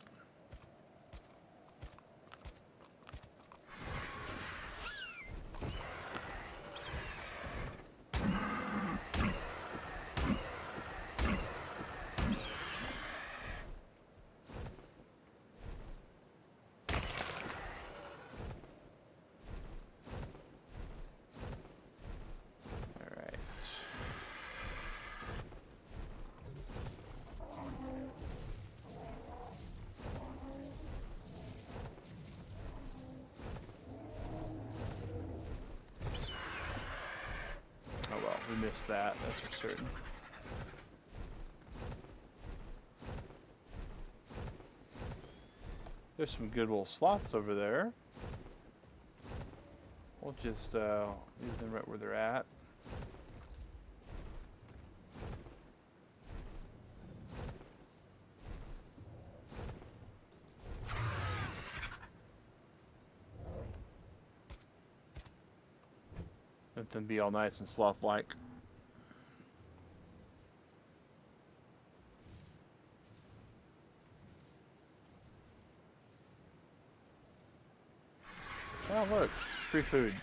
We missed that, that's for certain. There's some good little sloths over there. We'll just leave them right where they're at. Let them be all nice and sloth-like. Oh look, free food.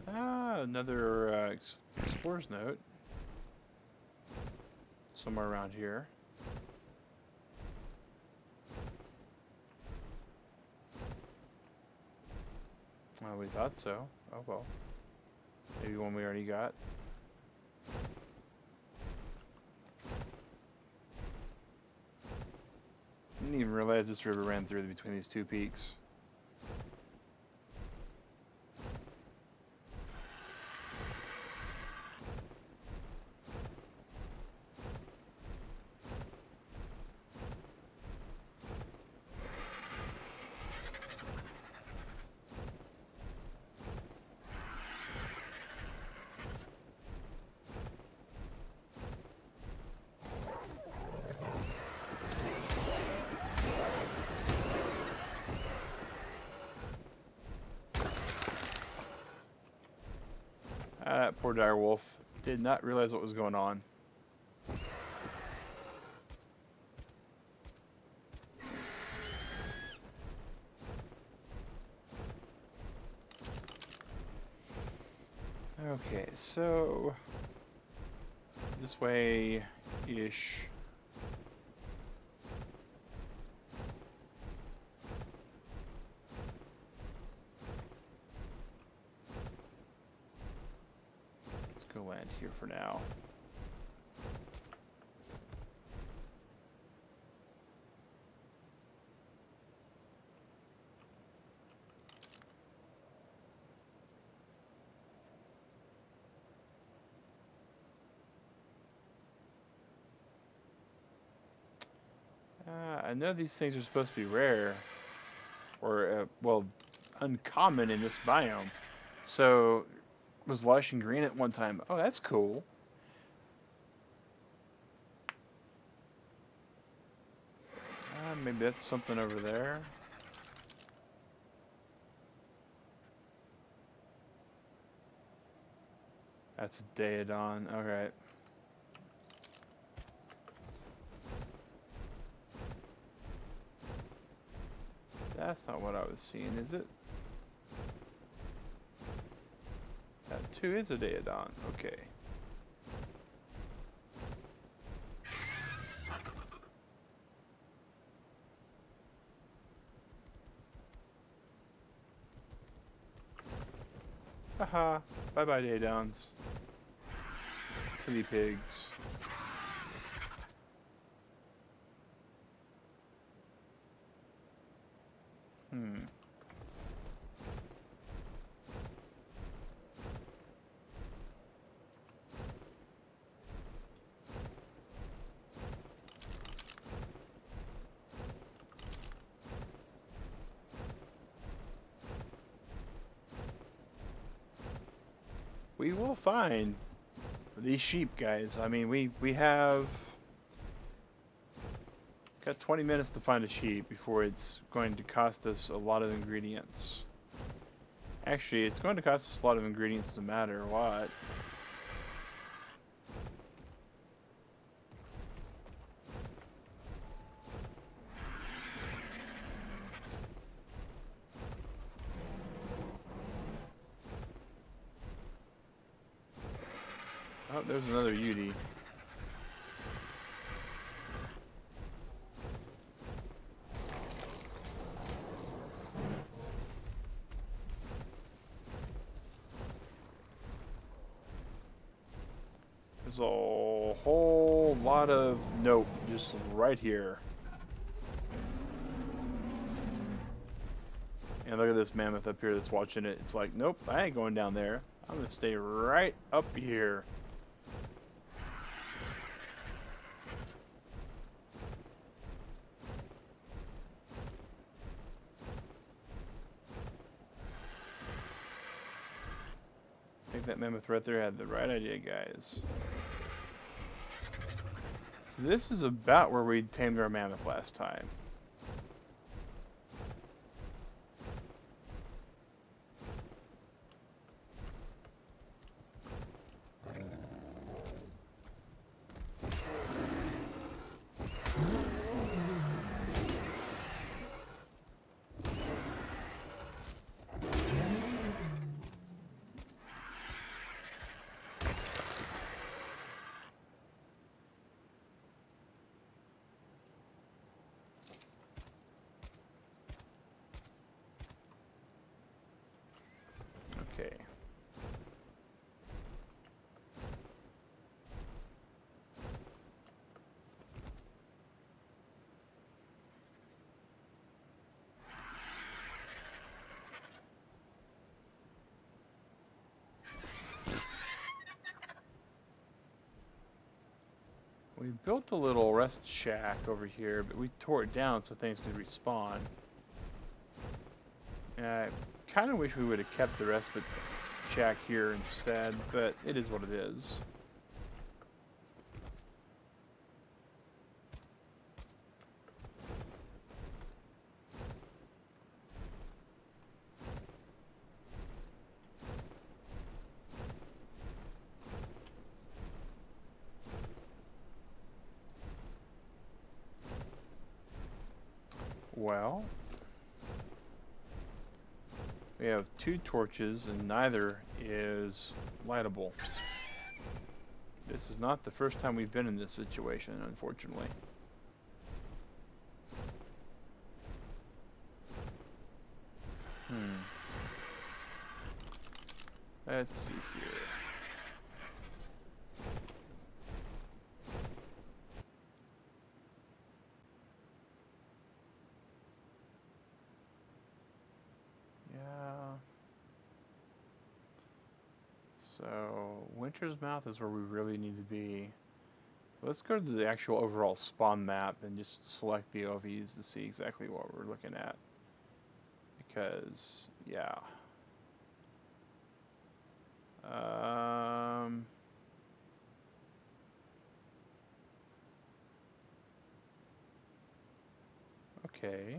Ah, another explorer's note. Somewhere around here. Well, we thought so. Oh well. Maybe one we already got. Didn't even realize this river ran through between these two peaks. Poor direwolf did not realize what was going on. Okay, so this way-ish. Let's go land here for now. I know these things are supposed to be rare, or well, uncommon in this biome. So, was lush and green at one time. Oh, that's cool. Maybe that's something over there. That's a Daedon. Alright. That's not what I was seeing, is it? That too is a Daedon. Okay. Haha. Bye bye, Daedons. City pigs. We will find these sheep, guys. I mean, we have got 20 minutes to find a sheep before it's going to cost us a lot of ingredients. Actually, it's going to cost us a lot of ingredients no matter what. Oh, there's another Yudi. There's a whole lot of nope just right here. And look at this mammoth up here that's watching it. It's like, nope, I ain't going down there. I'm gonna stay right up here. I think that mammoth right there had the right idea, guys. So this is about where we tamed our mammoth last time. We built a little rest shack over here, but we tore it down so things could respawn. And I kind of wish we would have kept the respite shack here instead, but it is what it is. Well, we have 2 torches and neither is lightable. This is not the first time we've been in this situation, unfortunately. Let's see here. So, Winter's Mouth is where we really need to be. Let's go to the actual overall spawn map and just select the OVs to see exactly what we're looking at. Because, yeah. Okay.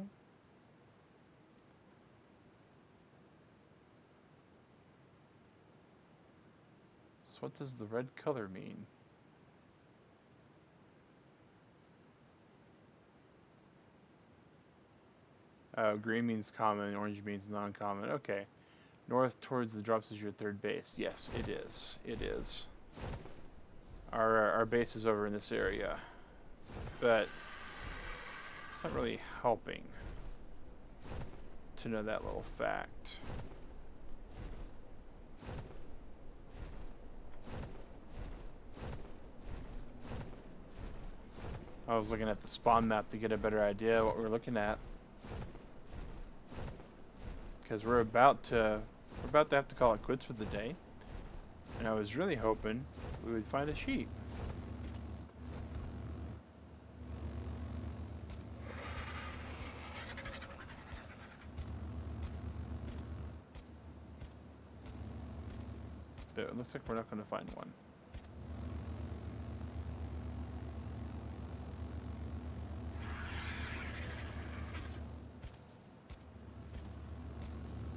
So what does the red color mean? Green means common, orange means non-common. Okay. North towards the drops is your 3rd base. Yes, it is. It is. Our base is over in this area. But it's not really helping to know that little fact. I was looking at the spawn map to get a better idea of what we're looking at. Because we're about to have to call it quits for the day. And I was really hoping we would find a sheep. But it looks like we're not going to find one.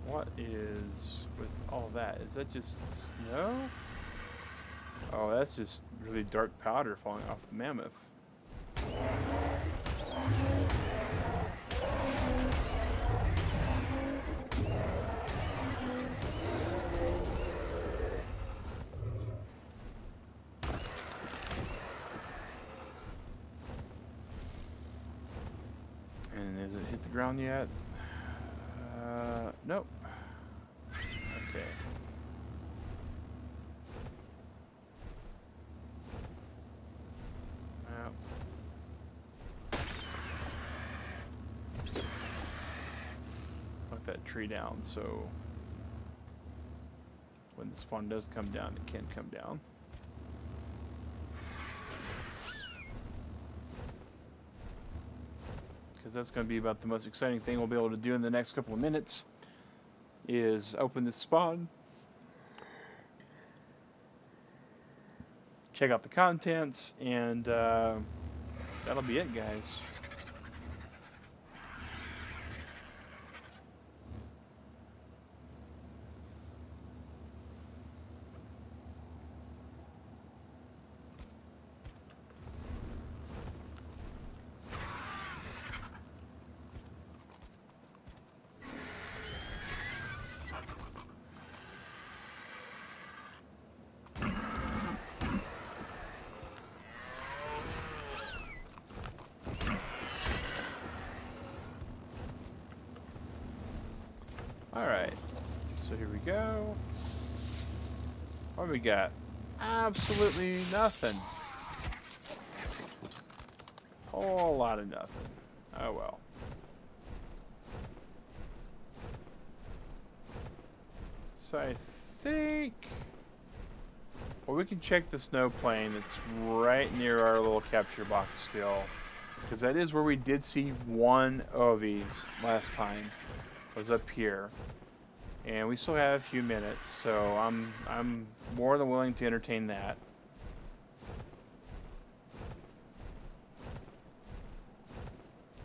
What is with all that? Is that just snow? Oh, that's just really dark powder falling off the mammoth. And has it hit the ground yet? Nope. Okay. Well. Knock that tree down so when the spawn does come down, it can come down. Because that's going to be about the most exciting thing we'll be able to do in the next couple of minutes. Is open this spawn, check out the contents, and that'll be it, guys. Alright, so here we go. What do we got? Absolutely nothing. Whole lot of nothing. Oh well. So I think Well, we can check the snow plane that's right near our little capture box still. Because that is where we did see one of these last time. Was up here. And we still have a few minutes, so I'm more than willing to entertain that.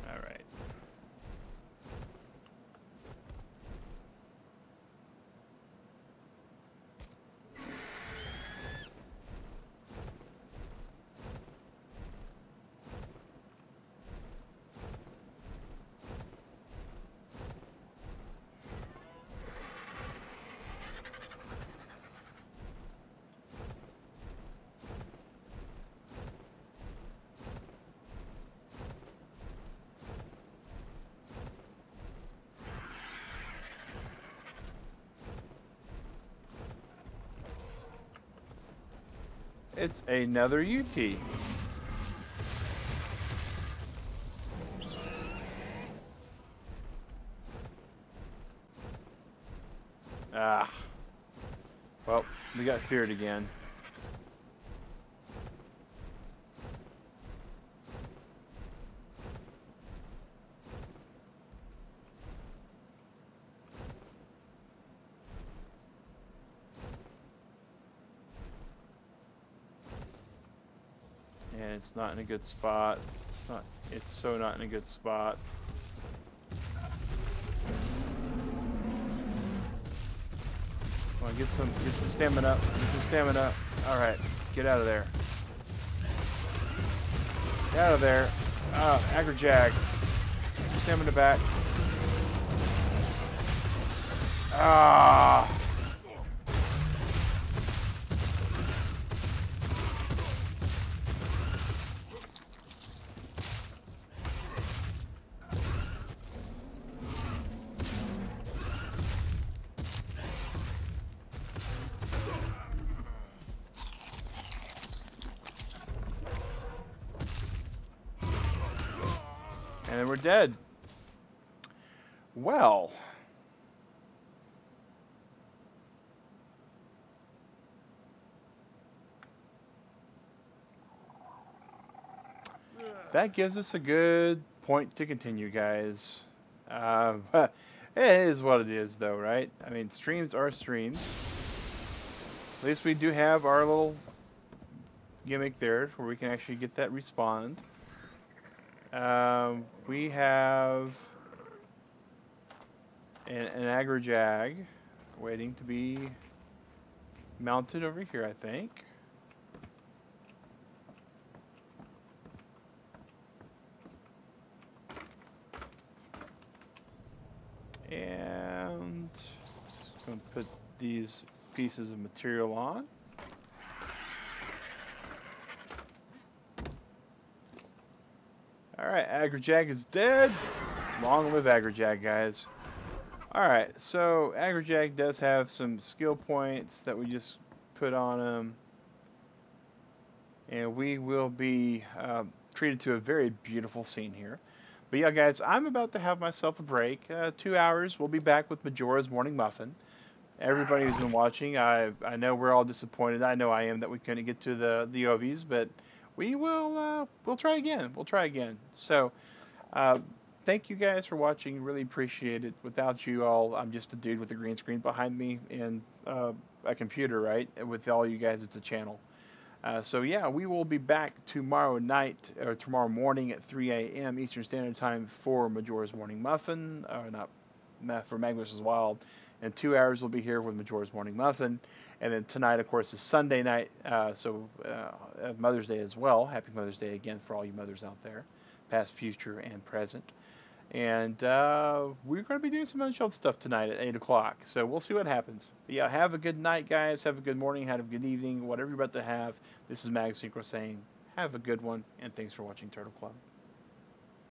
All right. It's another UT. Ah. Well, we got feared again. And it's not in a good spot. It's so not in a good spot. Come on, get some stamina. Get some stamina. Alright, get out of there. Get out of there. Ah, Agrajag. Get some stamina back. Ah. And then we're dead. Well. That gives us a good point to continue, guys. It is what it is, though, right? I mean, streams are streams. At least we do have our little gimmick there where we can actually get that respawned. We have an Agrajag waiting to be mounted over here, I think. And just going to put these pieces of material on. Alright, Agrajag is dead. Long live Agrajag, guys. Alright, so Agrajag does have some skill points that we just put on him. And we will be treated to a very beautiful scene here. But yeah, guys, I'm about to have myself a break. 2 hours, we'll be back with Majora's Morning Muffin. Everybody who's been watching, I know we're all disappointed. I know I am that we couldn't get to the OVs, but we will we'll try again. We'll try again. So thank you guys for watching. Really appreciate it. Without you all, I'm just a dude with a green screen behind me and a computer, right? With all you guys, it's a channel. So yeah, we will be back tomorrow night or tomorrow morning at 3 a.m. Eastern Standard Time for Majora's Morning Muffin, not for Mag vs. Wild. In 2 hours, we'll be here with Majora's Morning Muffin. And then tonight, of course, is Sunday night, Mother's Day as well. Happy Mother's Day again for all you mothers out there, past, future, and present. And we're going to be doing some Unshelved stuff tonight at 8 o'clock. So we'll see what happens. But yeah, have a good night, guys. Have a good morning. Have a good evening. Whatever you're about to have. This is Mag Synchro saying, have a good one. And thanks for watching Turtle Club.